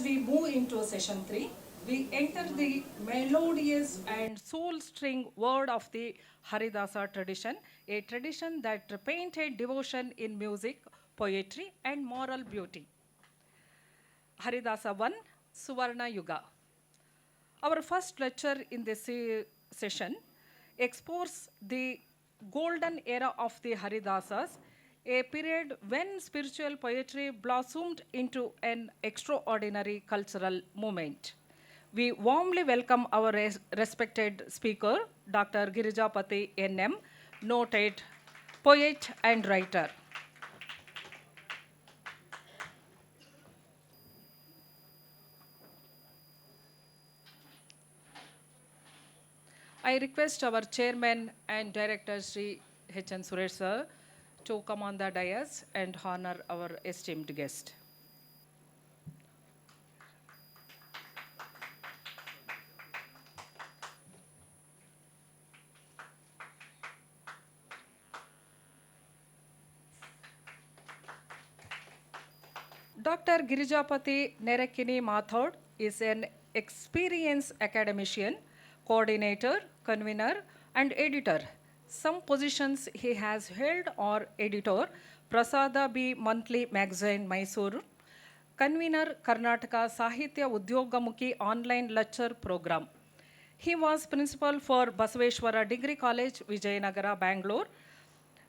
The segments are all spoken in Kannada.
we move into session 3, we enter the melodious and soul string word of the Haridasa tradition, a tradition that painted devotion in music, poetry, and moral beauty. Haridasa 1, Suvarna Yuga. Our first lecture in this session explores the golden era of the Haridasas, a period when spiritual poetry blossomed into an extraordinary cultural movement. We warmly welcome our respected speaker, Dr. Girijapati N.M., noted poet and writer. I request our chairman and director, Sri H.N. Suresh sir, to come on the dais and honor our esteemed guest. Dr. Girijapati Nerakini Mathod is an experienced academician, coordinator, convener, and editor. Some positions he has held are editor, Prasada B. Monthly Magazine, Mysuru, convener, Karnataka Sahitya Udyogamukhi online lecture program. He was principal for Basaveshwara Degree College, Vijayanagara, Bangalore,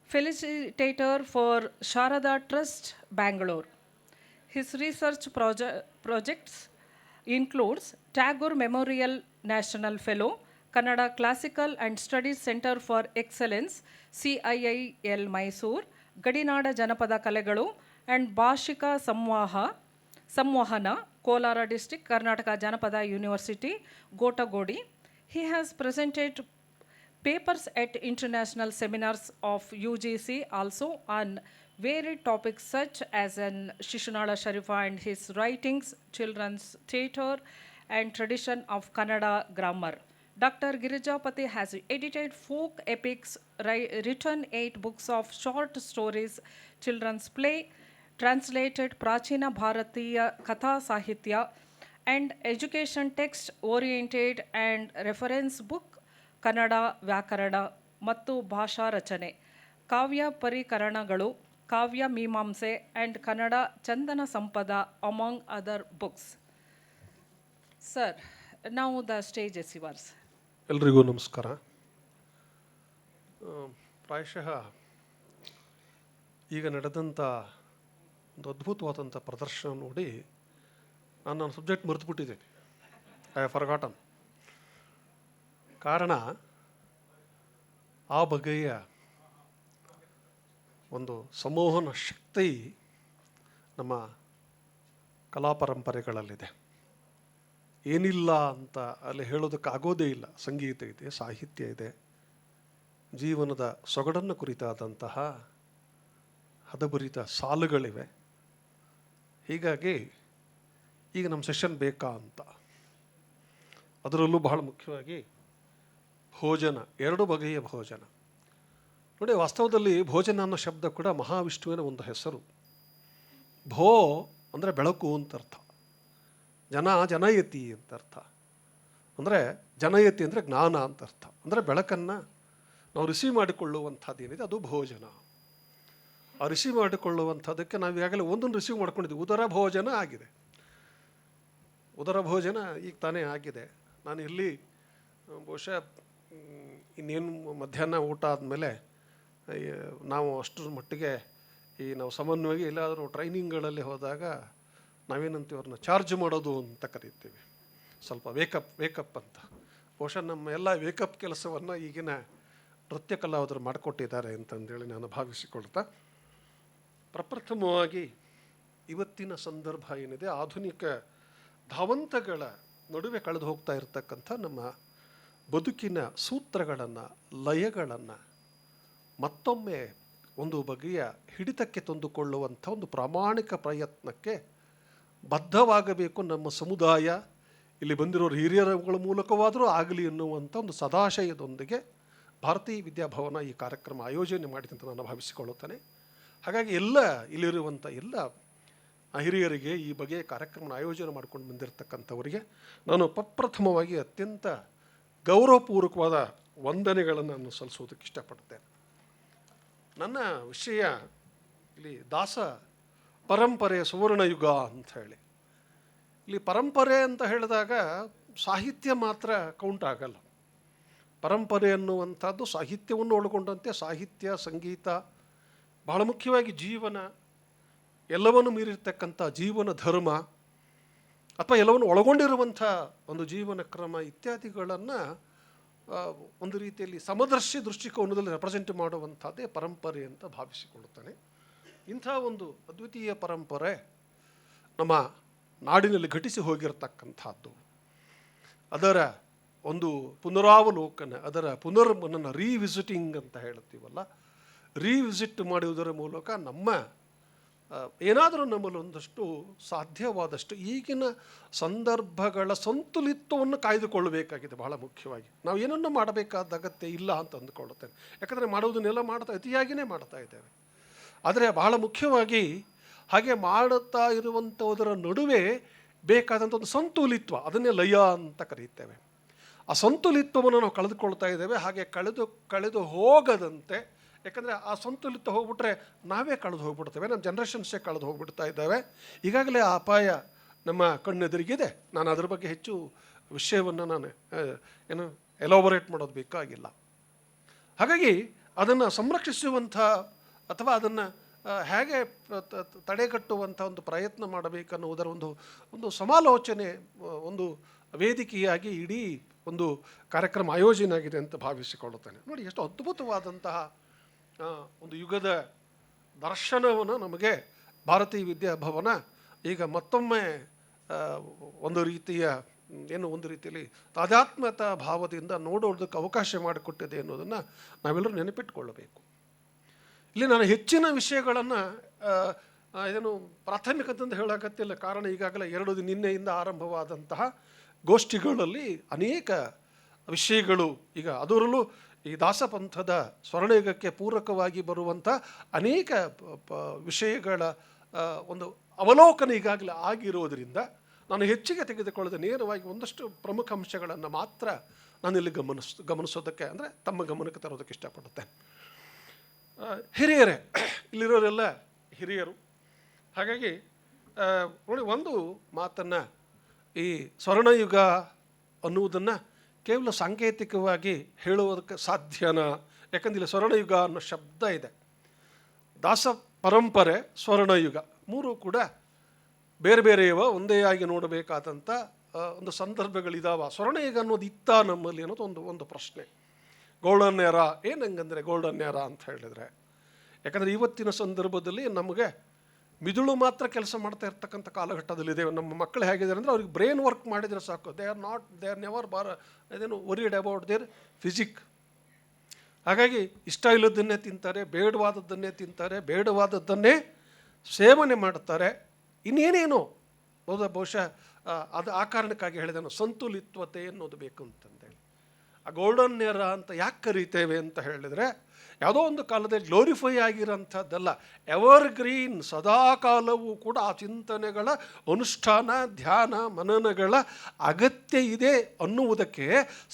felicitator for Sharada Trust, Bangalore. His research projects includes Tagore Memorial National Fellow, Kannada Classical and Studies Center for Excellence, CIIL Mysore, Gadinada Janapada Kalegalu, and Bhashika Samwahana, Kolara District, Karnataka Janapada University, Gotagodi. He has presented papers at international seminars of UGC also on varied topics such as an Shishanala Sharifa and his writings, children's theatre, and tradition of Kannada grammar. Dr. Girijapati has edited folk epics, written 8 books of short stories, children's play, translated Prachina Bharatiya Katha Sahitya, and education text-oriented and reference book, Kannada Vyakarana ಮತ್ತು ಭಾಷಾ ರಚನೆ, ಕಾವ್ಯ ಪರಿಕರಣಗಳು, ಕಾವ್ಯ ಮೀಮಾಂಸೆ and Kannada Chandana Sampada among other books. Sir, now the stage is yours. ಎಲ್ರಿಗೂ ನಮಸ್ಕಾರ. ಪ್ರಾಯಶಃ ಈಗ ನಡೆದಂಥ ಒಂದು ಅದ್ಭುತವಾದಂಥ ಪ್ರದರ್ಶನ ನೋಡಿ ನಾನು ಸಬ್ಜೆಕ್ಟ್ ಮರೆತುಬಿಟ್ಟಿದ್ದೇನೆ. I have forgotten. ಕಾರಣ ಆ ಬಗೆಯ ಒಂದು ಸಂಮೋಹನ ಶಕ್ತಿ ನಮ್ಮ ಕಲಾ ಪರಂಪರೆಗಳಲ್ಲಿದೆ. ಏನಿಲ್ಲ ಅಂತ ಅಲ್ಲಿ ಹೇಳೋದಕ್ಕಾಗೋದೇ ಇಲ್ಲ. ಸಂಗೀತ ಇದೆ, ಸಾಹಿತ್ಯ ಇದೆ, ಜೀವನದ ಸೊಗಡನ್ನು ಕುರಿತಾದಂತಹ ಹದಬರಿತ ಸಾಲುಗಳಿವೆ. ಹೀಗಾಗಿ ಈಗ ನಮ್ಮ ಸೆಷನ್ ಬೇಕಾ ಅಂತ, ಅದರಲ್ಲೂ ಬಹಳ ಮುಖ್ಯವಾಗಿ ಭೋಜನ, 2 ಬಗೆಯ ಭೋಜನ ನೋಡಿ. ವಾಸ್ತವದಲ್ಲಿ ಭೋಜನ ಅನ್ನೋ ಶಬ್ದ ಕೂಡ ಮಹಾವಿಷ್ಣುವಿನ ಒಂದು ಹೆಸರು. ಭೋ ಅಂದರೆ ಬೆಳಕು ಅಂತ ಅರ್ಥ, ಜನಯತಿ ಅಂತ ಅರ್ಥ, ಅಂದರೆ ಜನಯತಿ ಅಂದರೆ ಜ್ಞಾನ ಅಂತ ಅರ್ಥ, ಅಂದರೆ ಬೆಳಕನ್ನು ನಾವು ರಿಸೀವ್ ಮಾಡಿಕೊಳ್ಳುವಂಥದ್ದು ಏನಿದೆ ಅದು ಭೋಜನ. ಆ ರಿಸೀವ್ ಮಾಡಿಕೊಳ್ಳುವಂಥದ್ದಕ್ಕೆ ನಾವು ಈಗಾಗಲೇ ಒಂದನ್ನು ರಿಸೀವ್ ಮಾಡ್ಕೊಂಡಿದ್ದೀವಿ. ಉದರ ಭೋಜನ ಆಗಿದೆ. ಉದರ ಭೋಜನ ಈಗ ತಾನೇ ಆಗಿದೆ. ನಾನು ಇಲ್ಲಿ ಬಹುಶಃ ಇನ್ನೇನು ಮಧ್ಯಾಹ್ನ ಊಟ ಆದಮೇಲೆ ನಾವು ಅಷ್ಟರ ಮಟ್ಟಿಗೆ ನಾವು ಸಾಮಾನ್ಯವಾಗಿ ಎಲ್ಲಾದರೂ ಟ್ರೈನಿಂಗ್ಗಳಲ್ಲಿ ಹೋದಾಗ ನಾವೇನಂತೀವಿ, ಅವ್ರನ್ನ ಚಾರ್ಜ್ ಮಾಡೋದು ಅಂತ ಕರಿತೀವಿ. ಸ್ವಲ್ಪ ವೇಕಪ್ ಅಂತ. ಬಹುಶಃ ನಮ್ಮ ಎಲ್ಲ ವೇಕಪ್ ಕೆಲಸವನ್ನು ಈಗಿನ ನೃತ್ಯ ಕಲಾವಿದರು ಮಾಡಿಕೊಟ್ಟಿದ್ದಾರೆ ಅಂತಂದೇಳಿ ನಾನು ಭಾವಿಸಿಕೊಳ್ತಾ, ಪ್ರಪ್ರಥಮವಾಗಿ ಇವತ್ತಿನ ಸಂದರ್ಭ ಏನಿದೆ, ಆಧುನಿಕ ಧಾವಂತಗಳ ನಡುವೆ ಕಳೆದು ಹೋಗ್ತಾ ಇರತಕ್ಕಂಥ ನಮ್ಮ ಬದುಕಿನ ಸೂತ್ರಗಳನ್ನು, ಲಯಗಳನ್ನು ಮತ್ತೊಮ್ಮೆ ಒಂದು ಬಗೆಯ ಹಿಡಿತಕ್ಕೆ ತಂದುಕೊಳ್ಳುವಂಥ ಒಂದು ಪ್ರಾಮಾಣಿಕ ಪ್ರಯತ್ನಕ್ಕೆ ಬದ್ಧವಾಗಬೇಕು ನಮ್ಮ ಸಮುದಾಯ. ಇಲ್ಲಿ ಬಂದಿರೋರು ಹಿರಿಯರುಗಳ ಮೂಲಕವಾದರೂ ಆಗಲಿ ಎನ್ನುವಂಥ ಒಂದು ಸದಾಶಯದೊಂದಿಗೆ ಭಾರತೀಯ ವಿದ್ಯಾಭವನ ಈ ಕಾರ್ಯಕ್ರಮ ಆಯೋಜನೆ ಮಾಡಿದೆ ಅಂತ ನಾನು ಭಾವಿಸಿಕೊಳ್ಳುತ್ತೇನೆ. ಹಾಗಾಗಿ ಇಲ್ಲಿರುವಂಥ ಎಲ್ಲ ಹಿರಿಯರಿಗೆ, ಈ ಬಗೆಯ ಕಾರ್ಯಕ್ರಮ ಆಯೋಜನೆ ಮಾಡ್ಕೊಂಡು ಬಂದಿರತಕ್ಕಂಥವರಿಗೆ ನಾನು ಪ್ರಪ್ರಥಮವಾಗಿ ಅತ್ಯಂತ ಗೌರವಪೂರ್ವಕವಾದ ವಂದನೆಗಳನ್ನು ನಾನು ಸಲ್ಲಿಸೋದಕ್ಕೆ ಇಷ್ಟಪಡ್ತೇನೆ. ನನ್ನ ವಿಷಯ ಇಲ್ಲಿ ದಾಸ ಪರಂಪರೆಯ ಸುವರ್ಣಯುಗ ಅಂತ ಹೇಳಿ. ಇಲ್ಲಿ ಪರಂಪರೆ ಅಂತ ಹೇಳಿದಾಗ ಸಾಹಿತ್ಯ ಮಾತ್ರ ಕೌಂಟ್ ಆಗಲ್ಲ. ಪರಂಪರೆ ಅನ್ನುವಂಥದ್ದು ಸಾಹಿತ್ಯವನ್ನು ಒಳಗೊಂಡಂತೆ ಸಾಹಿತ್ಯ, ಸಂಗೀತ, ಬಹಳ ಮುಖ್ಯವಾಗಿ ಜೀವನ, ಎಲ್ಲವನ್ನು ಮೀರಿರ್ತಕ್ಕಂಥ ಜೀವನ ಧರ್ಮ ಅಥವಾ ಎಲ್ಲವನ್ನು ಒಳಗೊಂಡಿರುವಂಥ ಒಂದು ಜೀವನ ಕ್ರಮ ಇತ್ಯಾದಿಗಳನ್ನು ಒಂದು ರೀತಿಯಲ್ಲಿ ಸಮದರ್ಶಿ ದೃಷ್ಟಿಕೋನದಲ್ಲಿ ರೆಪ್ರೆಸೆಂಟ್ ಮಾಡುವಂಥದ್ದೇ ಪರಂಪರೆ ಅಂತ ಭಾವಿಸಿಕೊಳ್ಳುತ್ತಾನೆ. ಇಂಥ ಒಂದು ಅದ್ವಿತೀಯ ಪರಂಪರೆ ನಮ್ಮ ನಾಡಿನಲ್ಲಿ ಘಟಿಸಿ ಹೋಗಿರತಕ್ಕಂಥದ್ದು, ಅದರ ಒಂದು ಪುನರಾವಲೋಕನ, ಅದರ ಪುನರ್ಮನನ, ರೀವಿಸಿಟಿಂಗ್ ಅಂತ ಹೇಳ್ತೀವಲ್ಲ, ರೀವಿಸಿಟ್ ಮಾಡುವುದರ ಮೂಲಕ ನಮ್ಮ ಏನಾದರೂ ನಮ್ಮಲ್ಲಿ ಒಂದಷ್ಟು ಸಾಧ್ಯವಾದಷ್ಟು ಈಗಿನ ಸಂದರ್ಭಗಳ ಸಂತುಲಿತವನ್ನು ಕಾಯ್ದುಕೊಳ್ಳಬೇಕಾಗಿದೆ. ಬಹಳ ಮುಖ್ಯವಾಗಿ ನಾವು ಏನನ್ನು ಮಾಡಬೇಕಾದ ಅಗತ್ಯ ಇಲ್ಲ ಅಂತ ಅಂದುಕೊಳ್ಳುತ್ತೇನೆ. ಯಾಕಂದರೆ ಮಾಡುವುದನ್ನೆಲ್ಲ ಅತಿಯಾಗಿಯೇ ಮಾಡ್ತಾ ಇದ್ದೇವೆ. ಆದರೆ ಬಹಳ ಮುಖ್ಯವಾಗಿ ಹಾಗೆ ಮಾಡುತ್ತಾ ಇರುವಂಥದರ ನಡುವೆ ಬೇಕಾದಂಥ ಒಂದು ಸಂತುಲಿತ್ವ, ಅದನ್ನೇ ಲಯ ಅಂತ ಕರೀತೇವೆ. ಆ ಸಂತುಲಿತ್ವವನ್ನು ನಾವು ಕಳೆದುಕೊಳ್ತಾ ಇದ್ದೇವೆ. ಹಾಗೆ ಕಳೆದು ಹೋಗದಂತೆ, ಯಾಕಂದರೆ ಆ ಸಂತುಲಿತ ಹೋಗ್ಬಿಟ್ರೆ ನಾವೇ ಕಳೆದು ಹೋಗ್ಬಿಡ್ತೇವೆ, ನಮ್ಮ ಜನ್ರೇಷನ್ಸೇ ಕಳೆದು ಹೋಗ್ಬಿಡ್ತಾ ಇದ್ದಾವೆ. ಈಗಾಗಲೇ ಆ ಅಪಾಯ ನಮ್ಮ ಕಣ್ಣೆದುರಿಗಿದೆ. ನಾನು ಅದ್ರ ಬಗ್ಗೆ ಹೆಚ್ಚು ವಿಷಯವನ್ನು ನಾನು ಎಲಾಬೊರೇಟ್ ಮಾಡೋದು ಬೇಕಾಗಿಲ್ಲ. ಹಾಗಾಗಿ ಅದನ್ನು ಸಂರಕ್ಷಿಸುವಂಥ ಅಥವಾ ಅದನ್ನು ಹೇಗೆ ತಡೆಗಟ್ಟುವಂಥ ಒಂದು ಪ್ರಯತ್ನ ಮಾಡಬೇಕನ್ನುವುದರ ಒಂದು ಸಮಾಲೋಚನೆ, ಒಂದು ವೇದಿಕೆಯಾಗಿ ಇಡೀ ಒಂದು ಕಾರ್ಯಕ್ರಮ ಆಯೋಜನೆ ಆಗಿದೆ ಅಂತ ಭಾವಿಸಿಕೊಳ್ಳುತ್ತೇನೆ. ನೋಡಿ, ಎಷ್ಟು ಅದ್ಭುತವಾದಂತಹ ಒಂದು ಯುಗದ ದರ್ಶನವನ್ನು ನಮಗೆ ಭಾರತೀಯ ವಿದ್ಯಾಭವನ ಈಗ ಮತ್ತೊಮ್ಮೆ ಒಂದು ರೀತಿಯಲ್ಲಿ ತಾದಾತ್ಮ್ಯತಾ ಭಾವದಿಂದ ನೋಡೋದಕ್ಕೆ ಅವಕಾಶ ಮಾಡಿಕೊಟ್ಟಿದೆ ಅನ್ನೋದನ್ನು ನಾವೆಲ್ಲರೂ ನೆನಪಿಟ್ಟುಕೊಳ್ಳಬೇಕು. ಇಲ್ಲಿ ನಾನು ಹೆಚ್ಚಿನ ವಿಷಯಗಳನ್ನು ಪ್ರಾಥಮಿಕ ಅಂತಂದು ಹೇಳೋಕತ್ತಿಲ್ಲ. ಕಾರಣ ಈಗಾಗಲೇ ನಿನ್ನೆಯಿಂದ ಆರಂಭವಾದಂತಹ ಗೋಷ್ಠಿಗಳಲ್ಲಿ ಅನೇಕ ವಿಷಯಗಳು, ಈಗ ಅದರಲ್ಲೂ ಈ ದಾಸಪಂಥದ ಸ್ವರ್ಣಯುಗಕ್ಕೆ ಪೂರಕವಾಗಿ ಬರುವಂಥ ಅನೇಕ ವಿಷಯಗಳ ಒಂದು ಅವಲೋಕನ ಈಗಾಗಲೇ ಆಗಿರೋದರಿಂದ ನಾನು ಹೆಚ್ಚಿಗೆ ತೆಗೆದುಕೊಳ್ಳದೆ ನೇರವಾಗಿ ಒಂದಷ್ಟು ಪ್ರಮುಖ ಅಂಶಗಳನ್ನು ಮಾತ್ರ ನಾನಿಲ್ಲಿ ಗಮನಿಸೋದಕ್ಕೆ, ಅಂದರೆ ತಮ್ಮ ಗಮನಕ್ಕೆ ತರೋದಕ್ಕೆ ಇಷ್ಟಪಡುತ್ತೇನೆ. ಹಿರಿಯರೇ, ಇಲ್ಲಿರೋರೆಲ್ಲ ಹಿರಿಯರು. ಹಾಗಾಗಿ ನೋಡಿ, ಒಂದು ಮಾತನ್ನು, ಈ ಸ್ವರ್ಣಯುಗ ಅನ್ನುವುದನ್ನು ಕೇವಲ ಸಾಂಕೇತಿಕವಾಗಿ ಹೇಳುವುದಕ್ಕೆ ಸಾಧ್ಯನಾ? ಯಾಕಂದ್ರೆ ಇಲ್ಲಿ ಸ್ವರ್ಣಯುಗ ಅನ್ನೋ ಶಬ್ದ ಇದೆ. ದಾಸ ಪರಂಪರೆ, ಸ್ವರ್ಣಯುಗ ಮೂರೂ ಕೂಡ ಬೇರೆ ಬೇರೆಯವ, ಒಂದೇ ಆಗಿ ನೋಡಬೇಕಾದಂಥ ಒಂದು ಸಂದರ್ಭಗಳಿದಾವ. ಸ್ವರ್ಣಯುಗ ಅನ್ನೋದು ಇತ್ತ ನಮ್ಮಲ್ಲಿ ಅನ್ನೋದು ಒಂದು ಪ್ರಶ್ನೆ. ಗೋಲ್ಡನ್ ಎರಾ ಏನಂಗಂದರೆ ಗೋಲ್ಡನ್ ಎರಾ ಅಂತ ಹೇಳಿದರೆ, ಯಾಕಂದರೆ ಇವತ್ತಿನ ಸಂದರ್ಭದಲ್ಲಿ ನಮಗೆ ಮಿದುಳು ಮಾತ್ರ ಕೆಲಸ ಮಾಡ್ತಾ ಇರ್ತಕ್ಕಂಥ ಕಾಲಘಟ್ಟದಲ್ಲಿದೆ. ನಮ್ಮ ಮಕ್ಕಳು ಹೇಗಿದ್ದಾರೆ ಅಂದರೆ, ಅವ್ರಿಗೆ ಬ್ರೈನ್ ವರ್ಕ್ ಮಾಡಿದರೆ ಸಾಕು, they are never worried about there physique. ಹಾಗಾಗಿ ಇಷ್ಟ ಇಲ್ಲದನ್ನೇ ತಿಂತಾರೆ, ಬೇಡವಾದದ್ದನ್ನೇ ತಿಂತಾರೆ, ಬೇಡವಾದದ್ದನ್ನೇ ಸೇವನೆ ಮಾಡ್ತಾರೆ. ಇನ್ನೇನೇನೋ ಬಹುಶಃ ಅದು ಆ ಕಾರಣಕ್ಕಾಗಿ ಹೇಳಿದೆ ನಾನು, ಸಂತುಲಿತ್ವತೆ ಅನ್ನೋದು ಬೇಕು ಅಂತಂದೇಳಿ. ಆ ಗೋಲ್ಡನ್ ಎರಾ ಅಂತ ಯಾಕೆ ಕರೀತೇವೆ ಅಂತ ಹೇಳಿದರೆ, ಯಾವುದೋ ಒಂದು ಕಾಲದಲ್ಲಿ ಗ್ಲೋರಿಫೈ ಆಗಿರೋಂಥದ್ದಲ್ಲ, ಎವರ್ ಗ್ರೀನ್, ಸದಾಕಾಲವೂ ಕೂಡ ಆ ಚಿಂತನೆಗಳ ಅನುಷ್ಠಾನ, ಧ್ಯಾನ, ಮನನಗಳ ಅಗತ್ಯ ಇದೆ ಅನ್ನುವುದಕ್ಕೆ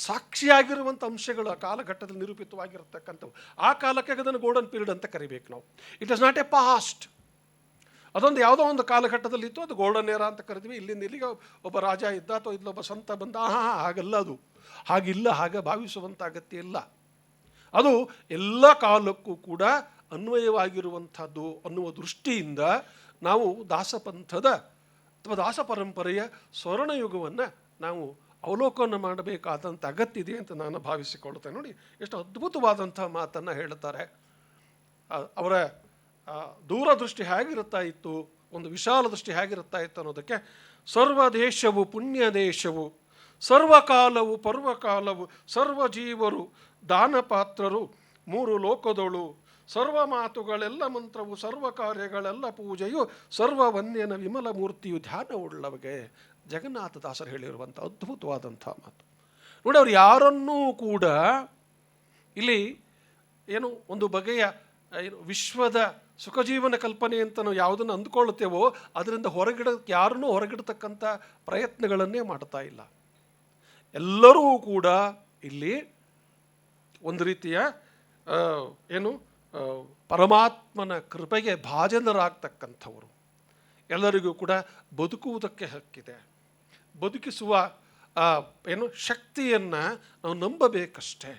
ಸಾಕ್ಷಿಯಾಗಿರುವಂಥ ಅಂಶಗಳು ಆ ಕಾಲಘಟ್ಟದಲ್ಲಿ ನಿರೂಪಿತವಾಗಿರತಕ್ಕಂಥವು. ಆ ಕಾಲಕ್ಕೆ ಅದನ್ನು ಗೋಲ್ಡನ್ ಪೀರಿಯಡ್ ಅಂತ ಕರಿಬೇಕು ನಾವು. It is not A past. ಅದೊಂದು ಯಾವುದೋ ಒಂದು ಕಾಲಘಟ್ಟದಲ್ಲಿ ಇತ್ತು, ಅದು ಗೋಲ್ಡನ್ ಎರಾ ಅಂತ ಕರಿತೀವಿ. ಇಲ್ಲಿಂದ ಇಲ್ಲಿಗೆ ಒಬ್ಬ ರಾಜ ಇದ್ದ ಅಥವಾ ಇಲ್ಲೊಬ್ಬ ಸಂತ ಬಂದ, ಹಾಗಲ್ಲ, ಅದು ಹಾಗಿಲ್ಲ, ಹಾಗೆ ಭಾವಿಸುವಂಥ ಅಗತ್ಯ ಇಲ್ಲ. ಅದು ಎಲ್ಲ ಕಾಲಕ್ಕೂ ಕೂಡ ಅನ್ವಯವಾಗಿರುವಂಥದ್ದು ಅನ್ನುವ ದೃಷ್ಟಿಯಿಂದ ನಾವು ದಾಸಪಂಥದ ಅಥವಾ ದಾಸ ಪರಂಪರೆಯ ಸ್ವರ್ಣಯುಗವನ್ನು ನಾವು ಅವಲೋಕನ ಮಾಡಬೇಕಾದಂಥ ಅಗತ್ಯ ಇದೆ ಅಂತ ನಾನು ಭಾವಿಸಿಕೊಳ್ಳುತ್ತೇನೆ. ನೋಡಿ, ಎಷ್ಟು ಅದ್ಭುತವಾದಂಥ ಮಾತನ್ನು ಹೇಳ್ತಾರೆ. ಅವರ ದೂರದೃಷ್ಟಿ ಹೇಗಿರುತ್ತಾ ಇತ್ತು, ಒಂದು ವಿಶಾಲ ದೃಷ್ಟಿ ಹೇಗಿರುತ್ತಾ ಇತ್ತು ಅನ್ನೋದಕ್ಕೆ, ಸರ್ವ ದೇಶವು ಪುಣ್ಯ ದೇಶವು, ಸರ್ವಕಾಲವು ಪರ್ವಕಾಲವು, ಸರ್ವಜೀವರು ದಾನಪಾತ್ರರು, ಮೂರು ಲೋಕದೊಳು, ಸರ್ವ ಮಾತುಗಳೆಲ್ಲ ಮಂತ್ರವು, ಸರ್ವ ಕಾರ್ಯಗಳೆಲ್ಲ ಪೂಜೆಯು, ಸರ್ವ ವನ್ಯನ ವಿಮಲ ಮೂರ್ತಿಯು ಧ್ಯಾನವುಳ್ಳವಗೆ. ಜಗನ್ನಾಥದಾಸರು ಹೇಳಿರುವಂಥ ಅದ್ಭುತವಾದಂಥ ಮಾತು. ನೋಡಿ, ಅವರು ಯಾರನ್ನೂ ಕೂಡ ಇಲ್ಲಿ ಒಂದು ಬಗೆಯ ವಿಶ್ವದ ಸುಖಜೀವನ ಕಲ್ಪನೆ ಅಂತ ನಾವು ಯಾವುದನ್ನು ಅಂದ್ಕೊಳ್ತೇವೋ ಅದರಿಂದ ಯಾರನ್ನೂ ಹೊರಗಿಡತಕ್ಕಂಥ ಪ್ರಯತ್ನಗಳನ್ನೇ ಮಾಡ್ತಾ ಇಲ್ಲ. ಎಲ್ಲರೂ ಕೂಡ ಇಲ್ಲಿ ಒಂದು ರೀತಿಯ ಪರಮಾತ್ಮನ ಕೃಪೆಗೆ ಭಾಜನರಾಗ್ತಕ್ಕಂಥವರು. ಎಲ್ಲರಿಗೂ ಕೂಡ ಬದುಕುವುದಕ್ಕೆ ಹಕ್ಕಿದೆ. ಬದುಕಿಸುವ ಶಕ್ತಿಯನ್ನು ನಾವು ನಂಬಬೇಕಷ್ಟೇ.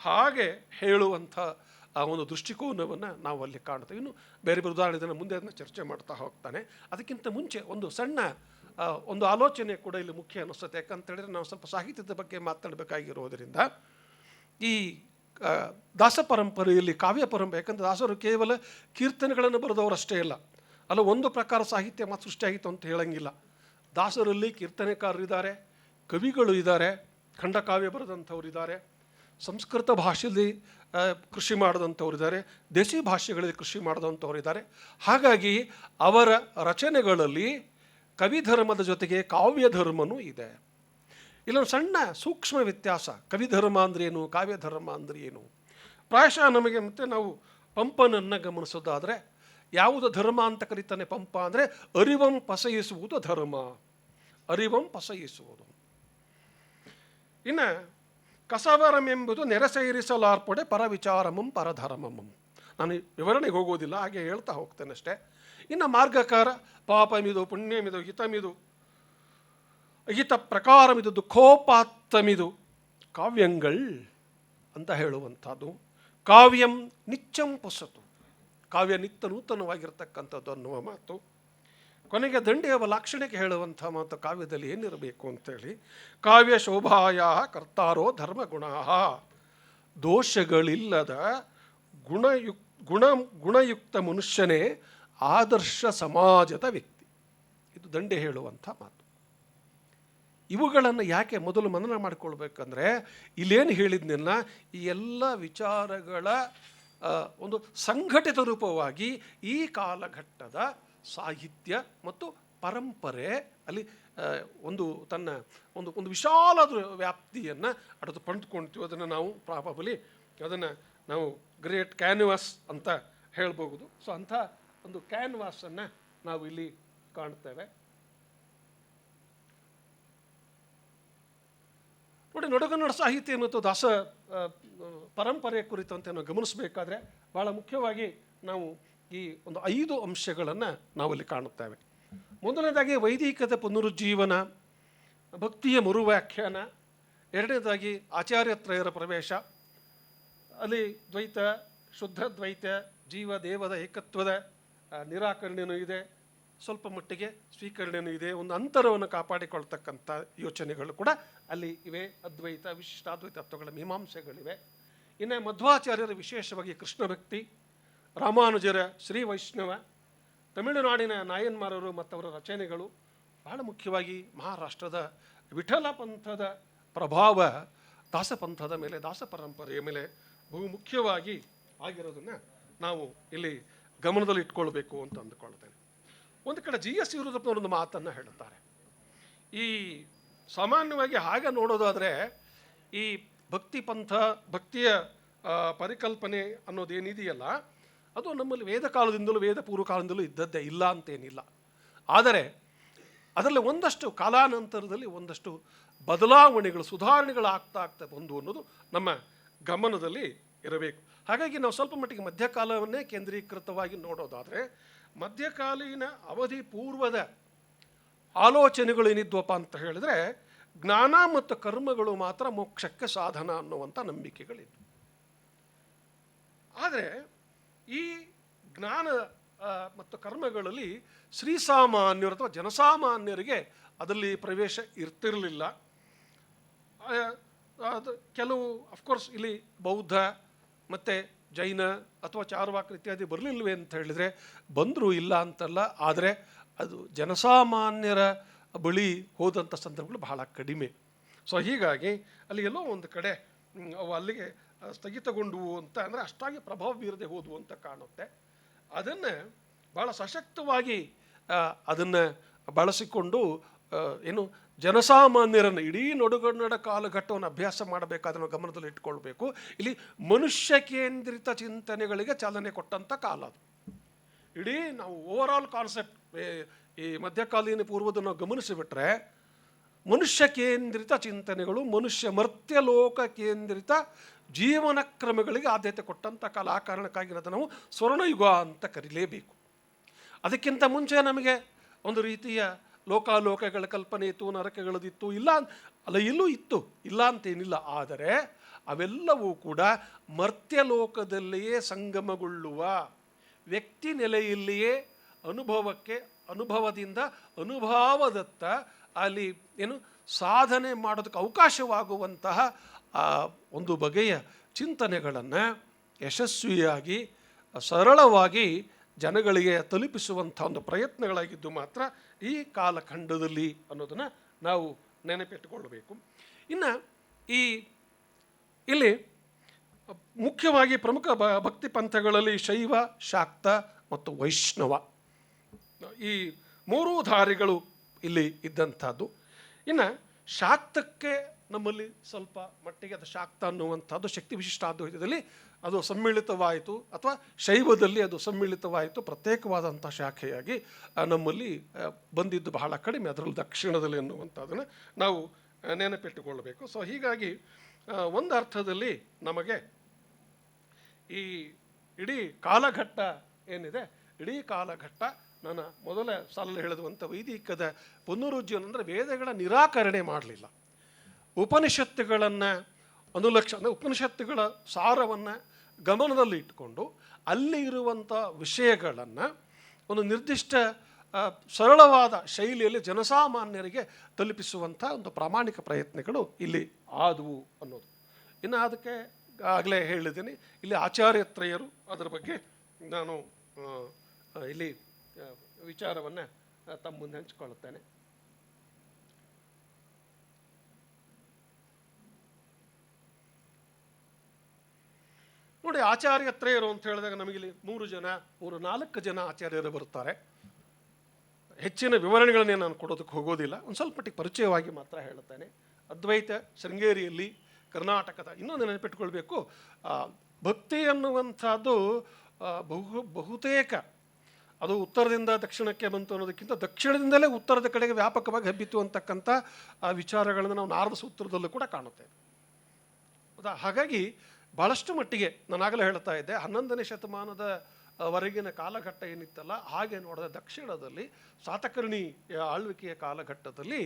ಹಾಗೆ ಹೇಳುವಂಥ ಆ ಒಂದು ದೃಷ್ಟಿಕೋನವನ್ನು ನಾವು ಅಲ್ಲಿ ಕಾಣ್ತೇವೆ. ಇನ್ನು ಬೇರೆ ಬೇರೆ ಉದಾಹರಣೆ ಮುಂದೆ ಅದನ್ನು ಚರ್ಚೆ ಮಾಡ್ತಾ ಹೋಗ್ತಾನೆ. ಅದಕ್ಕಿಂತ ಮುಂಚೆ ಒಂದು ಸಣ್ಣ ಒಂದು ಆಲೋಚನೆ ಕೂಡ ಇಲ್ಲಿ ಮುಖ್ಯ ಅನ್ನಿಸುತ್ತೆ. ಯಾಕಂತೇಳಿದ್ರೆ ನಾವು ಸ್ವಲ್ಪ ಸಾಹಿತ್ಯದ ಬಗ್ಗೆ ಮಾತನಾಡಬೇಕಾಗಿರೋದರಿಂದ ಈ ದಾಸ ಪರಂಪರೆಯಲ್ಲಿ ಕಾವ್ಯ ಪರಂಪರೆ, ಯಾಕಂದರೆ ದಾಸರು ಕೇವಲ ಕೀರ್ತನೆಗಳನ್ನು ಬರೆದವರಷ್ಟೇ ಇಲ್ಲ, ಅಲ್ಲ ಒಂದು ಪ್ರಕಾರ ಸಾಹಿತ್ಯ ಮತ್ತು ಸೃಷ್ಟಿಯಾಗಿತ್ತು ಅಂತ ಹೇಳಂಗಿಲ್ಲ. ದಾಸರಲ್ಲಿ ಕೀರ್ತನೆಕಾರರಿದ್ದಾರೆ, ಕವಿಗಳು ಇದ್ದಾರೆ, ಖಂಡಕಾವ್ಯ ಬರೆದಂಥವ್ರು ಇದ್ದಾರೆ, ಸಂಸ್ಕೃತ ಭಾಷೆಯಲ್ಲಿ ಕೃಷಿ ಮಾಡಿದಂಥವ್ರು ಇದ್ದಾರೆ, ದೇಸಿ ಭಾಷೆಗಳಲ್ಲಿ ಕೃಷಿ ಮಾಡಿದಂಥವ್ರು ಇದ್ದಾರೆ. ಹಾಗಾಗಿ ಅವರ ರಚನೆಗಳಲ್ಲಿ ಕವಿಧರ್ಮದ ಜೊತೆಗೆ ಕಾವ್ಯ ಧರ್ಮನೂ ಇದೆ. ಇಲ್ಲೊಂದು ಸಣ್ಣ ಸೂಕ್ಷ್ಮ ವ್ಯತ್ಯಾಸ. ಕವಿಧರ್ಮ ಅಂದ್ರೇನು, ಕಾವ್ಯಧರ್ಮ ಅಂದ್ರೆ ಏನು? ಪ್ರಾಯಶಃ ನಮಗೆ ಮತ್ತೆ ನಾವು ಪಂಪನನ್ನು ಗಮನಿಸೋದಾದರೆ ಯಾವುದು ಧರ್ಮ ಅಂತ ಕರೀತಾನೆ ಪಂಪ ಅಂದರೆ ಅರಿವಂ ಪಸಯಿಸುವುದು ಧರ್ಮ, ಅರಿವಂ ಪಸಯಿಸುವುದು. ಇನ್ನು ಕಸವರಂ ಎಂಬುದು ನೆರೆಸೇರಿಸಲಾರ್ಪಡೆ ಪರವಿಚಾರಮಂ ಪರಧರ್ಮಮಂ. ನಾನು ವಿವರಣೆಗೆ ಹೋಗೋದಿಲ್ಲ, ಹಾಗೆ ಹೇಳ್ತಾ ಹೋಗ್ತೇನೆ ಅಷ್ಟೇ. ಇನ್ನು ಮಾರ್ಗಕಾರ ಪಾಪಮಿದು ಪುಣ್ಯಮಿದು ಹಿತಮಿದು ಹಿತ ಪ್ರಕಾರಮಿದು ದುಃಖೋಪಾತ್ತಮಿದು ಕಾವ್ಯಂಗಳ್ ಅಂತ ಹೇಳುವಂಥದ್ದು. ಕಾವ್ಯಂ ನಿಚ್ಚಂ ಪುಸತು, ಕಾವ್ಯ ನಿತ್ಯ ನೂತನವಾಗಿರ್ತಕ್ಕಂಥದ್ದು ಅನ್ನುವ ಮಾತು. ಕೊನೆಗೆ ದಂಡೆಯವ ಲಾಕ್ಷಣಿಕೆ ಹೇಳುವಂಥ ಮಾತು ಕಾವ್ಯದಲ್ಲಿ ಏನಿರಬೇಕು ಅಂತೇಳಿ, ಕಾವ್ಯ ಶೋಭಾಯ ಕರ್ತಾರೋ ಧರ್ಮಗುಣ, ದೋಷಗಳಿಲ್ಲದ ಗುಣಯುಕ್ತ ಮನುಷ್ಯನೇ ಆದರ್ಶ ಸಮಾಜದ ವ್ಯಕ್ತಿ. ಇದು ದಂಡೆ ಹೇಳುವಂಥ ಮಾತು. ಇವುಗಳನ್ನು ಯಾಕೆ ಮೊದಲು ಮನನ ಮಾಡಿಕೊಳ್ಬೇಕಂದ್ರೆ ಇಲ್ಲೇನು ಹೇಳಿದ್ನೆಲ್ಲ ಈ ಎಲ್ಲ ವಿಚಾರಗಳ ಒಂದು ಸಂಘಟಿತ ರೂಪವಾಗಿ ಈ ಕಾಲಘಟ್ಟದ ಸಾಹಿತ್ಯ ಮತ್ತು ಪರಂಪರೆ ಅಲ್ಲಿ ತನ್ನ ಒಂದು ವಿಶಾಲದ ವ್ಯಾಪ್ತಿಯನ್ನು ಅಡದು ಪಂಡ್ಕೊಳ್ತೀವಿ. ಅದನ್ನು ನಾವು ಪ್ರಾಬಬಲಿ ಅದನ್ನು ನಾವು ಗ್ರೇಟ್ ಕ್ಯಾನ್ವಾಸ್ ಅಂತ ಹೇಳ್ಬಹುದು. ಸೊ ಅಂಥ ಒಂದು ಕ್ಯಾನ್ವಾಸನ್ನು ನಾವು ಇಲ್ಲಿ ಕಾಣ್ತೇವೆ. ನೋಡಿ, ನಡುಗನ್ನಡ ಸಾಹಿತ್ಯ ಮತ್ತು ದಾಸ ಪರಂಪರೆ ಕುರಿತಂತೆ ನಾವು ಗಮನಿಸಬೇಕಾದ್ರೆ ಭಾಳ ಮುಖ್ಯವಾಗಿ ನಾವು ಈ ಒಂದು 5 ಅಂಶಗಳನ್ನು ನಾವಲ್ಲಿ ಕಾಣುತ್ತೇವೆ. ಮೊದಲನೇದಾಗಿ ವೈದಿಕತೆ ಪುನರುಜ್ಜೀವನ, ಭಕ್ತಿಯ ಮರುವ್ಯಾಖ್ಯಾನ. ಎರಡನೇದಾಗಿ ಆಚಾರ್ಯತ್ರಯರ ಪ್ರವೇಶ, ಅಲ್ಲಿ ದ್ವೈತ, ಶುದ್ಧ ದ್ವೈತ, ಜೀವ ದೇವದ ಏಕತ್ವದ ನಿರಾಕರಣೆಯೂ ಇದೆ, ಸ್ವಲ್ಪ ಮಟ್ಟಿಗೆ ಸ್ವೀಕರಣೆಯೂ ಇದೆ. ಒಂದು ಅಂತರವನ್ನು ಕಾಪಾಡಿಕೊಳ್ತಕ್ಕಂಥ ಯೋಚನೆಗಳು ಕೂಡ ಅಲ್ಲಿ ಇವೆ. ಅದ್ವೈತ, ವಿಶಿಷ್ಟಾದ್ವೈತ ತತ್ವಗಳ ಮೀಮಾಂಸೆಗಳಿವೆ. ಇನ್ನು ಮಧ್ವಾಚಾರ್ಯರ ವಿಶೇಷವಾಗಿ ಕೃಷ್ಣ ಭಕ್ತಿ, ರಾಮಾನುಜರ ಶ್ರೀ ವೈಷ್ಣವ, ತಮಿಳುನಾಡಿನ ನಾಯನ್ಮಾರರು ಮತ್ತವರ ರಚನೆಗಳು, ಬಹಳ ಮುಖ್ಯವಾಗಿ ಮಹಾರಾಷ್ಟ್ರದ ವಿಠಲ ಪಂಥದ ಪ್ರಭಾವ ದಾಸಪಂಥದ ಮೇಲೆ, ದಾಸ ಪರಂಪರೆಯ ಮೇಲೆ ಬಹು ಮುಖ್ಯವಾಗಿ ಆಗಿರೋದನ್ನು ನಾವು ಇಲ್ಲಿ ಗಮನದಲ್ಲಿ ಇಟ್ಕೊಳ್ಬೇಕು ಅಂತ ಅಂದುಕೊಳ್ತೇನೆ. ಒಂದು ಕಡೆ GS ವಿರುದ್ಧಪ್ಪನವರೊಂದು ಮಾತನ್ನು ಹೇಳುತ್ತಾರೆ. ಈ ಸಾಮಾನ್ಯವಾಗಿ ಹಾಗೆ ನೋಡೋದಾದರೆ ಈ ಭಕ್ತಿ ಪಂಥ, ಭಕ್ತಿಯ ಪರಿಕಲ್ಪನೆ ಅನ್ನೋದೇನಿದೆಯಲ್ಲ, ಅದು ನಮ್ಮಲ್ಲಿ ವೇದ ಕಾಲದಿಂದಲೂ ವೇದ ಪೂರ್ವ ಕಾಲದಿಂದಲೂ ಇದ್ದದ್ದೇ, ಇಲ್ಲ ಅಂತೇನಿಲ್ಲ. ಆದರೆ ಅದರಲ್ಲಿ ಒಂದಷ್ಟು ಕಾಲಾನಂತರದಲ್ಲಿ ಒಂದಷ್ಟು ಬದಲಾವಣೆಗಳು, ಸುಧಾರಣೆಗಳು ಆಗ್ತಾ ಬಂದು ಅನ್ನೋದು ನಮ್ಮ ಗಮನದಲ್ಲಿ ಇರಬೇಕು. ಹಾಗಾಗಿ ನಾವು ಸ್ವಲ್ಪ ಮಟ್ಟಿಗೆ ಮಧ್ಯಕಾಲವನ್ನೇ ಕೇಂದ್ರೀಕೃತವಾಗಿ ನೋಡೋದಾದರೆ, ಮಧ್ಯಕಾಲೀನ ಅವಧಿ ಪೂರ್ವದ ಆಲೋಚನೆಗಳು ಏನಿದ್ವಪ್ಪ ಅಂತ ಹೇಳಿದ್ರೆ ಜ್ಞಾನ ಮತ್ತು ಕರ್ಮಗಳು ಮಾತ್ರ ಮೋಕ್ಷಕ್ಕೆ ಸಾಧನ ಅನ್ನುವಂಥ ನಂಬಿಕೆಗಳಿದ್ವು. ಆದರೆ ಈ ಜ್ಞಾನ ಮತ್ತು ಕರ್ಮಗಳಲ್ಲಿ ಶ್ರೀಸಾಮಾನ್ಯರು ಅಥವಾ ಜನಸಾಮಾನ್ಯರಿಗೆ ಅದರಲ್ಲಿ ಪ್ರವೇಶ ಇರ್ತಿರಲಿಲ್ಲ. ಅದು ಕೆಲವು ಅಫ್ಕೋರ್ಸ್ ಇಲ್ಲಿ ಬೌದ್ಧ ಮತ್ತು ಜೈನ ಅಥವಾ ಚಾರ್ವಾಕ ಇತ್ಯಾದಿ ಬರಲಿಲ್ವೇ ಅಂತ ಹೇಳಿದರೆ ಬಂದರೂ ಇಲ್ಲ ಅಂತಲ್ಲ. ಆದರೆ ಅದು ಜನಸಾಮಾನ್ಯರ ಬಳಿ ಹೋದಂಥ ಸಂದರ್ಭಗಳು ಬಹಳ ಕಡಿಮೆ. ಸೊ ಹೀಗಾಗಿ ಅಲ್ಲಿ ಎಲ್ಲೋ ಒಂದು ಕಡೆ ಅವು ಅಲ್ಲಿಗೆ ಸ್ಥಗಿತಗೊಂಡುವು ಅಂತ ಅಂದರೆ ಅಷ್ಟಾಗಿ ಪ್ರಭಾವ ಬೀರದೆ ಹೋದವು ಅಂತ ಕಾಣುತ್ತೆ. ಅದನ್ನು ಭಾಳ ಸಶಕ್ತವಾಗಿ ಅದನ್ನು ಬಳಸಿಕೊಂಡು ಜನಸಾಮಾನ್ಯರನ್ನು ಇಡೀ ನಡುಗನ್ನಡ ಕಾಲಘಟ್ಟವನ್ನು ಅಭ್ಯಾಸ ಮಾಡಬೇಕಾದನ್ನು ಗಮನದಲ್ಲಿ ಇಟ್ಕೊಳ್ಬೇಕು. ಇಲ್ಲಿ ಮನುಷ್ಯ ಕೇಂದ್ರಿತ ಚಿಂತನೆಗಳಿಗೆ ಚಾಲನೆ ಕೊಟ್ಟಂಥ ಕಾಲ ಅದು. ಇಡೀ ನಾವು ಓವರ್ ಆಲ್ ಕಾನ್ಸೆಪ್ಟ್ ಈ ಮಧ್ಯಕಾಲೀನ ಪೂರ್ವದ ನಾವು ಗಮನಿಸಿಬಿಟ್ರೆ ಮನುಷ್ಯ ಕೇಂದ್ರಿತ ಚಿಂತನೆಗಳು, ಮನುಷ್ಯ ಮರ್ತ್ಯಲೋಕ ಕೇಂದ್ರಿತ ಜೀವನ ಕ್ರಮಗಳಿಗೆ ಆದ್ಯತೆ ಕೊಟ್ಟಂಥ ಕಾಲ. ಆ ಕಾರಣಕ್ಕಾಗಿ ಅದನ್ನು ನಾವು ಸ್ವರ್ಣಯುಗ ಅಂತ ಕರೀಲೇಬೇಕು. ಅದಕ್ಕಿಂತ ಮುಂಚೆ ನಮಗೆ ಒಂದು ರೀತಿಯ ಲೋಕಾಲೋಕಗಳ ಕಲ್ಪನೆ ಇತ್ತು, ನರಕಗಳದಿತ್ತು, ಇಲ್ಲ ಅಲ್ಲ, ಇಲ್ಲೂ ಇತ್ತು, ಇಲ್ಲ ಅಂತೇನಿಲ್ಲ. ಆದರೆ ಅವೆಲ್ಲವೂ ಕೂಡ ಮರ್ತ್ಯಲೋಕದಲ್ಲಿಯೇ ಸಂಗಮಗೊಳ್ಳುವ, ವ್ಯಕ್ತಿ ನೆಲೆಯಲ್ಲಿಯೇ ಅನುಭವದಿಂದ ಅನುಭವದತ್ತ ಅಲ್ಲಿ ಸಾಧನೆ ಮಾಡೋದಕ್ಕೆ ಅವಕಾಶವಾಗುವಂತಹ ಒಂದು ಬಗೆಯ ಚಿಂತನೆಗಳನ್ನು ಯಶಸ್ವಿಯಾಗಿ ಸರಳವಾಗಿ ಜನಗಳಿಗೆ ತಲುಪಿಸುವಂಥ ಒಂದು ಪ್ರಯತ್ನಗಳಾಗಿದ್ದು ಮಾತ್ರ ಈ ಕಾಲಖಂಡದಲ್ಲಿ ಅನ್ನೋದನ್ನು ನಾವು ನೆನಪಿಟ್ಟುಕೊಳ್ಳಬೇಕು. ಇನ್ನು ಇಲ್ಲಿ ಮುಖ್ಯವಾಗಿ ಪ್ರಮುಖ ಭಕ್ತಿ ಪಂಥಗಳಲ್ಲಿ ಶೈವ, ಶಾಕ್ತ ಮತ್ತು ವೈಷ್ಣವ ಈ ಮೂರೂ ಧಾರೆಗಳು ಇಲ್ಲಿ ಇದ್ದಂಥದ್ದು. ಇನ್ನು ಶಾಕ್ತಕ್ಕೆ ನಮ್ಮಲ್ಲಿ ಸ್ವಲ್ಪ ಮಟ್ಟಿಗೆ ಅದು ಶಾಕ್ತ ಅನ್ನುವಂಥದ್ದು ಶಕ್ತಿ ವಿಶಿಷ್ಟಾದ್ವೈತದಲ್ಲಿ ಅದು ಸಮ್ಮಿಳಿತವಾಯಿತು, ಅಥವಾ ಶೈವದಲ್ಲಿ ಅದು ಸಮ್ಮಿಳಿತವಾಯಿತು, ಪ್ರತ್ಯೇಕವಾದಂಥ ಶಾಖೆಯಾಗಿ ನಮ್ಮಲ್ಲಿ ಬಂದಿದ್ದು ಬಹಳ ಕಡಿಮೆ, ಅದರಲ್ಲಿ ದಕ್ಷಿಣದಲ್ಲಿ ಅನ್ನುವಂಥದ್ದನ್ನು ನಾವು ನೆನಪಿಟ್ಟುಕೊಳ್ಳಬೇಕು. ಸೊ ಹೀಗಾಗಿ ಒಂದು ಅರ್ಥದಲ್ಲಿ ನಮಗೆ ಈ ಇಡೀ ಕಾಲಘಟ್ಟ ಏನಿದೆ, ಇಡೀ ಕಾಲಘಟ್ಟ ನಾನು ಮೊದಲ ಸಾಲಲ್ಲಿ ಹೇಳಿದುವಂಥ ವೈದಿಕದ ಪುನರುಜ್ಜೀವನ ಅಂದರೆ ವೇದಗಳ ನಿರಾಕರಣೆ ಮಾಡಲಿಲ್ಲ, ಉಪನಿಷತ್ತುಗಳನ್ನು ಅಂದರೆ ಉಪನಿಷತ್ತುಗಳ ಸಾರವನ್ನು ಗಮನದಲ್ಲಿ ಇಟ್ಟುಕೊಂಡು ಅಲ್ಲಿ ಇರುವಂಥ ವಿಷಯಗಳನ್ನು ಒಂದು ನಿರ್ದಿಷ್ಟ ಸರಳವಾದ ಶೈಲಿಯಲ್ಲಿ ಜನಸಾಮಾನ್ಯರಿಗೆ ತಲುಪಿಸುವಂಥ ಒಂದು ಪ್ರಾಮಾಣಿಕ ಪ್ರಯತ್ನಗಳು ಇಲ್ಲಿ ಆದವು ಅನ್ನೋದು. ಇನ್ನು ಅದಕ್ಕೆ ಆಗಲೇ ಹೇಳಿದ್ದೀನಿ, ಇಲ್ಲಿ ಆಚಾರ್ಯತ್ರಯರು ಅದರ ಬಗ್ಗೆ ನಾನು ಇಲ್ಲಿ ವಿಚಾರವನ್ನು ತಮ್ಮ ಮುಂದೆ ಹಂಚಿಕೊಳ್ಳುತ್ತೇನೆ. ನೋಡಿ, ಆಚಾರ್ಯತ್ರಯರು ಅಂತ ಹೇಳಿದಾಗ ನಮಗಿಲ್ಲಿ 4 ಜನ ಆಚಾರ್ಯರು ಬರ್ತಾರೆ. ಹೆಚ್ಚಿನ ವಿವರಣೆಗಳನ್ನೇ ನಾನು ಕೊಡೋದಕ್ಕೆ ಹೋಗೋದಿಲ್ಲ, ಒಂದು ಸ್ವಲ್ಪ ಮಟ್ಟಿಗೆ ಪರಿಚಯವಾಗಿ ಮಾತ್ರ ಹೇಳುತ್ತೇನೆ. ಅದ್ವೈತ ಶೃಂಗೇರಿಯಲ್ಲಿ, ಕರ್ನಾಟಕದ ಇನ್ನೊಂದು ನೆನಪಿಟ್ಕೊಳ್ಬೇಕು, ಭಕ್ತಿ ಅನ್ನುವಂಥದ್ದು ಬಹುತೇಕ ಅದು ಉತ್ತರದಿಂದ ದಕ್ಷಿಣಕ್ಕೆ ಬಂತು ಅನ್ನೋದಕ್ಕಿಂತ ದಕ್ಷಿಣದಿಂದಲೇ ಉತ್ತರದ ಕಡೆಗೆ ವ್ಯಾಪಕವಾಗಿ ಹಬ್ಬಿತು ಅಂತಕ್ಕಂಥ ವಿಚಾರಗಳನ್ನು ನಾವು ನಾರದ ಸೂತ್ರದಲ್ಲೂ ಕೂಡ ಕಾಣುತ್ತೇವೆ. ಹೌದಾ? ಹಾಗಾಗಿ ಭಾಳಷ್ಟು ಮಟ್ಟಿಗೆ ನಾನಾಗಲೇ ಹೇಳ್ತಾ ಇದ್ದೆ, 11ನೇ ಶತಮಾನದ ವರೆಗಿನ ಕಾಲಘಟ್ಟ ಏನಿತ್ತಲ್ಲ, ಹಾಗೆ ನೋಡಿದ ದಕ್ಷಿಣದಲ್ಲಿ ಸಾತಕರ್ಣಿ ಆಳ್ವಿಕೆಯ ಕಾಲಘಟ್ಟದಲ್ಲಿ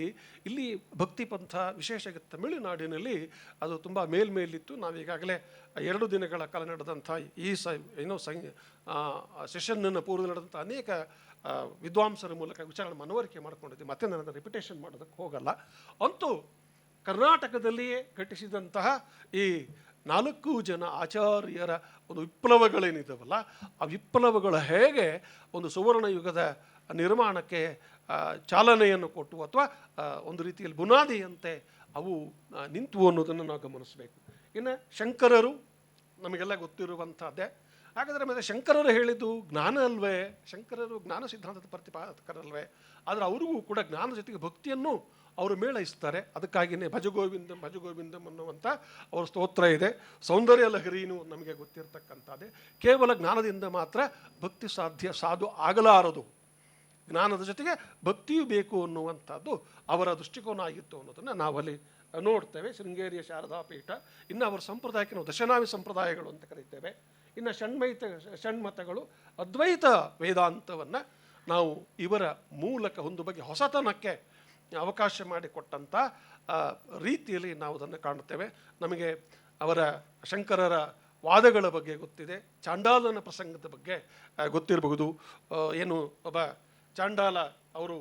ಇಲ್ಲಿ ಭಕ್ತಿ ಪಂಥ ವಿಶೇಷವಾಗಿ ತಮಿಳುನಾಡಿನಲ್ಲಿ ಅದು ತುಂಬ ಮೇಲ್ಮೇಲಿತ್ತು. ನಾವೀಗಾಗಲೇ 2 ದಿನಗಳ ಕಾಲ ನಡೆದಂಥ ಈ ಸೆಷನ್ನನ್ನು ಪೂರ್ವದಲ್ಲಿ ನಡೆದಂಥ ಅನೇಕ ವಿದ್ವಾಂಸರ ಮೂಲಕ ವಿಚಾರಣೆ ಮನವರಿಕೆ ಮಾಡ್ಕೊಂಡಿದ್ದೆ, ಮತ್ತೆ ನಾನು ಅದನ್ನು ರಿಪಿಟೇಷನ್ ಮಾಡೋದಕ್ಕೆ ಹೋಗಲ್ಲ. ಅಂತೂ ಕರ್ನಾಟಕದಲ್ಲಿಯೇ ಘಟಿಸಿದಂತಹ ಈ 4 ಜನ ಆಚಾರ್ಯರ ಒಂದು ವಿಪ್ಲವಗಳೇನಿದ್ದಾವಲ್ಲ, ಆ ವಿಪ್ಲವಗಳು ಹೇಗೆ ಒಂದು ಸುವರ್ಣ ಯುಗದ ನಿರ್ಮಾಣಕ್ಕೆ ಚಾಲನೆಯನ್ನು ಕೊಟ್ಟು ಅಥವಾ ಒಂದು ರೀತಿಯಲ್ಲಿ ಬುನಾದಿಯಂತೆ ಅವು ನಿಂತು ಅನ್ನೋದನ್ನು ನಾವು ಗಮನಿಸಬೇಕು. ಇನ್ನು ಶಂಕರರು ನಮಗೆಲ್ಲ ಗೊತ್ತಿರುವಂಥದ್ದೇ. ಹಾಗಾದರೆ ಮತ್ತೆ ಶಂಕರರು ಹೇಳಿದ್ದು ಜ್ಞಾನ ಅಲ್ವೇ? ಶಂಕರರು ಜ್ಞಾನ ಸಿದ್ಧಾಂತದ ಪ್ರತಿಪಾದಕರಲ್ವೇ? ಆದರೆ ಅವ್ರಿಗೂ ಕೂಡ ಜ್ಞಾನದ ಜೊತೆಗೆ ಭಕ್ತಿಯನ್ನು ಅವರು ಮೇಳೈಸ್ತಾರೆ. ಅದಕ್ಕಾಗಿಯೇ ಭಜಗೋವಿಂದಂ ಭಜಗೋವಿಂದಂ ಅನ್ನುವಂಥ ಅವರ ಸ್ತೋತ್ರ ಇದೆ. ಸೌಂದರ್ಯ ಲಹರಿನೂ ನಮಗೆ ಗೊತ್ತಿರತಕ್ಕಂಥದ್ದೇ. ಕೇವಲ ಜ್ಞಾನದಿಂದ ಮಾತ್ರ ಭಕ್ತಿ ಸಾಧು ಆಗಲಾರದು, ಜ್ಞಾನದ ಜೊತೆಗೆ ಭಕ್ತಿಯೂ ಬೇಕು ಅನ್ನುವಂಥದ್ದು ಅವರ ದೃಷ್ಟಿಕೋನ ಆಗಿತ್ತು ಅನ್ನೋದನ್ನು ನಾವಲ್ಲಿ ನೋಡ್ತೇವೆ. ಶೃಂಗೇರಿಯ ಶಾರದಾ ಪೀಠ. ಇನ್ನು ಅವರ ಸಂಪ್ರದಾಯಕ್ಕೆ ನಾವು ದಶನಾಮಿ ಸಂಪ್ರದಾಯಗಳು ಅಂತ ಕರೀತೇವೆ. ಇನ್ನು ಷಣ್ಮತಗಳು, ಅದ್ವೈತ ವೇದಾಂತವನ್ನು ನಾವು ಇವರ ಮೂಲಕ ಒಂದು ಬಗ್ಗೆ ಹೊಸತನಕ್ಕೆ ಅವಕಾಶ ಮಾಡಿಕೊಟ್ಟಂಥ ರೀತಿಯಲ್ಲಿ ನಾವು ಅದನ್ನು ಕಾಣುತ್ತೇವೆ. ನಮಗೆ ಅವರ ಶಂಕರರ ವಾದಗಳ ಬಗ್ಗೆ ಗೊತ್ತಿದೆ, ಚಾಂಡಾಲನ ಪ್ರಸಂಗದ ಬಗ್ಗೆ ಗೊತ್ತಿರಬಹುದು. ಏನು ಒಬ್ಬ ಚಾಂಡಾಲ, ಅವರು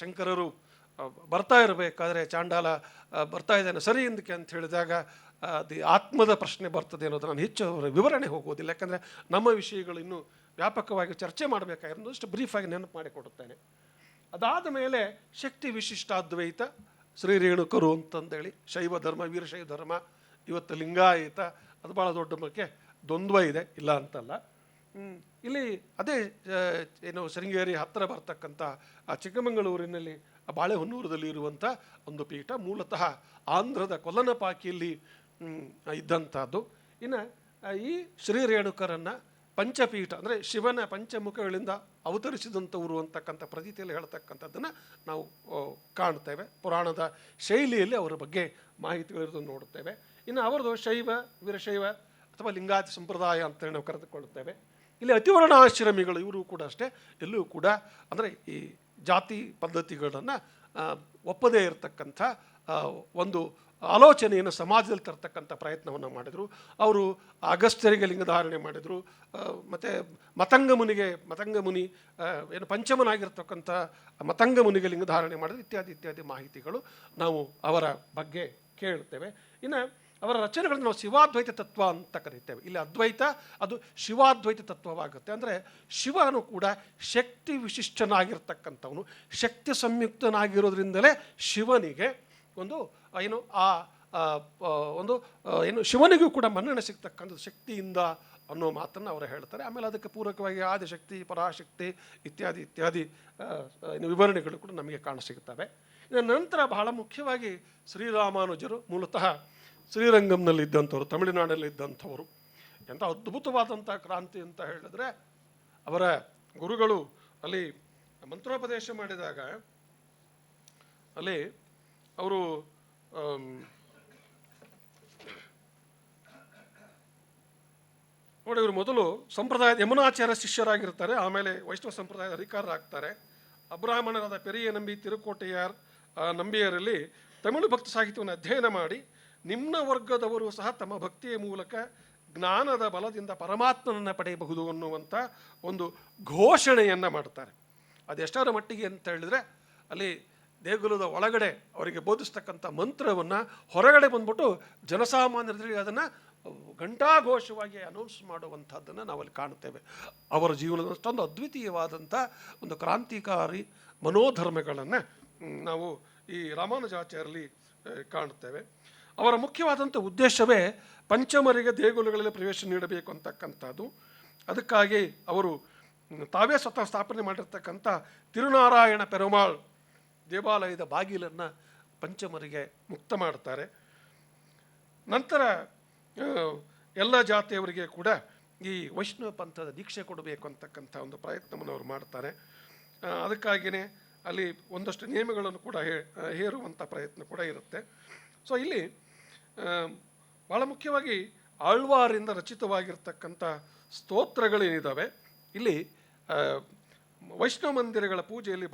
ಶಂಕರರು ಬರ್ತಾ ಇರಬೇಕಾದ್ರೆ ಚಾಂಡಾಲ ಬರ್ತಾ ಇದ್ದಾನೆ ಸರಿ ಎಂದಕ್ಕೆ ಅಂತ ಹೇಳಿದಾಗ ಆತ್ಮದ ಪ್ರಶ್ನೆ ಬರ್ತದೆ ಅನ್ನೋದು ನಾನು ಹೆಚ್ಚು ವಿವರಣೆ ಹೋಗೋದಿಲ್ಲ, ಯಾಕಂದರೆ ನಮ್ಮ ವಿಷಯಗಳು ಇನ್ನೂ ವ್ಯಾಪಕವಾಗಿ ಚರ್ಚೆ ಮಾಡಬೇಕಾಗಿರೋದು ಅಷ್ಟು ಬ್ರೀಫಾಗಿ ನೆನಪು ಮಾಡಿಕೊಡುತ್ತೇನೆ. ಅದಾದ ಮೇಲೆ ಶಕ್ತಿ ವಿಶಿಷ್ಟಾದ್ವೈತ, ಶ್ರೀ ರೇಣುಕರು ಅಂತಂದೇಳಿ ಶೈವ ಧರ್ಮ, ವೀರಶೈವ ಧರ್ಮ, ಇವತ್ತು ಲಿಂಗಾಯತ, ಅದು ಭಾಳ ದೊಡ್ಡ ಬಗ್ಗೆ ದ್ವಂದ್ವ ಇದೆ, ಇಲ್ಲ ಅಂತಲ್ಲ. ಇಲ್ಲಿ ಅದೇ ಏನು ಶೃಂಗೇರಿ ಹತ್ತಿರ ಬರ್ತಕ್ಕಂಥ ಚಿಕ್ಕಮಗಳೂರಿನಲ್ಲಿ ಬಾಳೆಹೊನ್ನೂರದಲ್ಲಿ ಇರುವಂಥ ಒಂದು ಪೀಠ, ಮೂಲತಃ ಆಂಧ್ರದ ಕೊಲ್ಲನಪಾಕಿಯಲ್ಲಿ ಇದ್ದಂಥದ್ದು. ಇನ್ನು ಈ ಶ್ರೀ ರೇಣುಕರನ್ನು ಪಂಚಪೀಠ ಅಂದರೆ ಶಿವನ ಪಂಚಮುಖಗಳಿಂದ ಅವತರಿಸಿದಂಥವರು ಅಂತಕ್ಕಂಥ ಪ್ರತೀತಿಯಲ್ಲಿ ಹೇಳ್ತಕ್ಕಂಥದ್ದನ್ನು ನಾವು ಕಾಣ್ತೇವೆ. ಪುರಾಣದ ಶೈಲಿಯಲ್ಲಿ ಅವರ ಬಗ್ಗೆ ಮಾಹಿತಿಗಳಿರೋದನ್ನು ನೋಡುತ್ತೇವೆ. ಇನ್ನು ಅವರದು ಶೈವ, ವೀರಶೈವ ಅಥವಾ ಲಿಂಗಾಯತ ಸಂಪ್ರದಾಯ ಅಂತೇಳಿ ನಾವು ಕರೆದುಕೊಳ್ಳುತ್ತೇವೆ. ಇಲ್ಲಿ ಅತಿವರ್ಣಾಶ್ರಮಿಗಳು ಇವರು ಕೂಡ ಅಷ್ಟೇ, ಎಲ್ಲೂ ಕೂಡ ಅಂದರೆ ಈ ಜಾತಿ ಪದ್ಧತಿಗಳನ್ನು ಒಪ್ಪದೇ ಇರತಕ್ಕಂಥ ಒಂದು ಆಲೋಚನೆಯನ್ನು ಸಮಾಜದಲ್ಲಿ ತರ್ತಕ್ಕಂಥ ಪ್ರಯತ್ನವನ್ನು ಮಾಡಿದರು. ಅವರು ಅಗಸ್ತ್ಯರಿಗೆ ಲಿಂಗಧಾರಣೆ ಮಾಡಿದರು. ಮತ್ತು ಮತಂಗ ಮುನಿ ಏನು ಪಂಚಮನಾಗಿರ್ತಕ್ಕಂಥ ಮತಂಗ ಮುನಿಗೆ ಲಿಂಗಧಾರಣೆ ಮಾಡಿದ್ರು. ಇತ್ಯಾದಿ ಇತ್ಯಾದಿ ಮಾಹಿತಿಗಳು ನಾವು ಅವರ ಬಗ್ಗೆ ಕೇಳ್ತೇವೆ. ಇನ್ನು ಅವರ ರಚನೆಗಳನ್ನು ನಾವು ಶಿವಾದ್ವೈತ ತತ್ವ ಅಂತ ಕರೀತೇವೆ. ಇಲ್ಲಿ ಅದ್ವೈತ ಅದು ಶಿವಾದ್ವೈತ ತತ್ವವಾಗುತ್ತೆ. ಅಂದರೆ ಶಿವನು ಕೂಡ ಶಕ್ತಿ ವಿಶಿಷ್ಟನಾಗಿರ್ತಕ್ಕಂಥವನು, ಶಕ್ತಿ ಸಂಯುಕ್ತನಾಗಿರೋದ್ರಿಂದಲೇ ಶಿವನಿಗೆ ಒಂದು ಶಿವನಿಗೂ ಕೂಡ ಮನ್ನಣೆ ಸಿಗ್ತಕ್ಕಂಥದ್ದು ಶಕ್ತಿಯಿಂದ ಅನ್ನೋ ಮಾತನ್ನು ಅವರು ಹೇಳ್ತಾರೆ. ಆಮೇಲೆ ಅದಕ್ಕೆ ಪೂರಕವಾಗಿ ಆದಿಶಕ್ತಿ, ಪರಾಶಕ್ತಿ ಇತ್ಯಾದಿ ಇತ್ಯಾದಿ ವಿವರಣೆಗಳು ಕೂಡ ನಮಗೆ ಕಾಣಸಿಗುತ್ತವೆ. ಇದರ ನಂತರ ಬಹಳ ಮುಖ್ಯವಾಗಿ ಶ್ರೀರಾಮಾನುಜರು ಮೂಲತಃ ಶ್ರೀರಂಗಂನಲ್ಲಿದ್ದಂಥವ್ರು, ತಮಿಳುನಾಡಲ್ಲಿದ್ದಂಥವರು. ಎಂಥ ಅದ್ಭುತವಾದಂಥ ಕ್ರಾಂತಿ ಅಂತ ಹೇಳಿದ್ರೆ, ಅವರ ಗುರುಗಳು ಅಲ್ಲಿ ಮಂತ್ರೋಪದೇಶ ಮಾಡಿದಾಗ ಅಲ್ಲಿ ಅವರು ನೋಡಿ, ಇವರು ಮೊದಲು ಸಂಪ್ರದಾಯದ ಯಮುನಾಚಾರ್ಯ ಶಿಷ್ಯರಾಗಿರ್ತಾರೆ. ಆಮೇಲೆ ವೈಷ್ಣವ ಸಂಪ್ರದಾಯದ ಅಧಿಕಾರರಾಗ್ತಾರೆ. ಅಬ್ರಾಹ್ಮಣರಾದ ಪೆರಿಯ ನಂಬಿ, ತಿರುಕೋಟೆಯಾರ್ ನಂಬಿಯರಲ್ಲಿ ತಮಿಳು ಭಕ್ತಿ ಸಾಹಿತ್ಯವನ್ನು ಅಧ್ಯಯನ ಮಾಡಿ ನಿಮ್ನ ವರ್ಗದವರು ಸಹ ತಮ್ಮ ಭಕ್ತಿಯ ಮೂಲಕ ಜ್ಞಾನದ ಬಲದಿಂದ ಪರಮಾತ್ಮನನ್ನು ಪಡೆಯಬಹುದು ಅನ್ನುವಂಥ ಒಂದು ಘೋಷಣೆಯನ್ನು ಮಾಡ್ತಾರೆ. ಅದೆಷ್ಟರ ಮಟ್ಟಿಗೆ ಅಂತ ಹೇಳಿದರೆ, ಅಲ್ಲಿ ದೇಗುಲದ ಒಳಗಡೆ ಅವರಿಗೆ ಬೋಧಿಸ್ತಕ್ಕಂಥ ಮಂತ್ರವನ್ನು ಹೊರಗಡೆ ಬಂದ್ಬಿಟ್ಟು ಜನಸಾಮಾನ್ಯರಿಗೆ ಅದನ್ನು ಘಂಟಾಘೋಷವಾಗಿ ಅನೌನ್ಸ್ ಮಾಡುವಂಥದ್ದನ್ನು ನಾವಲ್ಲಿ ಕಾಣುತ್ತೇವೆ. ಅವರ ಜೀವನದ ಅಷ್ಟೊಂದು ಅದ್ವಿತೀಯವಾದಂಥ ಒಂದು ಕ್ರಾಂತಿಕಾರಿ ಮನೋಧರ್ಮಗಳನ್ನು ನಾವು ಈ ರಾಮಾನುಜಾಚಾರ್ಯರಲ್ಲಿ ಕಾಣುತ್ತೇವೆ. ಅವರ ಮುಖ್ಯವಾದಂಥ ಉದ್ದೇಶವೇ ಪಂಚಮರಿಗೆ ದೇಗುಲಗಳಲ್ಲಿ ಪ್ರವೇಶ ನೀಡಬೇಕು ಅಂತಕ್ಕಂಥದ್ದು. ಅದಕ್ಕಾಗಿ ಅವರು ತಾವೇ ಸ್ವತಃ ಸ್ಥಾಪನೆ ಮಾಡಿರ್ತಕ್ಕಂಥ ತಿರುನಾರಾಯಣ ಪೆರುಮಾಳ್ ದೇವಾಲಯದ ಬಾಗಿಲನ್ನು ಪಂಚಮರಿಗೆ ಮುಕ್ತ ಮಾಡ್ತಾರೆ. ನಂತರ ಎಲ್ಲ ಜಾತಿಯವರಿಗೆ ಕೂಡ ಈ ವೈಷ್ಣವ ಪಂಥದ ದೀಕ್ಷೆ ಕೊಡಬೇಕು ಅಂತಕ್ಕಂಥ ಒಂದು ಪ್ರಯತ್ನವನ್ನು ಅವರು ಮಾಡ್ತಾರೆ. ಅದಕ್ಕಾಗಿಯೇ ಅಲ್ಲಿ ಒಂದಷ್ಟು ನಿಯಮಗಳನ್ನು ಕೂಡ ಹೇರುವಂಥ ಪ್ರಯತ್ನ ಕೂಡ ಇರುತ್ತೆ. ಸೊ ಇಲ್ಲಿ ಭಾಳ ಮುಖ್ಯವಾಗಿ ಆಳ್ವಾರಿಂದ ರಚಿತವಾಗಿರ್ತಕ್ಕಂಥ ಸ್ತೋತ್ರಗಳೇನಿದ್ದಾವೆ, ಇಲ್ಲಿ ವೈಷ್ಣವ ಮಂದಿರಗಳ ಪೂಜೆಯಲ್ಲಿ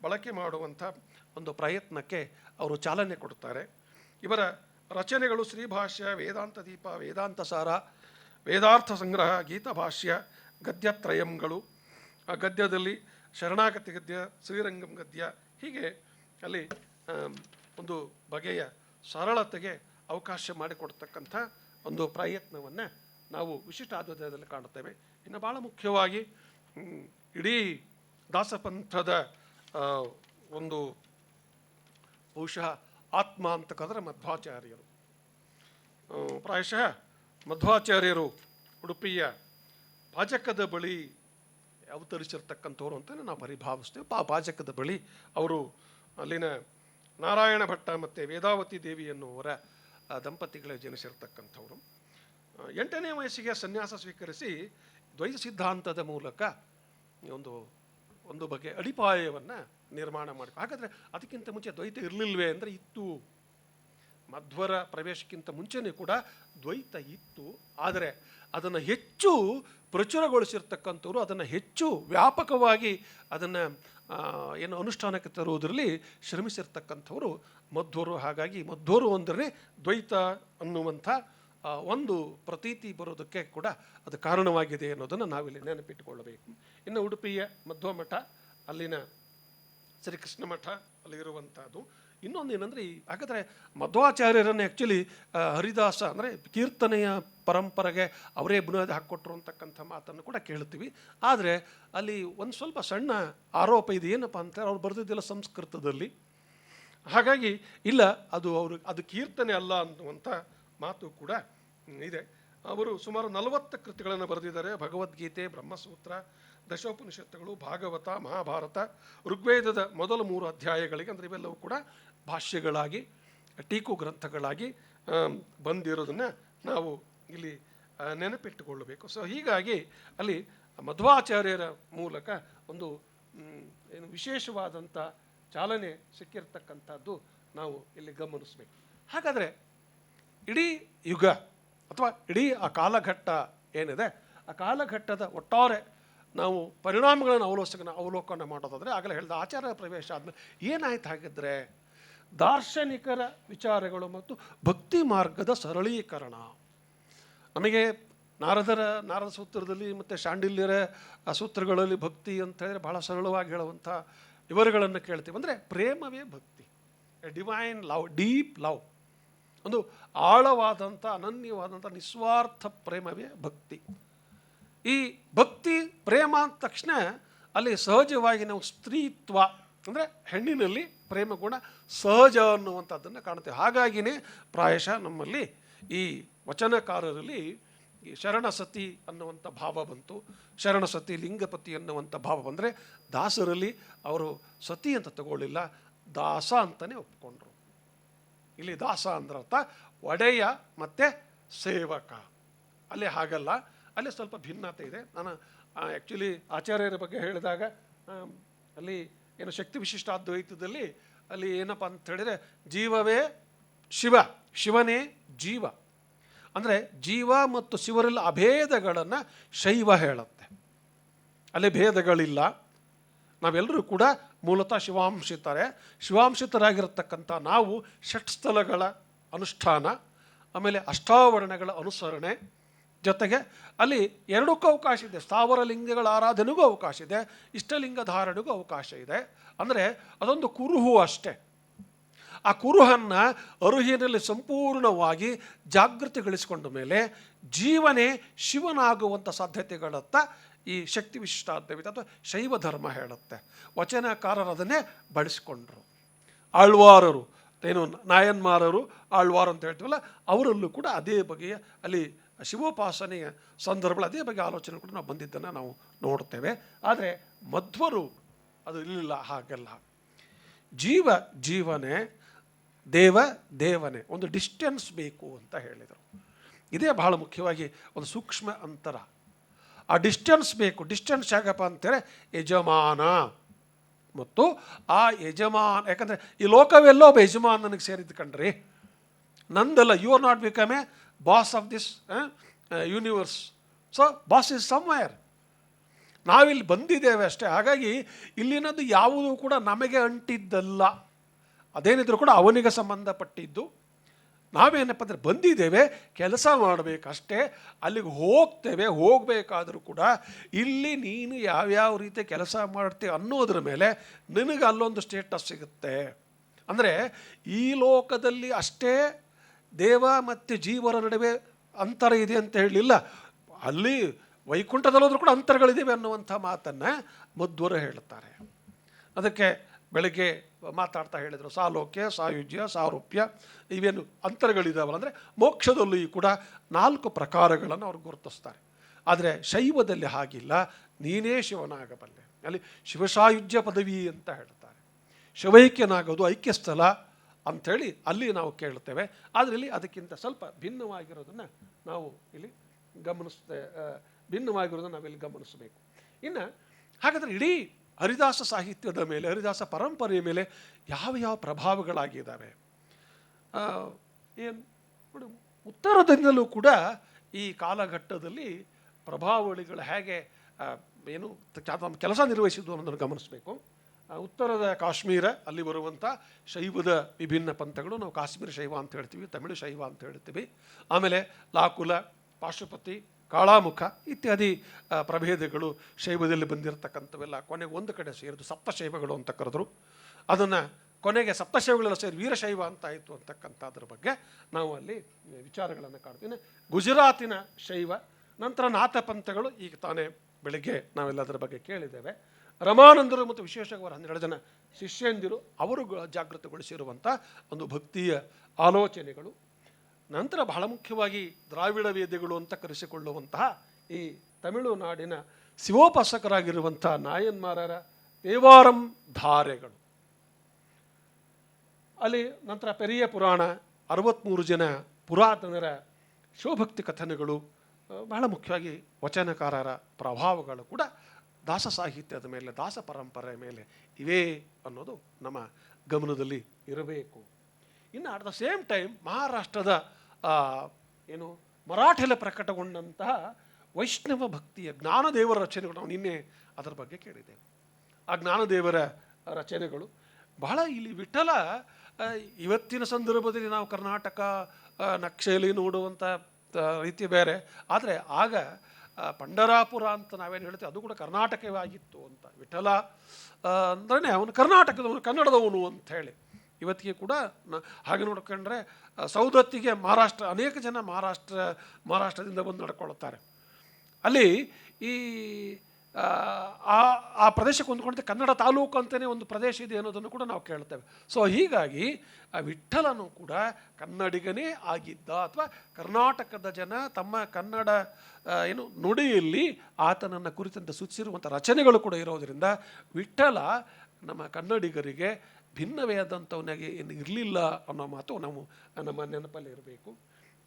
ಬಳಕೆ ಮಾಡುವಂಥ ಒಂದು ಪ್ರಯತ್ನಕ್ಕೆ ಅವರು ಚಾಲನೆ ಕೊಡ್ತಾರೆ. ಇವರ ರಚನೆಗಳು ಶ್ರೀಭಾಷ್ಯ, ವೇದಾಂತ ದೀಪ, ವೇದಾಂತ ಸಾರ, ವೇದಾರ್ಥ ಸಂಗ್ರಹ, ಗೀತಭಾಷ್ಯ, ಗದ್ಯತ್ರಯಂಗಳು, ಗದ್ಯದಲ್ಲಿ ಶರಣಾಗತಿ ಗದ್ಯ, ಶ್ರೀರಂಗಂ ಗದ್ಯ, ಹೀಗೆ ಅಲ್ಲಿ ಒಂದು ಬಗೆಯ ಸರಳತೆಗೆ ಅವಕಾಶ ಮಾಡಿಕೊಡ್ತಕ್ಕಂಥ ಒಂದು ಪ್ರಯತ್ನವನ್ನು ನಾವು ವಿಶಿಷ್ಟ ಆದ್ಯತೆಯಲ್ಲಿ ಕಾಣುತ್ತೇವೆ. ಇನ್ನು ಭಾಳ ಮುಖ್ಯವಾಗಿ ಇಡೀ ದಾಸಪಂಥದ ಒಂದು ಬಹುಶಃ ಆತ್ಮ ಅಂತಕ್ಕಂದ್ರೆ ಮಧ್ವಾಚಾರ್ಯರು. ಪ್ರಾಯಶಃ ಮಧ್ವಾಚಾರ್ಯರು ಉಡುಪಿಯ ಪಾಜಕದ ಬಳಿ ಅವತರಿಸಿರ್ತಕ್ಕಂಥವ್ರು ಅಂತಲೇ ನಾವು ಪರಿಭಾವಿಸ್ತೇವೆ. ಪಾಜಕದ ಬಳಿ ಅವರು ಅಲ್ಲಿನ ನಾರಾಯಣ ಭಟ್ಟ ಮತ್ತು ವೇದಾವತಿ ದೇವಿ ಎನ್ನುವರ ದಂಪತಿಗಳೇ ಜನಿಸಿರ್ತಕ್ಕಂಥವ್ರು. 8ನೇ ವಯಸ್ಸಿಗೆ ಸನ್ಯಾಸ ಸ್ವೀಕರಿಸಿ ದ್ವೈತ ಸಿದ್ಧಾಂತದ ಮೂಲಕ ಒಂದು ಬಗೆಯ ಅಡಿಪಾಯವನ್ನು ನಿರ್ಮಾಣ ಮಾಡಿ. ಹಾಗಾದರೆ ಅದಕ್ಕಿಂತ ಮುಂಚೆ ದ್ವೈತ ಇರಲಿಲ್ವೇ ಅಂದರೆ ಇತ್ತು. ಮಧ್ವರ ಪ್ರವೇಶಕ್ಕಿಂತ ಮುಂಚೆನೇ ಕೂಡ ದ್ವೈತ ಇತ್ತು. ಆದರೆ ಅದನ್ನು ಹೆಚ್ಚು ಪ್ರಚುರಗೊಳಿಸಿರ್ತಕ್ಕಂಥವ್ರು, ಅದನ್ನು ಹೆಚ್ಚು ವ್ಯಾಪಕವಾಗಿ ಅದನ್ನು ಅನುಷ್ಠಾನಕ್ಕೆ ತರುವುದರಲ್ಲಿ ಶ್ರಮಿಸಿರ್ತಕ್ಕಂಥವರು ಮಧ್ವರು. ಹಾಗಾಗಿ ಮಧ್ವರು ಅಂದರೆ ದ್ವೈತ ಅನ್ನುವಂಥ ಒಂದು ಪ್ರತೀತಿ ಬರೋದಕ್ಕೆ ಕೂಡ ಅದು ಕಾರಣವಾಗಿದೆ ಅನ್ನೋದನ್ನು ನಾವಿಲ್ಲಿ ನೆನಪಿಟ್ಟುಕೊಳ್ಳಬೇಕು. ಇನ್ನು ಉಡುಪಿಯ ಮಧ್ವ ಮಠ, ಅಲ್ಲಿನ ಶ್ರೀಕೃಷ್ಣ ಮಠ ಅಲ್ಲಿರುವಂಥದ್ದು. ಇನ್ನೊಂದು ಏನಂದರೆ, ಹಾಗಾದರೆ ಮಧ್ವಾಚಾರ್ಯರನ್ನು ಆ್ಯಕ್ಚುಲಿ ಹರಿದಾಸ ಅಂದರೆ ಕೀರ್ತನೆಯ ಪರಂಪರೆಗೆ ಅವರೇ ಬುನಾದಿ ಹಾಕ್ಕೊಟ್ರು ಅಂತಕ್ಕಂಥ ಮಾತನ್ನು ಕೂಡ ಕೇಳ್ತೀವಿ. ಆದರೆ ಅಲ್ಲಿ ಒಂದು ಸ್ವಲ್ಪ ಸಣ್ಣ ಆರೋಪ ಇದೆ. ಏನಪ್ಪ ಅಂತಾರೆ, ಅವ್ರು ಬರೆದಿದ್ದಿಲ್ಲ ಸಂಸ್ಕೃತದಲ್ಲಿ. ಹಾಗಾಗಿ ಇಲ್ಲ, ಅದು ಕೀರ್ತನೆ ಅಲ್ಲ ಅನ್ನುವಂಥ ಮಾತು ಕೂಡ ಇದೆ. ಅವರು ಸುಮಾರು 40 ಕೃತಿಗಳನ್ನು ಬರೆದಿದ್ದಾರೆ. ಭಗವದ್ಗೀತೆ, ಬ್ರಹ್ಮಸೂತ್ರ, ದಶೋಪನಿಷತ್ತುಗಳು, ಭಾಗವತ, ಮಹಾಭಾರತ, ಋಗ್ವೇದದ ಮೊದಲ 3 ಅಧ್ಯಾಯಗಳಿಗೆ, ಅಂದರೆ ಇವೆಲ್ಲವೂ ಕೂಡ ಭಾಷ್ಯಗಳಾಗಿ, ಟೀಕು ಗ್ರಂಥಗಳಾಗಿ ಬಂದಿರೋದನ್ನು ನಾವು ಇಲ್ಲಿ ನೆನಪಿಟ್ಟುಕೊಳ್ಳಬೇಕು. ಸೊ ಹೀಗಾಗಿ ಅಲ್ಲಿ ಮಧ್ವಾಚಾರ್ಯರ ಮೂಲಕ ಒಂದು ಏನು ವಿಶೇಷವಾದಂಥ ಚಾಲನೆ ಸಿಕ್ಕಿರ್ತಕ್ಕಂಥದ್ದು ನಾವು ಇಲ್ಲಿ ಗಮನಿಸಬೇಕು. ಹಾಗಾದರೆ ಇಡೀ ಯುಗ ಅಥವಾ ಇಡೀ ಆ ಕಾಲಘಟ್ಟ ಏನಿದೆ, ಆ ಕಾಲಘಟ್ಟದ ಒಟ್ಟಾರೆ ನಾವು ಪರಿಣಾಮಗಳನ್ನು ಅವಲೋಕನ ಮಾಡೋದಾದರೆ, ಆಗಲೇ ಹೇಳಿದ ಆಚಾರ ಪ್ರವೇಶ ಆದಮೇಲೆ ಏನಾಯ್ತು ಹಾಗಿದ್ರೆ, ದಾರ್ಶನಿಕರ ವಿಚಾರಗಳು ಮತ್ತು ಭಕ್ತಿ ಮಾರ್ಗದ ಸರಳೀಕರಣ. ನಮಗೆ ನಾರದ ಸೂತ್ರದಲ್ಲಿ ಮತ್ತು ಶಾಂಡಿಲ್ಯರ ಸೂತ್ರಗಳಲ್ಲಿ ಭಕ್ತಿ ಅಂತ ಹೇಳಿದ್ರೆ ಬಹಳ ಸರಳವಾಗಿ ಹೇಳುವಂಥ ವಿವರಗಳನ್ನು ಕೇಳ್ತೀವಿ. ಅಂದರೆ ಪ್ರೇಮವೇ ಭಕ್ತಿ, A divine love, deep love, ಒಂದು ಆಳವಾದಂಥ ಅನನ್ಯವಾದಂಥ ನಿಸ್ವಾರ್ಥ ಪ್ರೇಮವೇ ಭಕ್ತಿ. ಈ ಭಕ್ತಿ ಪ್ರೇಮ ಅಂದ ತಕ್ಷಣ ಅಲ್ಲಿ ಸಹಜವಾಗಿ ನಾವು ಸ್ತ್ರೀತ್ವ ಅಂದರೆ ಹೆಣ್ಣಿನಲ್ಲಿ ಪ್ರೇಮ ಗುಣ ಸಹಜ ಅನ್ನುವಂಥದ್ದನ್ನು ಕಾಣ್ತೇವೆ. ಹಾಗಾಗಿಯೇ ಪ್ರಾಯಶಃ ನಮ್ಮಲ್ಲಿ ಈ ವಚನಕಾರರಲ್ಲಿ ಈ ಶರಣಸತಿ ಅನ್ನುವಂಥ ಭಾವ ಬಂತು. ಶರಣಸತಿ ಲಿಂಗಪತಿ ಅನ್ನುವಂಥ ಭಾವ ಬಂದರೆ ದಾಸರಲ್ಲಿ ಅವರು ಸತಿ ಅಂತ ತಗೊಳ್ಳಿಲ್ಲ, ದಾಸ ಅಂತಲೇ ಒಪ್ಕೊಂಡ್ರು. ಇಲ್ಲಿ ದಾಸ ಅಂದ್ರೆ ಅರ್ಥ ಒಡೆಯ ಮತ್ತು ಸೇವಕ. ಅಲ್ಲಿ ಹಾಗಲ್ಲ, ಅಲ್ಲಿ ಸ್ವಲ್ಪ ಭಿನ್ನತೆ ಇದೆ. ನಾನು ಆ್ಯಕ್ಚುಲಿ ಆಚಾರ್ಯರ ಬಗ್ಗೆ ಹೇಳಿದಾಗ ಅಲ್ಲಿ ಏನು ಶಕ್ತಿ ವಿಶಿಷ್ಟಾದ್ವೈತದಲ್ಲಿ ಅಲ್ಲಿ ಏನಪ್ಪ ಅಂತ ಹೇಳಿದರೆ ಜೀವವೇ ಶಿವ, ಶಿವನೇ ಜೀವ. ಅಂದರೆ ಜೀವ ಮತ್ತು ಶಿವರಲ್ಲಿ ಅಭೇದಗಳನ್ನು ಶೈವ ಹೇಳುತ್ತೆ. ಅಲ್ಲಿ ಭೇದಗಳಿಲ್ಲ. ನಾವೆಲ್ಲರೂ ಕೂಡ ಮೂಲತಃ ಶಿವಾಂಶಿತರಾಗಿರತಕ್ಕಂಥ ನಾವು ಷಟ್ಸ್ಥಲಗಳ ಅನುಷ್ಠಾನ, ಆಮೇಲೆ ಅಷ್ಟಾವರಣಗಳ ಅನುಸರಣೆ, ಜೊತೆಗೆ ಅಲ್ಲಿ ಎರಡಕ್ಕೂ ಅವಕಾಶ ಇದೆ. ಸ್ಥಾವರ ಲಿಂಗಗಳ ಆರಾಧನೆಗೂ ಅವಕಾಶ ಇದೆ, ಇಷ್ಟಲಿಂಗ ಧಾರಣೆಗೂ ಅವಕಾಶ ಇದೆ. ಅಂದರೆ ಅದೊಂದು ಕುರುಹು ಅಷ್ಟೇ. ಆ ಕುರುಹನ್ನು ಅರುಹಿನಲ್ಲಿ ಸಂಪೂರ್ಣವಾಗಿ ಜಾಗೃತಿಗಳಿಸಿಕೊಂಡ ಮೇಲೆ ಜೀವನೇ ಶಿವನಾಗುವಂಥ ಸಾಧ್ಯತೆಗಳತ್ತ ಈ ಶಕ್ತಿ ವಿಶಿಷ್ಟಾದ್ವೈತ ಅಥವಾ ಶೈವ ಧರ್ಮ ಹೇಳುತ್ತೆ. ವಚನಕಾರರು ಅದನ್ನೇ ಬಳಸಿಕೊಂಡ್ರು. ಆಳ್ವಾರರು ಏನು ನಾಯನ್ಮಾರರು ಆಳ್ವಾರ್ ಅಂತ ಹೇಳ್ತೀವಲ್ಲ, ಅವರಲ್ಲೂ ಕೂಡ ಅದೇ ಬಗೆಯ ಅಲ್ಲಿ ಶಿವೋಪಾಸನೆಯ ಸಂದರ್ಭಗಳು ಅದೇ ಬಗ್ಗೆ ಆಲೋಚನೆ ಕೂಡ ನಾವು ಬಂದಿದ್ದನ್ನು ನಾವು ನೋಡ್ತೇವೆ. ಆದರೆ ಮಧ್ವರು ಅದು ಇರಲಿಲ್ಲ, ಹಾಗೆಲ್ಲ ಜೀವ ಜೀವನೇ, ದೇವ ದೇವನೇ, ಒಂದು ಡಿಸ್ಟೆನ್ಸ್ ಬೇಕು ಅಂತ ಹೇಳಿದರು. ಇದೇ ಬಹಳ ಮುಖ್ಯವಾಗಿ ಒಂದು ಸೂಕ್ಷ್ಮ ಅಂತರ. ಆ ಡಿಸ್ಟೆನ್ಸ್ ಬೇಕು. ಡಿಸ್ಟೆನ್ಸ್ ಯಾಕಪ್ಪ ಅಂತೇಳಿ ಯಜಮಾನ ಮತ್ತು ಆ ಯಜಮಾನ, ಯಾಕಂದರೆ ಈ ಲೋಕವೆಲ್ಲೋ ಒಬ್ಬ ಯಜಮಾನ ನನಗೆ ಸೇರಿದ್ದು ಕಣ್ರಿ, ನಂದಲ್ಲ. You are not become a boss of this universe. So boss is somewhere. ನಾವಿಲ್ಲಿ ಬಂದಿದ್ದೇವೆ ಅಷ್ಟೇ. ಹಾಗಾಗಿ ಇಲ್ಲಿನದು ಯಾವುದೂ ಕೂಡ ನಮಗೆ ಅಂಟಿದ್ದಲ್ಲ. ಅದೇನಿದ್ರು ಕೂಡ ಅವನಿಗೆ ಸಂಬಂಧಪಟ್ಟಿದ್ದು. ನಾವೇನಪ್ಪ ಅಂದರೆ ಬಂದಿದ್ದೇವೆ, ಕೆಲಸ ಮಾಡಬೇಕಷ್ಟೇ. ಅಲ್ಲಿಗೆ ಹೋಗ್ತೇವೆ. ಹೋಗಬೇಕಾದರೂ ಕೂಡ ಇಲ್ಲಿ ನೀನು ಯಾವ್ಯಾವ ರೀತಿ ಕೆಲಸ ಮಾಡ್ತೀವಿ ಅನ್ನೋದ್ರ ಮೇಲೆ ನಿನಗೆ ಅಲ್ಲೊಂದು ಸ್ಟೇಟಸ್ ಸಿಗುತ್ತೆ. ಅಂದರೆ ಈ ಲೋಕದಲ್ಲಿ ಅಷ್ಟೇ ದೇವ ಮತ್ತು ಜೀವರ ನಡುವೆ ಅಂತರ ಇದೆ ಅಂತ ಹೇಳಲಿಲ್ಲ, ಅಲ್ಲಿ ವೈಕುಂಠದಲ್ಲೋದ್ರೂ ಕೂಡ ಅಂತರಗಳಿದ್ದೇವೆ ಅನ್ನುವಂಥ ಮಾತನ್ನು ಮಧ್ವರು ಹೇಳುತ್ತಾರೆ. ಅದಕ್ಕೆ ಬೆಳಗ್ಗೆ ಮಾತಾಡ್ತಾ ಹೇಳಿದರು, ಸಾಲೋಕ್ಯ, ಸಾಯುಜ್ಯ, ಸಾರೂಪ್ಯ, ಇವೇನು ಅಂತರಗಳಿದಾವಲ್ಲ, ಅಂದರೆ ಮೋಕ್ಷದಲ್ಲೂ ಕೂಡ 4 ಪ್ರಕಾರಗಳನ್ನು ಅವ್ರು ಗುರುತಿಸ್ತಾರೆ. ಆದರೆ ಶೈವದಲ್ಲಿ ಹಾಗಿಲ್ಲ, ನೀನೇ ಶಿವನಾಗಬಲ್ಲೆ. ಅಲ್ಲಿ ಶಿವಸಾಯುಜ್ಯ ಪದವಿ ಅಂತ ಹೇಳ್ತಾರೆ. ಶಿವೈಕ್ಯನಾಗೋದು ಐಕ್ಯಸ್ಥಲ ಅಂಥೇಳಿ ಅಲ್ಲಿ ನಾವು ಕೇಳ್ತೇವೆ. ಆದರೆ ಇಲ್ಲಿ ಅದಕ್ಕಿಂತ ಸ್ವಲ್ಪ ಭಿನ್ನವಾಗಿರೋದನ್ನು ನಾವು ಇಲ್ಲಿ ಭಿನ್ನವಾಗಿರೋದನ್ನು ನಾವಿಲ್ಲಿ ಗಮನಿಸಬೇಕು. ಇನ್ನು ಹಾಗಾದರೆ ಇಡೀ ಹರಿದಾಸ ಸಾಹಿತ್ಯದ ಮೇಲೆ, ಹರಿದಾಸ ಪರಂಪರೆಯ ಮೇಲೆ ಯಾವ ಯಾವ ಪ್ರಭಾವಗಳಾಗಿದ್ದಾವೆ ಏನು ನೋಡಿ, ಉತ್ತರದಿಂದಲೂ ಕೂಡ ಈ ಕಾಲಘಟ್ಟದಲ್ಲಿ ಪ್ರಭಾವಳಿಗಳು ಹೇಗೆ ಏನು ಕೆಲಸ ನಿರ್ವಹಿಸಿದ್ದು ಅನ್ನೋದನ್ನು ಗಮನಿಸಬೇಕು. ಉತ್ತರದ ಕಾಶ್ಮೀರ, ಅಲ್ಲಿ ಬರುವಂಥ ಶೈವದ ವಿಭಿನ್ನ ಪಂಥಗಳು, ನಾವು ಕಾಶ್ಮೀರ ಶೈವ ಅಂತ ಹೇಳ್ತೀವಿ, ತಮಿಳು ಶೈವ ಅಂತ ಹೇಳ್ತೀವಿ. ಆಮೇಲೆ ಲಾಕುಲ, ಪಾಶುಪತಿ, ಕಾಳಾಮುಖ ಇತ್ಯಾದಿ ಪ್ರಭೇದಗಳು ಶೈವದಲ್ಲಿ ಬಂದಿರತಕ್ಕಂಥವೆಲ್ಲ ಕೊನೆಗೆ ಒಂದು ಕಡೆ ಸೇರಿದು ಸಪ್ತಶೈವಗಳು ಅಂತ ಕರೆದ್ರು. ಅದನ್ನು ಕೊನೆಗೆ ಸಪ್ತಶೈವಗಳೆಲ್ಲ ಸೇರಿ ವೀರಶೈವ ಅಂತ ಆಯಿತು ಅಂತಕ್ಕಂಥದ್ರ ಬಗ್ಗೆ ನಾವು ಅಲ್ಲಿ ವಿಚಾರಗಳನ್ನು ಕಾಣ್ತೀವಿ. ಗುಜರಾತಿನ ಶೈವ, ನಂತರ ನಾಥ ಪಂಥಗಳು, ಈಗ ತಾನೇ ಬೆಳಿಗ್ಗೆ ನಾವೆಲ್ಲದರ ಬಗ್ಗೆ ಕೇಳಿದ್ದೇವೆ. ರಮಾನಂದರು ಮತ್ತು ವಿಶೇಷವಾಗಿ ಅವರ 12 ಜನ ಶಿಷ್ಯಂದಿರು ಅವರು ಜಾಗೃತಗೊಳಿಸಿರುವಂಥ ಒಂದು ಭಕ್ತಿಯ ಆಲೋಚನೆಗಳು. ನಂತರ ಬಹಳ ಮುಖ್ಯವಾಗಿ ದ್ರಾವಿಡ ವೇದ್ಯಗಳು ಅಂತ ಕರೆಸಿಕೊಳ್ಳುವಂತಹ ಈ ತಮಿಳುನಾಡಿನ ಶಿವೋಪಾಸಕರಾಗಿರುವಂಥ ನಾಯನ್ಮಾರರ ದೇವಾರಂ ಧಾರೆಗಳು. ಅಲ್ಲಿ ನಂತರ ಪೆರಿಯ ಪುರಾಣ, 63 ಜನ ಪುರಾತನರ ಶಿವಭಕ್ತಿ ಕಥನಗಳು, ಬಹಳ ಮುಖ್ಯವಾಗಿ ವಚನಕಾರರ ಪ್ರಭಾವಗಳು ಕೂಡ ದಾಸ ಸಾಹಿತ್ಯದ ಮೇಲೆ, ದಾಸ ಪರಂಪರೆ ಮೇಲೆ ಇವೆ ಅನ್ನೋದು ನಮ್ಮ ಗಮನದಲ್ಲಿ ಇರಬೇಕು. ಇನ್ನು ಅಟ್ ದ ಸೇಮ್ ಟೈಮ್ ಮಹಾರಾಷ್ಟ್ರದ ಏನು ಮರಾಠಿಯಲ್ಲಿ ಪ್ರಕಟಗೊಂಡಂತಹ ವೈಷ್ಣವ ಭಕ್ತಿಯ ಜ್ಞಾನದೇವರ ರಚನೆಗಳು, ನಾವು ನಿನ್ನೆ ಅದರ ಬಗ್ಗೆ ಕೇಳಿದ್ದೇವೆ. ಆ ಜ್ಞಾನದೇವರ ರಚನೆಗಳು ಬಹಳ ಇಲ್ಲಿ ವಿಠಲ ಇವತ್ತಿನ ಸಂದರ್ಭದಲ್ಲಿ ನಾವು ಕರ್ನಾಟಕ ನಕ್ಷೆಯಲ್ಲಿ ನೋಡುವಂಥ ರೀತಿ ಬೇರೆ, ಆದರೆ ಆಗ ಪಂಡರಾಪುರ ಅಂತ ನಾವೇನು ಹೇಳ್ತೀವಿ ಅದು ಕೂಡ ಕರ್ನಾಟಕವೇ ಆಗಿತ್ತು ಅಂತ. ವಿಠಲ ಅಂದ್ರೆ ಅವನು ಕರ್ನಾಟಕದವನು, ಕನ್ನಡದವನು ಅಂತ ಹೇಳಿ ಇವತ್ತಿಗೆ ಕೂಡ ಹಾಗೆ ನೋಡ್ಕೊಂಡ್ರೆ ಸೌದತ್ತಿಗೆ ಮಹಾರಾಷ್ಟ್ರ, ಅನೇಕ ಜನ ಮಹಾರಾಷ್ಟ್ರದಿಂದ ಬಂದು ನಡ್ಕೊಳ್ತಾರೆ. ಅಲ್ಲಿ ಈ ಆ ಪ್ರದೇಶಕ್ಕೆ ಹೊಂದ್ಕೊಂಡೆ ಕನ್ನಡ ತಾಲೂಕು ಅಂತಲೇ ಒಂದು ಪ್ರದೇಶ ಇದೆ ಅನ್ನೋದನ್ನು ಕೂಡ ನಾವು ಕೇಳ್ತೇವೆ. ಸೊ ಹೀಗಾಗಿ ಆ ವಿಠಲನು ಕೂಡ ಕನ್ನಡಿಗನೇ ಆಗಿದ್ದ, ಅಥವಾ ಕರ್ನಾಟಕದ ಜನ ತಮ್ಮ ಕನ್ನಡ ಏನು ನುಡಿಯಲ್ಲಿ ಆತನನ್ನು ಕುರಿತಂತೆ ಸೂಚಿಸಿರುವಂಥ ರಚನೆಗಳು ಕೂಡ ಇರೋದರಿಂದ ವಿಠಲ ನಮ್ಮ ಕನ್ನಡಿಗರಿಗೆ ಭಿನ್ನವೇ ಆದಂಥವನಾಗಿ ಏನು ಇರಲಿಲ್ಲ ಅನ್ನೋ ಮಾತು ನಾವು ನಮ್ಮ ನೆನಪಲ್ಲಿ ಇರಬೇಕು.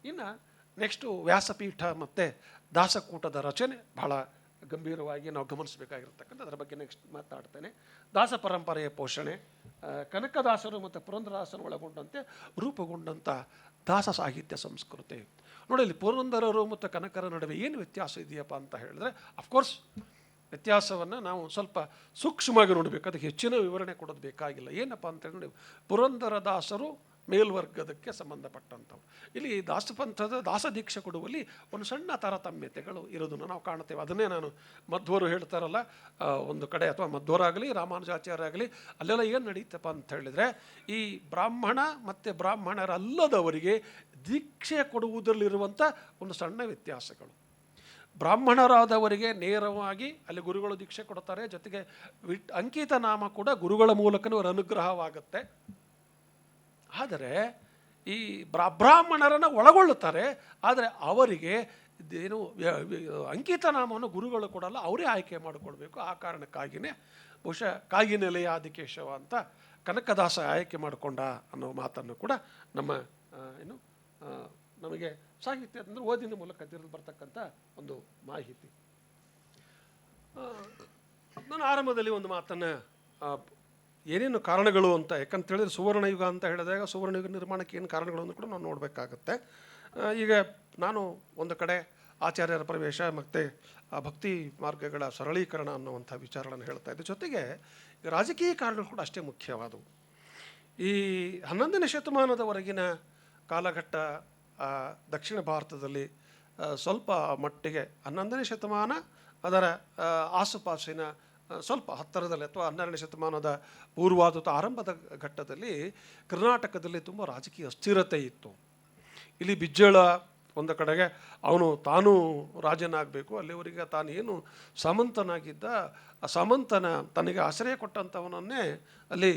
ಇನ್ನು ನೆಕ್ಸ್ಟು ವ್ಯಾಸಪೀಠ ಮತ್ತು ದಾಸಕೂಟದ ರಚನೆ ಬಹಳ ಗಂಭೀರವಾಗಿ ನಾವು ಗಮನಿಸಬೇಕಾಗಿರ್ತಕ್ಕಂಥ, ಅದರ ಬಗ್ಗೆ ನೆಕ್ಸ್ಟ್ ಮಾತಾಡ್ತೇನೆ. ದಾಸ ಪರಂಪರೆಯ ಪೋಷಣೆ, ಕನಕದಾಸರು ಮತ್ತು ಪುರಂದರದಾಸರು ಒಳಗೊಂಡಂತೆ ರೂಪುಗೊಂಡಂಥ ದಾಸ ಸಾಹಿತ್ಯ ಸಂಸ್ಕೃತಿ. ನೋಡಿ, ಇಲ್ಲಿ ಪುರಂದರರು ಮತ್ತು ಕನಕರ ನಡುವೆ ಏನು ವ್ಯತ್ಯಾಸ ಇದೆಯಪ್ಪ ಅಂತ ಹೇಳಿದ್ರೆ, ಅಫ್ಕೋರ್ಸ್ ವ್ಯತ್ಯಾಸವನ್ನು ನಾವು ಸ್ವಲ್ಪ ಸೂಕ್ಷ್ಮವಾಗಿ ನೋಡಬೇಕು, ಅದಕ್ಕೆ ಹೆಚ್ಚಿನ ವಿವರಣೆ ಕೊಡೋದು ಬೇಕಾಗಿಲ್ಲ. ಏನಪ್ಪ ಅಂತ ಹೇಳಿ, ಪುರಂದರದಾಸರು ಮೇಲ್ವರ್ಗದಕ್ಕೆ ಸಂಬಂಧಪಟ್ಟಂಥವು. ಇಲ್ಲಿ ದಾಸಪಂಥದ ದಾಸದೀಕ್ಷೆ ಕೊಡುವಲ್ಲಿ ಒಂದು ಸಣ್ಣ ತಾರತಮ್ಯತೆಗಳು ಇರೋದನ್ನು ನಾವು ಕಾಣ್ತೇವೆ. ಅದನ್ನೇ ನಾನು ಮಧ್ವರು ಹೇಳ್ತಾರಲ್ಲ, ಒಂದು ಕಡೆ ಅಥವಾ ಮಧ್ವರಾಗಲಿ ರಾಮಾನುಜಾಚಾರ್ಯ ಆಗಲಿ ಅಲ್ಲೆಲ್ಲ ಏನು ನಡೀತಪ್ಪ ಅಂತ ಹೇಳಿದರೆ, ಈ ಬ್ರಾಹ್ಮಣ ಮತ್ತು ಬ್ರಾಹ್ಮಣರಲ್ಲದವರಿಗೆ ದೀಕ್ಷೆ ಕೊಡುವುದರಲ್ಲಿರುವಂಥ ಒಂದು ಸಣ್ಣ ವ್ಯತ್ಯಾಸಗಳು. ಬ್ರಾಹ್ಮಣರಾದವರಿಗೆ ನೇರವಾಗಿ ಅಲ್ಲಿ ಗುರುಗಳು ದೀಕ್ಷೆ ಕೊಡ್ತಾರೆ, ಜೊತೆಗೆ ಅಂಕಿತ ನಾಮ ಕೂಡ ಗುರುಗಳ ಮೂಲಕವೇ ಅವರ ಅನುಗ್ರಹವಾಗುತ್ತೆ. ಆದರೆ ಈ ಬ್ರಾಹ್ಮಣರನ್ನು ಒಳಗೊಳ್ಳುತ್ತಾರೆ, ಆದರೆ ಅವರಿಗೆ ಏನು ಅಂಕಿತ ನಾಮವನ್ನು ಗುರುಗಳು ಕೊಡಲ್ಲ, ಅವರೇ ಆಯ್ಕೆ ಮಾಡಿಕೊಳ್ಬೇಕು. ಆ ಕಾರಣಕ್ಕಾಗಿಯೇ ಬಹುಶಃ ಕಾಗಿನೆಲೆಯ ಆದಿಕೇಶವ ಅಂತ ಕನಕದಾಸ ಆಯ್ಕೆ ಮಾಡಿಕೊಂಡ ಅನ್ನೋ ಮಾತನ್ನು ಕೂಡ ನಮ್ಮ ಏನು ನಮಗೆ ಸಾಹಿತ್ಯ ಅಂದರೆ ಓದಿನ ಮೂಲಕ ತಿಳಿದು ಬರ್ತಕ್ಕಂಥ ಒಂದು ಮಾಹಿತಿ. ನಾನು ಆರಂಭದಲ್ಲಿ ಒಂದು ಮಾತನ್ನು ಏನೇನು ಕಾರಣಗಳು ಅಂತ, ಯಾಕಂತ ಹೇಳಿದ್ರೆ ಸುವರ್ಣಯುಗ ಅಂತ ಹೇಳಿದಾಗ ಸುವರ್ಣಯುಗ ನಿರ್ಮಾಣಕ್ಕೆ ಏನು ಕಾರಣಗಳನ್ನು ಕೂಡ ನಾವು ನೋಡಬೇಕಾಗತ್ತೆ. ಈಗ ನಾನು ಒಂದು ಕಡೆ ಆಚಾರ್ಯರ ಪ್ರವೇಶ ಮತ್ತು ಭಕ್ತಿ ಮಾರ್ಗಗಳ ಸರಳೀಕರಣ ಅನ್ನುವಂಥ ವಿಚಾರಗಳನ್ನು ಹೇಳ್ತಾ ಇದ್ದೆ. ಜೊತೆಗೆ ರಾಜಕೀಯ ಕಾರಣಗಳು ಕೂಡ ಅಷ್ಟೇ ಮುಖ್ಯವಾದವು. ಈ 11ನೇ ಶತಮಾನದವರೆಗಿನ ಕಾಲಘಟ್ಟ ದಕ್ಷಿಣ ಭಾರತದಲ್ಲಿ ಸ್ವಲ್ಪ ಮಟ್ಟಿಗೆ 11ನೇ ಶತಮಾನ ಅದರ ಆಸುಪಾಸಿನ ಸ್ವಲ್ಪ ಹತ್ತಿರದಲ್ಲಿ ಅಥವಾ 12ನೇ ಶತಮಾನದ ಪೂರ್ವಾದ ಆರಂಭದ ಘಟ್ಟದಲ್ಲಿ ಕರ್ನಾಟಕದಲ್ಲಿ ತುಂಬ ರಾಜಕೀಯ ಅಸ್ಥಿರತೆ ಇತ್ತು. ಇಲ್ಲಿ ಬಿಜ್ಜಳ ಒಂದು ಕಡೆಗೆ ಅವನು ತಾನು ರಾಜನಾಗಬೇಕು, ಅಲ್ಲಿವರೆಗೆ ತಾನೇನು ಸಾಮಂತನಾಗಿದ್ದ, ಆ ಸಾಮಂತನ ತನಗೆ ಆಶ್ರಯ ಕೊಟ್ಟಂಥವನನ್ನೇ ಅಲ್ಲಿ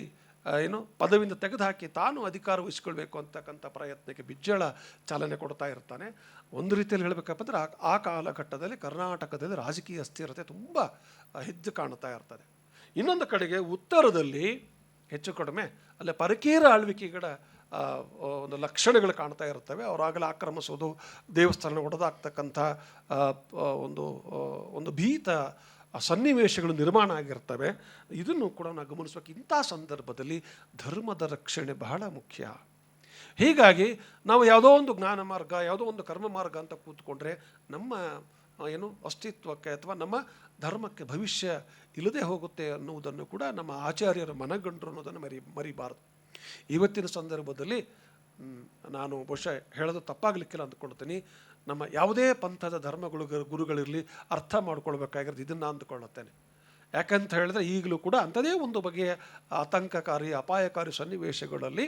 ಏನು ಪದವಿಯಿಂದ ತೆಗೆದುಹಾಕಿ ತಾನು ಅಧಿಕಾರ ವಹಿಸ್ಕೊಳ್ಬೇಕು ಅಂತಕ್ಕಂಥ ಪ್ರಯತ್ನಕ್ಕೆ ಬಿಜ್ಜಳ ಚಾಲನೆ ಕೊಡ್ತಾ ಇರ್ತಾನೆ. ಒಂದು ರೀತಿಯಲ್ಲಿ ಹೇಳಬೇಕಪ್ಪ ಅಂದರೆ ಆ ಕಾಲಘಟ್ಟದಲ್ಲಿ ಕರ್ನಾಟಕದಲ್ಲಿ ರಾಜಕೀಯ ಅಸ್ಥಿರತೆ ತುಂಬ ಎದ್ದು ಕಾಣ್ತಾ ಇರ್ತದೆ. ಇನ್ನೊಂದು ಕಡೆಗೆ ಉತ್ತರದಲ್ಲಿ ಹೆಚ್ಚು ಕಡಿಮೆ ಅಲ್ಲೇ ಪರಕೀಯರ ಆಳ್ವಿಕೆಗಳ ಒಂದು ಲಕ್ಷಣಗಳು ಕಾಣ್ತಾ ಇರ್ತವೆ. ಅವರಾಗಲೇ ಆಕ್ರಮಿಸೋದು, ದೇವಸ್ಥಾನ ಒಡೆದಾಗ್ತಕ್ಕಂಥ ಒಂದು ಭೀತ ಸನ್ನಿವೇಶಗಳು ನಿರ್ಮಾಣ ಆಗಿರ್ತವೆ. ಇದನ್ನು ಕೂಡ ನಾವು ಗಮನಿಸಬೇಕು. ಇಂಥ ಸಂದರ್ಭದಲ್ಲಿ ಧರ್ಮದ ರಕ್ಷಣೆ ಬಹಳ ಮುಖ್ಯ. ಹೀಗಾಗಿ ನಾವು ಯಾವುದೋ ಒಂದು ಜ್ಞಾನ ಮಾರ್ಗ, ಯಾವುದೋ ಒಂದು ಕರ್ಮ ಮಾರ್ಗ ಅಂತ ಕೂತ್ಕೊಂಡ್ರೆ ನಮ್ಮ ಏನು ಅಸ್ತಿತ್ವಕ್ಕೆ ಅಥವಾ ನಮ್ಮ ಧರ್ಮಕ್ಕೆ ಭವಿಷ್ಯ ಇಲ್ಲದೆ ಹೋಗುತ್ತೆ ಅನ್ನುವುದನ್ನು ಕೂಡ ನಮ್ಮ ಆಚಾರ್ಯರು ಮನಗಂಡರು ಅನ್ನೋದನ್ನು ಮರಿಬಾರದು. ಇವತ್ತಿನ ಸಂದರ್ಭದಲ್ಲಿ ನಾನು ಬಹುಶಃ ಹೇಳೋದು ತಪ್ಪಾಗಲಿಕ್ಕಿಲ್ಲ ಅಂದ್ಕೊಳ್ತೀನಿ. ನಮ್ಮ ಯಾವುದೇ ಪಂಥದ ಗುರುಗಳಿರಲಿ ಅರ್ಥ ಮಾಡ್ಕೊಳ್ಬೇಕಾಗಿರೋದು ಇದನ್ನು ಅಂದುಕೊಳ್ಳುತ್ತೇನೆ. ಯಾಕಂತ ಹೇಳಿದ್ರೆ ಈಗಲೂ ಕೂಡ ಅಂಥದೇ ಒಂದು ಬಗೆಯ ಆತಂಕಕಾರಿ ಅಪಾಯಕಾರಿ ಸನ್ನಿವೇಶಗಳಲ್ಲಿ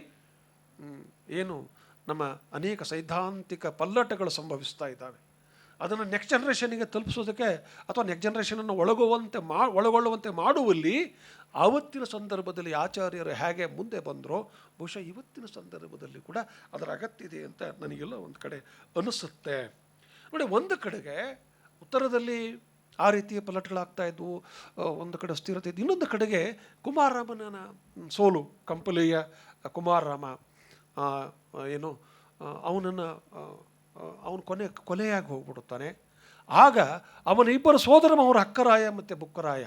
ಏನು ನಮ್ಮ ಅನೇಕ ಸೈದ್ಧಾಂತಿಕ ಪಲ್ಲಟಗಳು ಸಂಭವಿಸ್ತಾ ಇದ್ದಾವೆ. ಅದನ್ನು ನೆಕ್ಸ್ಟ್ ಜನ್ರೇಷನ್ಗೆ ತಲುಪಿಸೋದಕ್ಕೆ ಅಥವಾ ನೆಕ್ಸ್ಟ್ ಜನ್ರೇಷನನ್ನು ಒಳಗೊಳ್ಳುವಂತೆ ಮಾಡುವಲ್ಲಿ ಆವತ್ತಿನ ಸಂದರ್ಭದಲ್ಲಿ ಆಚಾರ್ಯರು ಹೇಗೆ ಮುಂದೆ ಬಂದರೋ ಬಹುಶಃ ಇವತ್ತಿನ ಸಂದರ್ಭದಲ್ಲಿ ಕೂಡ ಅದರ ಅಗತ್ಯ ಇದೆ ಅಂತ ನನಗೆಲ್ಲ ಒಂದು ಕಡೆ ಅನಿಸುತ್ತೆ. ನೋಡಿ, ಒಂದು ಕಡೆಗೆ ಉತ್ತರದಲ್ಲಿ ಆ ರೀತಿಯ ಪಲ್ಲಟಗಳಾಗ್ತಾ ಇದ್ವು, ಒಂದು ಕಡೆ ಸ್ಥಿರತೆ ಇದ್ದು, ಇನ್ನೊಂದು ಕಡೆಗೆ ಕುಮಾರರಾಮನ ಸೋಲು, ಕಂಪಲಿಯ ಕುಮಾರರಾಮ ಏನು ಅವನನ್ನು ಅವನು ಕೊಲೆಯಾಗಿ ಹೋಗ್ಬಿಡುತ್ತಾನೆ. ಆಗ ಅವನ ಇಬ್ಬರು ಸೋದರ ಅವರು ಅಕ್ಕರಾಯ ಮತ್ತು ಬುಕ್ಕರಾಯ,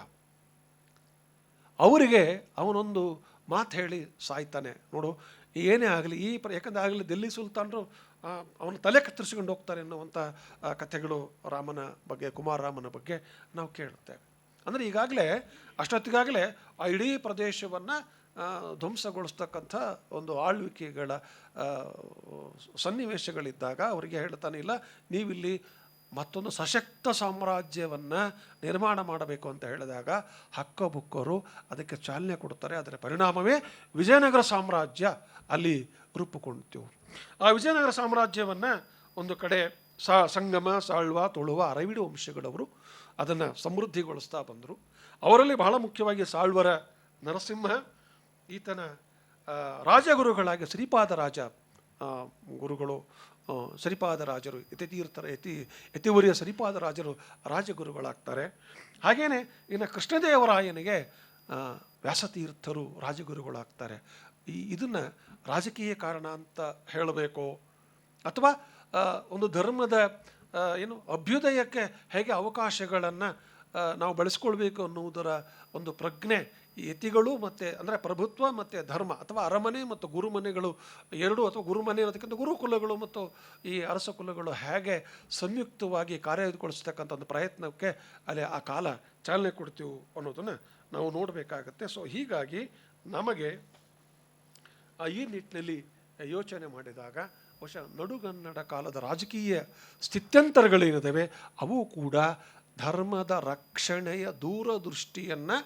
ಅವರಿಗೆ ಅವನೊಂದು ಮಾತು ಹೇಳಿ ಸಾಯ್ತಾನೆ. ನೋಡು, ಏನೇ ಆಗಲಿ ಯಾಕಂದರೆ ಆಗಲಿ ದಿಲ್ಲಿ ಸುಲ್ತಾನರು ಅವನ ತಲೆ ಕತ್ತರಿಸಿಕೊಂಡು ಹೋಗ್ತಾರೆ ಎನ್ನುವಂಥ ಕಥೆಗಳು ರಾಮನ ಬಗ್ಗೆ, ಕುಮಾರರಾಮನ ಬಗ್ಗೆ ನಾವು ಕೇಳುತ್ತೇವೆ. ಅಂದರೆ ಈಗಾಗಲೇ ಅಷ್ಟೊತ್ತಿಗಾಗಲೇ ಆ ಇಡೀ ಪ್ರದೇಶವನ್ನು ಧ್ವಂಸಗೊಳಿಸ್ತಕ್ಕಂಥ ಒಂದು ಆಳ್ವಿಕೆಗಳ ಸನ್ನಿವೇಶಗಳಿದ್ದಾಗ ಅವರಿಗೆ ಹೇಳ್ತಾನೆ, ಇಲ್ಲ ನೀವಿಲ್ಲಿ ಮತ್ತೊಂದು ಸಶಕ್ತ ಸಾಮ್ರಾಜ್ಯವನ್ನು ನಿರ್ಮಾಣ ಮಾಡಬೇಕು ಅಂತ ಹೇಳಿದಾಗ ಹಕ್ಕಬುಕ್ಕರು ಅದಕ್ಕೆ ಚಾಲನೆ ಕೊಡ್ತಾರೆ. ಅದರ ಪರಿಣಾಮವೇ ವಿಜಯನಗರ ಸಾಮ್ರಾಜ್ಯ ಅಲ್ಲಿ ರೂಪುಗೊಂಡಿತು. ಆ ವಿಜಯನಗರ ಸಾಮ್ರಾಜ್ಯವನ್ನು ಒಂದು ಕಡೆ ಸಂಗಮ, ಸಾಳ್ವ, ತುಳುವ, ಅರವಿಡು ವಂಶಗಳವರು ಅದನ್ನು ಸಮೃದ್ಧಿಗೊಳಿಸ್ತಾ ಬಂದರು. ಅವರಲ್ಲಿ ಬಹಳ ಮುಖ್ಯವಾಗಿ ಸಾಳ್ವರ ನರಸಿಂಹ, ಈತನ ರಾಜಗುರುಗಳಾಗಿ ಶ್ರೀಪಾದರಾಜ ಗುರುಗಳು, ಶ್ರೀಪಾದರಾಜರು ಯತಿವರಿಯ ಶ್ರೀಪಾದರಾಜರು ರಾಜಗುರುಗಳಾಗ್ತಾರೆ. ಹಾಗೆಯೇ ಇನ್ನು ಕೃಷ್ಣದೇವರಾಯನಿಗೆ ವ್ಯಾಸತೀರ್ಥರು ರಾಜಗುರುಗಳಾಗ್ತಾರೆ. ಇದನ್ನು ರಾಜಕೀಯ ಕಾರಣ ಅಂತ ಹೇಳಬೇಕು, ಅಥವಾ ಒಂದು ಧರ್ಮದ ಅಭ್ಯುದಯಕ್ಕೆ ಹೇಗೆ ಅವಕಾಶಗಳನ್ನು ನಾವು ಬಳಸ್ಕೊಳ್ಬೇಕು ಅನ್ನುವುದರ ಒಂದು ಪ್ರಜ್ಞೆ ಈ ಯತಿಗಳು ಮತ್ತು ಅಂದರೆ ಪ್ರಭುತ್ವ ಮತ್ತು ಧರ್ಮ, ಅಥವಾ ಅರಮನೆ ಮತ್ತು ಗುರುಮನೆಗಳು ಎರಡೂ, ಅಥವಾ ಗುರುಮನೆ ಅನ್ನೋದಕ್ಕಿಂತ ಗುರುಕುಲಗಳು ಮತ್ತು ಈ ಅರಸ ಕುಲಗಳು ಹೇಗೆ ಸಂಯುಕ್ತವಾಗಿ ಕಾರ್ಯಗೊಳಿಸ್ತಕ್ಕಂಥ ಒಂದು ಪ್ರಯತ್ನಕ್ಕೆ ಅಲ್ಲಿ ಆ ಕಾಲ ಚಾಲನೆ ಕೊಡ್ತೀವಿ ಅನ್ನೋದನ್ನು ನಾವು ನೋಡಬೇಕಾಗತ್ತೆ. ಸೊ ಹೀಗಾಗಿ ನಮಗೆ ಈ ನಿಟ್ಟಿನಲ್ಲಿ ಯೋಚನೆ ಮಾಡಿದಾಗ ಬಹುಶಃ ನಡುಗನ್ನಡ ಕಾಲದ ರಾಜಕೀಯ ಸ್ಥಿತ್ಯಂತರಗಳೇನಿದ್ದಾವೆ ಅವು ಕೂಡ ಧರ್ಮದ ರಕ್ಷಣೆಯ ದೂರದೃಷ್ಟಿಯನ್ನು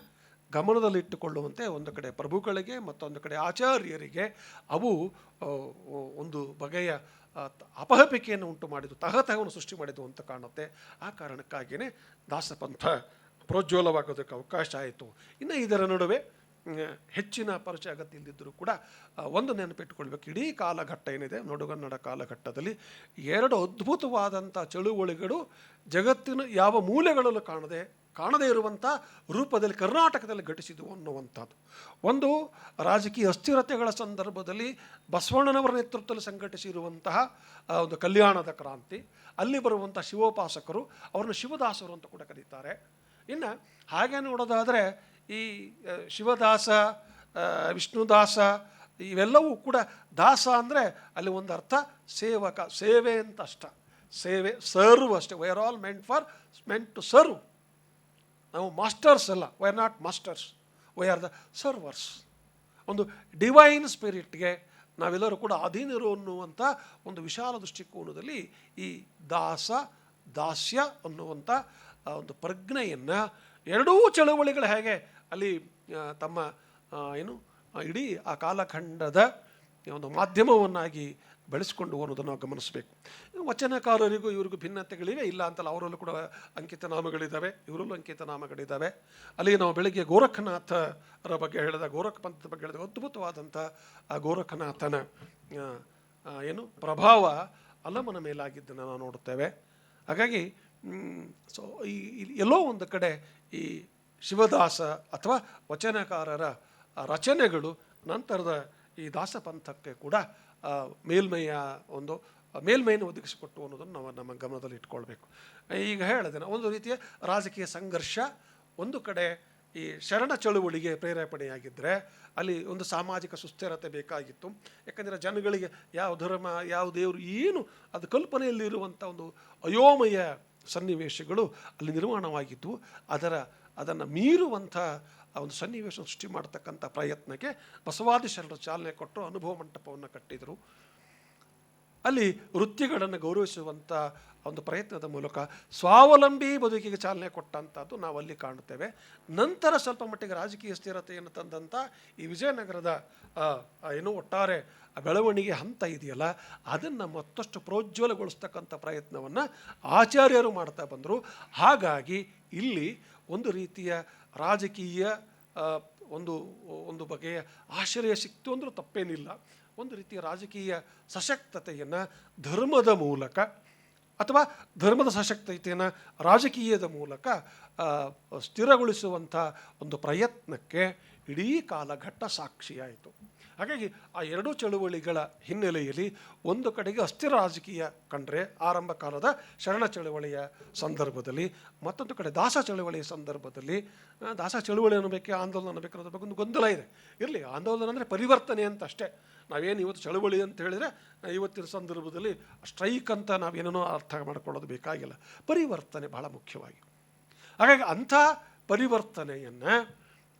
ಗಮನದಲ್ಲಿಟ್ಟುಕೊಳ್ಳುವಂತೆ ಒಂದು ಕಡೆ ಪ್ರಭುಗಳಿಗೆ ಮತ್ತೊಂದು ಕಡೆ ಆಚಾರ್ಯರಿಗೆ ಅವು ಒಂದು ಬಗೆಯ ಅಪಹಪಿಕೆಯನ್ನು ಉಂಟು ಮಾಡಿದ್ದು, ತಹತಹವನ್ನು ಸೃಷ್ಟಿ ಮಾಡಿದ್ದು ಅಂತ ಕಾಣುತ್ತೆ. ಆ ಕಾರಣಕ್ಕಾಗಿಯೇ ದಾಸಪಂಥ ಪ್ರೋಜ್ವಲವಾಗೋದಕ್ಕೆ ಅವಕಾಶ ಆಯಿತು. ಇನ್ನು ಇದರ ನಡುವೆ ಹೆಚ್ಚಿನ ಪರಿಚಯ ಅಗತ್ಯ ಇಲ್ಲದಿದ್ದರೂ ಕೂಡ ಒಂದು ನೆನಪಿಟ್ಟುಕೊಳ್ಬೇಕು, ಇಡೀ ಕಾಲಘಟ್ಟ ಏನಿದೆ ನಡುಗನ್ನಡ ಕಾಲಘಟ್ಟದಲ್ಲಿ ಎರಡು ಅದ್ಭುತವಾದಂಥ ಚಳುವಳಿಗಳು ಜಗತ್ತಿನ ಯಾವ ಮೂಲೆಗಳಲ್ಲೂ ಕಾಣದೇ ಇರುವಂಥ ರೂಪದಲ್ಲಿ ಕರ್ನಾಟಕದಲ್ಲಿ ಘಟಿಸಿದವು ಅನ್ನುವಂಥದ್ದು. ಒಂದು ರಾಜಕೀಯ ಅಸ್ಥಿರತೆಗಳ ಸಂದರ್ಭದಲ್ಲಿ ಬಸವಣ್ಣನವರ ನೇತೃತ್ವದಲ್ಲಿ ಸಂಘಟಿಸಿರುವಂತಹ ಒಂದು ಕಲ್ಯಾಣದ ಕ್ರಾಂತಿ, ಅಲ್ಲಿ ಬರುವಂಥ ಶಿವೋಪಾಸಕರು ಅವರನ್ನು ಶಿವದಾಸರು ಅಂತ ಕೂಡ ಕರೀತಾರೆ. ಇನ್ನು ಹಾಗೆ ನೋಡೋದಾದರೆ ಈ ಶಿವದಾಸ, ವಿಷ್ಣುದಾಸ ಇವೆಲ್ಲವೂ ಕೂಡ ದಾಸ ಅಂದರೆ ಅಲ್ಲಿ ಒಂದು ಅರ್ಥ ಸೇವಕ, ಸೇವೆ ಅಂತ ಅಷ್ಟ, ಸೇವೆ ಸರ್ವ್ ಅಷ್ಟೇ. We are all meant to serve. ನಾವು ಮಾಸ್ಟರ್ಸ್ ಅಲ್ಲ, we are not masters, we are the servers. ಒಂದು ಡಿವೈನ್ ಸ್ಪಿರಿಟ್ಗೆ ನಾವೆಲ್ಲರೂ ಕೂಡ ಅಧೀನರು ಅನ್ನುವಂಥ ಒಂದು ವಿಶಾಲ ದೃಷ್ಟಿಕೋನದಲ್ಲಿ ಈ ದಾಸ್ಯ ಅನ್ನುವಂಥ ಒಂದು ಪ್ರಜ್ಞೆಯನ್ನು ಎರಡೂ ಚಳವಳಿಗಳು ಹೇಗೆ ಅಲ್ಲಿ ತಮ್ಮ ಇಡೀ ಆ ಕಾಲಖಂಡದ ಒಂದು ಮಾಧ್ಯಮವನ್ನಾಗಿ ಬೆಳೆಸ್ಕೊಂಡು ಅನ್ನೋದನ್ನು ನಾವು ಗಮನಿಸಬೇಕು. ವಚನಕಾರರಿಗೂ ಇವರಿಗೂ ಭಿನ್ನತೆಗಳಿವೆ, ಇಲ್ಲ ಅಂತಲ್ಲ. ಅವರಲ್ಲೂ ಕೂಡ ಅಂಕಿತ ನಾಮಗಳಿದ್ದಾವೆ, ಇವರಲ್ಲೂ ಅಂಕಿತ ನಾಮಗಳಿದ್ದಾವೆ. ಅಲ್ಲಿ ನಾವು ಬೆಳಗ್ಗೆ ಗೋರಖನಾಥರ ಬಗ್ಗೆ ಹೇಳಿದ, ಗೋರಖ ಪಂಥದ ಬಗ್ಗೆ ಹೇಳಿದ ಅದ್ಭುತವಾದಂಥ ಆ ಗೋರಖನಾಥನ ಪ್ರಭಾವ ಅಲ್ಲಮನ ಮೇಲಾಗಿದ್ದನ್ನು ನಾವು ನೋಡುತ್ತೇವೆ. ಹಾಗಾಗಿ ಸೊ ಎಲ್ಲೋ ಒಂದು ಕಡೆ ಈ ಶಿವದಾಸ ಅಥವಾ ವಚನಕಾರರ ರಚನೆಗಳು ನಂತರದ ಈ ದಾಸಪಂಥಕ್ಕೆ ಕೂಡ ಮೇಲ್ಮೈಯನ್ನು ಒದಗಿಸಿಕೊಟ್ಟು ಅನ್ನೋದನ್ನು ನಾವು ನಮ್ಮ ಗಮನದಲ್ಲಿ ಇಟ್ಕೊಳ್ಬೇಕು. ಈಗ ಹೇಳಿದೆ ಒಂದು ರೀತಿಯ ರಾಜಕೀಯ ಸಂಘರ್ಷ ಒಂದು ಕಡೆ ಈ ಶರಣ ಚಳುವಳಿಗೆ ಪ್ರೇರೇಪಣೆಯಾಗಿದ್ದರೆ ಅಲ್ಲಿ ಒಂದು ಸಾಮಾಜಿಕ ಸುಸ್ಥಿರತೆ ಬೇಕಾಗಿತ್ತು. ಯಾಕಂದರೆ ಜನಗಳಿಗೆ ಯಾವ ಧರ್ಮ, ಯಾವ ದೇವರು ಏನು ಅದು ಕಲ್ಪನೆಯಲ್ಲಿರುವಂಥ ಒಂದು ಅಯೋಮಯ ಸನ್ನಿವೇಶಗಳು ಅಲ್ಲಿ ನಿರ್ಮಾಣವಾಗಿದ್ದು, ಅದನ್ನು ಮೀರುವಂಥ ಒಂದು ಸನ್ನಿವೇಶ ಸೃಷ್ಟಿ ಮಾಡ್ತಕ್ಕಂಥ ಪ್ರಯತ್ನಕ್ಕೆ ಬಸವಾದಿ ಶರಣರು ಚಾಲನೆ ಕೊಟ್ಟು ಅನುಭವ ಮಂಟಪವನ್ನು ಕಟ್ಟಿದರು. ಅಲ್ಲಿ ವೃತ್ತಿಗಳನ್ನು ಗೌರವಿಸುವಂಥ ಒಂದು ಪ್ರಯತ್ನದ ಮೂಲಕ ಸ್ವಾವಲಂಬಿ ಬದುಕಿಗೆ ಚಾಲನೆ ಕೊಟ್ಟಂಥದ್ದು ನಾವು ಅಲ್ಲಿ ಕಾಣುತ್ತೇವೆ. ನಂತರ ಸ್ವಲ್ಪ ಮಟ್ಟಿಗೆ ರಾಜಕೀಯ ಸ್ಥಿರತೆಯನ್ನು ತಂದಂಥ ಈ ವಿಜಯನಗರದ ಒಟ್ಟಾರೆ ಬೆಳವಣಿಗೆ ಹಂತ ಇದೆಯಲ್ಲ, ಅದನ್ನು ಮತ್ತಷ್ಟು ಪ್ರೋಜ್ವಲಗೊಳಿಸ್ತಕ್ಕಂಥ ಪ್ರಯತ್ನವನ್ನು ಆಚಾರ್ಯರು ಮಾಡ್ತಾ ಬಂದರು. ಹಾಗಾಗಿ ಇಲ್ಲಿ ಒಂದು ರೀತಿಯ ರಾಜಕೀಯ ಒಂದು ಬಗೆಯ ಆಶ್ರಯ ಸಿಕ್ತು ಅಂದರೂ ತಪ್ಪೇನಿಲ್ಲ. ಒಂದು ರೀತಿಯ ರಾಜಕೀಯ ಸಶಕ್ತತೆಯನ್ನು ಧರ್ಮದ ಮೂಲಕ ಅಥವಾ ಧರ್ಮದ ಸಶಕ್ತತೆಯನ್ನು ರಾಜಕೀಯದ ಮೂಲಕ ಸ್ಥಿರಗೊಳಿಸುವಂಥ ಒಂದು ಪ್ರಯತ್ನಕ್ಕೆ ಇಡೀ ಕಾಲಘಟ್ಟ ಸಾಕ್ಷಿಯಾಯಿತು. ಹಾಗಾಗಿ ಆ ಎರಡೂ ಚಳುವಳಿಗಳ ಹಿನ್ನೆಲೆಯಲ್ಲಿ ಒಂದು ಕಡೆಗೆ ಅಸ್ಥಿರ ರಾಜಕೀಯ ಕಂಡ್ರೆ ಆರಂಭ ಕಾಲದ ಶರಣ ಚಳುವಳಿಯ ಸಂದರ್ಭದಲ್ಲಿ, ಮತ್ತೊಂದು ಕಡೆ ದಾಸ ಚಳುವಳಿಯ ಸಂದರ್ಭದಲ್ಲಿ, ದಾಸ ಚಳುವಳಿ ಅನ್ನೋದಕ್ಕೆ ಆಂದೋಲನ ಅನ್ನಬೇಕು ಅನ್ನೋದ್ರ ಬಗ್ಗೆ ಒಂದು ಗೊಂದಲ ಇದೆ. ಇರಲಿ, ಆಂದೋಲನ ಅಂದರೆ ಪರಿವರ್ತನೆ ಅಂತ ಅಷ್ಟೇ. ನಾವೇನು ಇವತ್ತು ಚಳುವಳಿ ಅಂತ ಹೇಳಿದರೆ ಇವತ್ತಿನ ಸಂದರ್ಭದಲ್ಲಿ ಸ್ಟ್ರೈಕ್ ಅಂತ ನಾವೇನೇನೋ ಅರ್ಥ ಮಾಡ್ಕೊಳ್ಳೋದು ಬೇಕಾಗಿಲ್ಲ. ಪರಿವರ್ತನೆ ಬಹಳ ಮುಖ್ಯವಾಗಿ. ಹಾಗಾಗಿ ಅಂಥ ಪರಿವರ್ತನೆಯನ್ನು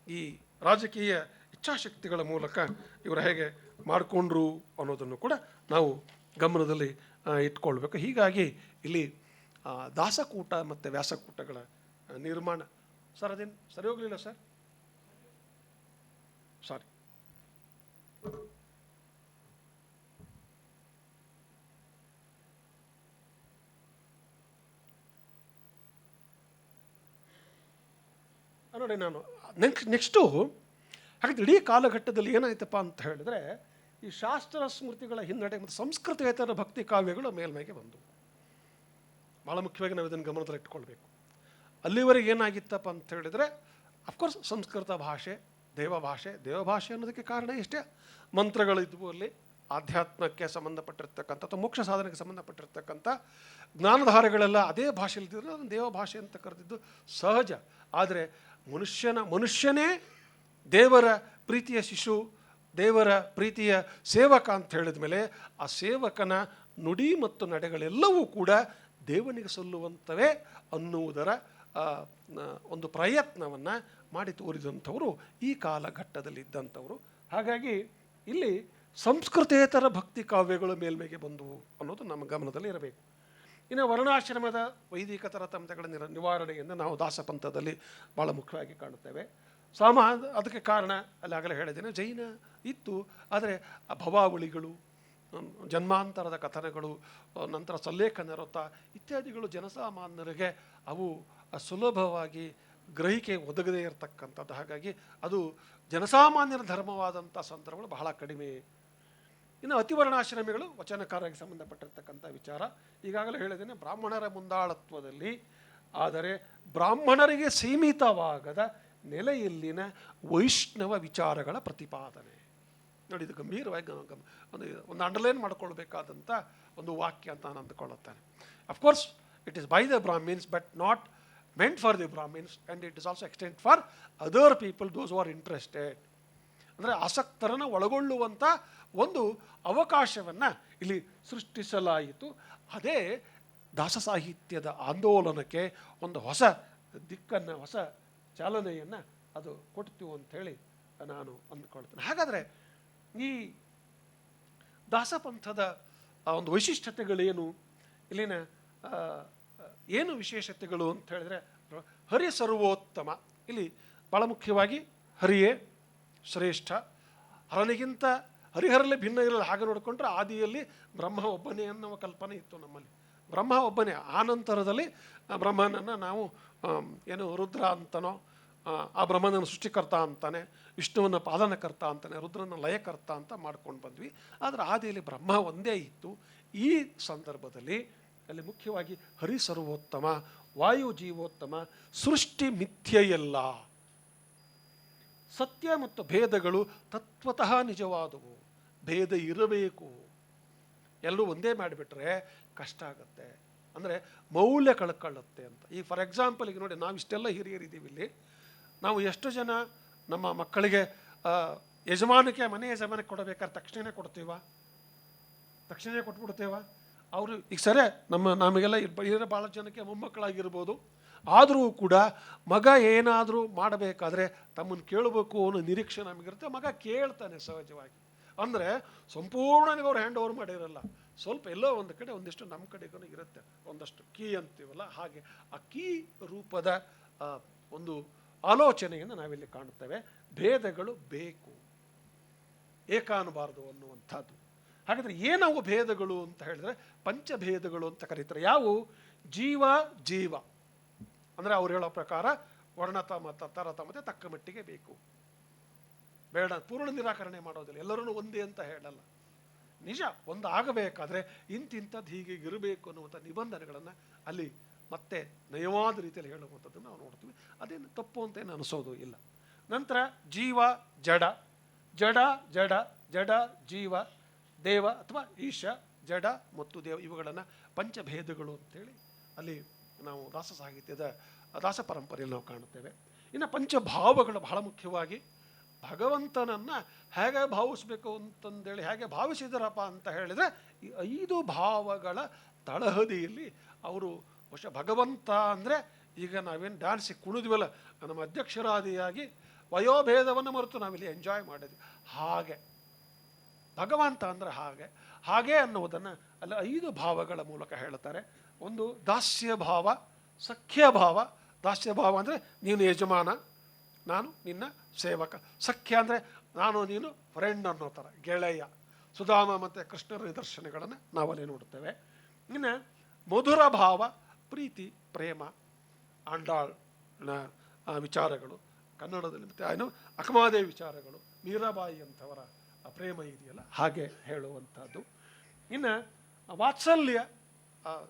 ಈ ರಾಜಕೀಯ ಇಚ್ಛಾಶಕ್ತಿಗಳ ಮೂಲಕ ಇವರು ಹೇಗೆ ಮಾಡಿಕೊಂಡ್ರು ಅನ್ನೋದನ್ನು ಕೂಡ ನಾವು ಗಮನದಲ್ಲಿ ಇಟ್ಕೊಳ್ಬೇಕು. ಹೀಗಾಗಿ ಇಲ್ಲಿ ದಾಸಕೂಟ ಮತ್ತು ವ್ಯಾಸಕೂಟಗಳ ನಿರ್ಮಾಣ. ಸರ್ ಅದೇನು ಸರಿ ಹೋಗಲಿಲ್ಲ ಸರ್, ಸಾರಿ. ನೋಡಿ, ನಾನು ನೆಕ್ಸ್ಟು ಹಾಗಾದ್ರೆ ಇಡೀ ಕಾಲಘಟ್ಟದಲ್ಲಿ ಏನಾಯ್ತಪ್ಪ ಅಂತ ಹೇಳಿದ್ರೆ, ಈ ಶಾಸ್ತ್ರ ಸ್ಮೃತಿಗಳ ಹಿನ್ನಡೆ ಮತ್ತು ಸಂಸ್ಕೃತೇತರ ಭಕ್ತಿ ಕಾವ್ಯಗಳು ಮೇಲ್ಮೈಗೆ ಬಂದವು. ಭಾಳ ಮುಖ್ಯವಾಗಿ ನಾವು ಇದನ್ನು ಗಮನದಲ್ಲಿ ಇಟ್ಕೊಳ್ಬೇಕು. ಅಲ್ಲಿವರೆಗೆ ಏನಾಗಿತ್ತಪ್ಪ ಅಂತ ಹೇಳಿದರೆ, ಅಫ್ಕೋರ್ಸ್ ಸಂಸ್ಕೃತ ಭಾಷೆ ದೇವಭಾಷೆ ಅನ್ನೋದಕ್ಕೆ ಕಾರಣ ಇಷ್ಟೇ. ಮಂತ್ರಗಳಿದ್ವು, ಅಲ್ಲಿ ಆಧ್ಯಾತ್ಮಕ್ಕೆ ಸಂಬಂಧಪಟ್ಟಿರ್ತಕ್ಕಂಥ ಅಥವಾ ಮೋಕ್ಷ ಸಾಧನೆಗೆ ಸಂಬಂಧಪಟ್ಟಿರ್ತಕ್ಕಂಥ ಜ್ಞಾನಧಾರೆಗಳೆಲ್ಲ ಅದೇ ಭಾಷೆಯಲ್ಲಿದ್ದರೆ ಅದನ್ನು ದೇವಭಾಷೆ ಅಂತ ಕರೆದಿದ್ದು ಸಹಜ. ಆದರೆ ಮನುಷ್ಯನೇ ದೇವರ ಪ್ರೀತಿಯ ಶಿಶು, ದೇವರ ಪ್ರೀತಿಯ ಸೇವಕ ಅಂತ ಹೇಳಿದ ಮೇಲೆ ಆ ಸೇವಕನ ನುಡಿ ಮತ್ತು ನಡೆಗಳೆಲ್ಲವೂ ಕೂಡ ದೇವನಿಗೆ ಸಲ್ಲುವಂಥವೇ ಅನ್ನುವುದರ ಒಂದು ಪ್ರಯತ್ನವನ್ನು ಮಾಡಿ ತೋರಿದಂಥವರು ಈ ಕಾಲಘಟ್ಟದಲ್ಲಿದ್ದಂಥವರು. ಹಾಗಾಗಿ ಇಲ್ಲಿ ಸಂಸ್ಕೃತೇತರ ಭಕ್ತಿ ಕಾವ್ಯಗಳು ಮೇಲ್ಮೆಗೆ ಬಂದವು ಅನ್ನೋದು ನಮ್ಮ ಗಮನದಲ್ಲಿ ಇರಬೇಕು. ಇನ್ನು ವರ್ಣಾಶ್ರಮದ ವೈದಿಕ ತರತಮ್ಯಗಳ ನಿವಾರಣೆಯನ್ನು ನಾವು ದಾಸಪಂಥದಲ್ಲಿ ಭಾಳ ಮುಖ್ಯವಾಗಿ ಕಾಣುತ್ತೇವೆ. ಅದಕ್ಕೆ ಕಾರಣ ಅಲ್ಲಿ ಆಗಲೇ ಹೇಳಿದ್ದೇನೆ, ಜೈನ ಇತ್ತು, ಆದರೆ ಭವಾವಳಿಗಳು, ಜನ್ಮಾಂತರದ ಕಥನಗಳು, ನಂತರ ಸಲ್ಲೇಖನ ವ್ರತ ಇತ್ಯಾದಿಗಳು ಜನಸಾಮಾನ್ಯರಿಗೆ ಅವು ಸುಲಭವಾಗಿ ಗ್ರಹಿಕೆ ಒದಗದೇ ಇರತಕ್ಕಂಥದ್ದು. ಹಾಗಾಗಿ ಅದು ಜನಸಾಮಾನ್ಯರ ಧರ್ಮವಾದಂಥ ಸಂದರ್ಭಗಳು ಬಹಳ ಕಡಿಮೆ. ಇನ್ನು ಅತಿವರ್ಣಾಶ್ರಮಿಗಳು ವಚನಕಾರರಿಗೆ ಸಂಬಂಧಪಟ್ಟಿರ್ತಕ್ಕಂಥ ವಿಚಾರ. ಈಗಾಗಲೇ ಹೇಳಿದ್ದೇನೆ, ಬ್ರಾಹ್ಮಣರ ಮುಂದಾಳತ್ವದಲ್ಲಿ, ಆದರೆ ಬ್ರಾಹ್ಮಣರಿಗೆ ಸೀಮಿತವಾಗದ ನೆಲೆಯಲ್ಲಿನ ವೈಷ್ಣವ ವಿಚಾರಗಳ ಪ್ರತಿಪಾದನೆ. ನೋಡಿ, ಇದು ಗಂಭೀರವಾಗಿ ಒಂದು ಅಂಡರ್ಲೈನ್ ಮಾಡ್ಕೊಳ್ಬೇಕಾದಂಥ ಒಂದು ವಾಕ್ಯ ಅಂತ ನಾನು ಅಂದುಕೊಳ್ಳುತ್ತೇನೆ. Of course it is by the Brahmins but not meant for the Brahmins, and it is also extended for other people, those who are interested. ಅಂದರೆ ಆಸಕ್ತರನ್ನು ಒಳಗೊಳ್ಳುವಂಥ ಒಂದು ಅವಕಾಶವನ್ನು ಇಲ್ಲಿ ಸೃಷ್ಟಿಸಲಾಯಿತು. ಅದೇ ದಾಸ ಸಾಹಿತ್ಯದ ಆಂದೋಲನಕ್ಕೆ ಒಂದು ಹೊಸ ದಿಕ್ಕನ್ನು, ಹೊಸ ಚಾಲನೆಯನ್ನು ಅದು ಕೊಡ್ತೀವಿ ಅಂಥೇಳಿ ನಾನು ಅಂದ್ಕೊಳ್ತೇನೆ. ಹಾಗಾದರೆ ಈ ದಾಸಪಂಥದ ಒಂದು ವೈಶಿಷ್ಟ್ಯತೆಗಳೇನು, ಇಲ್ಲಿನ ಏನು ವಿಶೇಷತೆಗಳು ಅಂತ ಹೇಳಿದ್ರೆ, ಹರಿ ಸರ್ವೋತ್ತಮ. ಇಲ್ಲಿ ಭಾಳ ಮುಖ್ಯವಾಗಿ ಹರಿಯೇ ಶ್ರೇಷ್ಠ, ಹರನಿಗಿಂತ ಹರಿಹರಲ್ಲಿ ಭಿನ್ನ ಇರಲ್ಲ. ಹಾಗೆ ನೋಡಿಕೊಂಡ್ರೆ ಆದಿಯಲ್ಲಿ ಬ್ರಹ್ಮ ಒಬ್ಬನೇ ಅನ್ನುವ ಕಲ್ಪನೆ ಇತ್ತು ನಮ್ಮಲ್ಲಿ. ಬ್ರಹ್ಮ ಒಬ್ಬನೇ. ಆ ನಂತರದಲ್ಲಿ ಬ್ರಹ್ಮನನ್ನು ನಾವು ಏನು ರುದ್ರ ಅಂತನೋ, ಆ ಬ್ರಹ್ಮನನ್ನು ಸೃಷ್ಟಿಕರ್ತ ಅಂತಾನೆ, ವಿಷ್ಣುವನ್ನು ಪಾಲನಕರ್ತ ಅಂತಾನೆ, ರುದ್ರನ ಲಯಕರ್ತ ಅಂತ ಮಾಡ್ಕೊಂಡು ಬಂದ್ವಿ. ಆದರೆ ಆದಿಯಲ್ಲಿ ಬ್ರಹ್ಮ ಒಂದೇ ಇತ್ತು. ಈ ಸಂದರ್ಭದಲ್ಲಿ ಅಲ್ಲಿ ಮುಖ್ಯವಾಗಿ ಹರಿ ಸರ್ವೋತ್ತಮ, ವಾಯು ಜೀವೋತ್ತಮ, ಸೃಷ್ಟಿ ಮಿಥ್ಯೆಯಲ್ಲ, ಸತ್ಯ ಮತ್ತು ಭೇದಗಳು ತತ್ವತಃ ನಿಜವಾದವು, ಭೇದ ಇರಬೇಕು. ಎಲ್ಲರೂ ಒಂದೇ ಮಾಡಿಬಿಟ್ರೆ ಕಷ್ಟ ಆಗುತ್ತೆ, ಅಂದರೆ ಮೌಲ್ಯ ಕಳ್ಕೊಳ್ಳುತ್ತೆ ಅಂತ. ಈಗ ಫಾರ್ ಎಕ್ಸಾಂಪಲ್, ಈಗ ನೋಡಿ, ನಾವು ಇಷ್ಟೆಲ್ಲ ಹಿರಿಯರಿದ್ದೀವಿ ಇಲ್ಲಿ. ನಾವು ಎಷ್ಟು ಜನ ನಮ್ಮ ಮಕ್ಕಳಿಗೆ ಮನೆ ಯಜಮಾನಕ್ಕೆ ಕೊಡಬೇಕಾದ್ರೆ ತಕ್ಷಣವೇ ಕೊಡ್ತೀವ, ತಕ್ಷಣವೇ ಕೊಟ್ಬಿಡ್ತೇವ. ಅವರು ಈಗ ಸರಿ, ನಮಗೆಲ್ಲ ಇರೋ ಭಾಳ ಜನಕ್ಕೆ ಮೊಮ್ಮಕ್ಕಳಾಗಿರ್ಬೋದು, ಆದರೂ ಕೂಡ ಮಗ ಏನಾದರೂ ಮಾಡಬೇಕಾದ್ರೆ ತಮ್ಮನ್ನು ಕೇಳಬೇಕು ಅನ್ನೋ ನಿರೀಕ್ಷೆ ನಮಗಿರುತ್ತೆ. ಮಗ ಕೇಳ್ತಾನೆ ಸಹಜವಾಗಿ. ಅಂದರೆ ಸಂಪೂರ್ಣವಾಗಿ ಅವ್ರು ಹ್ಯಾಂಡ್ ಓವರ್ ಮಾಡಿರಲ್ಲ, ಸ್ವಲ್ಪ ಎಲ್ಲೋ ಒಂದು ಕಡೆ ಒಂದಿಷ್ಟು ನಮ್ಮ ಕಡೆಗೂ ಇರುತ್ತೆ, ಒಂದಷ್ಟು ಕೀ ಅಂತೀವಲ್ಲ ಹಾಗೆ. ಆ ಕೀ ರೂಪದ ಒಂದು ಆಲೋಚನೆಯನ್ನು ನಾವಿಲ್ಲಿ ಕಾಣುತ್ತೇವೆ. ಭೇದಗಳು ಬೇಕು, ಏಕ ಅನ್ನಬಾರದು ಅನ್ನುವಂಥದ್ದು. ಹಾಗಾದರೆ ಏನವು ಭೇದಗಳು ಅಂತ ಹೇಳಿದ್ರೆ ಪಂಚಭೇದಗಳು ಅಂತ ಕರೀತಾರೆ. ಯಾವುವು? ಜೀವ ಅಂದರೆ ಅವ್ರು ಹೇಳೋ ಪ್ರಕಾರ ತರತಮತೆ ತಕ್ಕ ಮಟ್ಟಿಗೆ ಬೇಕು, ಬೇಡ ಪೂರ್ಣ ನಿರಾಕರಣೆ ಮಾಡೋದಿಲ್ಲ, ಎಲ್ಲರೂ ಒಂದೇ ಅಂತ ಹೇಳಲ್ಲ. ನಿಜ, ಒಂದು ಆಗಬೇಕಾದ್ರೆ ಇಂತಿಂಥದ್ದು ಹೀಗೆ ಇರಬೇಕು ಅನ್ನುವಂಥ ನಿಬಂಧನೆಗಳನ್ನು ಅಲ್ಲಿ ಮತ್ತೆ ನಯವಾದ ರೀತಿಯಲ್ಲಿ ಹೇಳುವಂಥದ್ದನ್ನು ನಾವು ನೋಡ್ತೀವಿ. ಅದೇನು ತಪ್ಪು ಅಂತ ಏನು ಅನಿಸೋದು ಇಲ್ಲ. ನಂತರ ಜೀವ ಜಡ, ಜಡ ಜಡ ಜಡ ಜೀವ ದೇವ ಅಥವಾ ಈಶ ಜಡ ಮತ್ತು ದೇವ, ಇವುಗಳನ್ನು ಪಂಚಭೇದಗಳು ಅಂತೇಳಿ ಅಲ್ಲಿ ನಾವು ದಾಸ ಸಾಹಿತ್ಯದ ದಾಸ ಪರಂಪರೆಯಲ್ಲಿ ನಾವು ಕಾಣುತ್ತೇವೆ. ಇನ್ನು ಪಂಚಭಾವಗಳು ಬಹಳ ಮುಖ್ಯವಾಗಿ ಭಗವಂತನನ್ನು ಹೇಗೆ ಭಾವಿಸ್ಬೇಕು ಅಂತಂದೇಳಿ ಹೇಗೆ ಭಾವಿಸಿದರಪ್ಪ ಅಂತ ಹೇಳಿದರೆ ಈ 5 ಭಾವಗಳ ತಳಹದಿಯಲ್ಲಿ ಅವರು ಬಹುಶಃ ಭಗವಂತ ಅಂದರೆ ಈಗ ನಾವೇನು ಡ್ಯಾನ್ಸಿಗೆ ಕುಣಿದ್ವಲ್ಲ, ನಮ್ಮ ಅಧ್ಯಕ್ಷರಾದಿಯಾಗಿ ವಯೋಭೇದವನ್ನು ಮರೆತು ನಾವಿಲ್ಲಿ ಎಂಜಾಯ್ ಮಾಡಿದ್ವಿ. ಹಾಗೆ ಭಗವಂತ ಅಂದರೆ ಹಾಗೆ ಅನ್ನುವುದನ್ನು ಅಲ್ಲಿ 5 ಭಾವಗಳ ಮೂಲಕ ಹೇಳ್ತಾರೆ. ಒಂದು ದಾಸ್ಯ ಭಾವ, ಸಖ್ಯ ಭಾವ. ದಾಸ್ಯ ಭಾವ ಅಂದರೆ ನೀನು ಯಜಮಾನ, ನಾನು ನಿನ್ನ ಸೇವಕ. ಸಖ್ಯ ಅಂದರೆ ನಾನು ನೀನು ಫ್ರೆಂಡ್ ಅನ್ನೋ ಥರ, ಗೆಳೆಯ. ಸುಧಾಮ ಮತ್ತು ಕೃಷ್ಣರ ನಿದರ್ಶನಗಳನ್ನು ನಾವಲ್ಲಿ ನೋಡ್ತೇವೆ. ಇನ್ನು ಮಧುರ ಭಾವ, ಪ್ರೀತಿ, ಪ್ರೇಮ, ಆಂಡಾಳ್ನ ವಿಚಾರಗಳು ಕನ್ನಡದಲ್ಲಿ, ಮತ್ತು ಏನು ಅಕಮಾದೇವಿ ವಿಚಾರಗಳು, ಮೀರಾಬಾಯಿ ಅಂಥವರ ಪ್ರೇಮ ಇದೆಯಲ್ಲ ಹಾಗೆ ಹೇಳುವಂಥದ್ದು. ಇನ್ನು ವಾತ್ಸಲ್ಯ,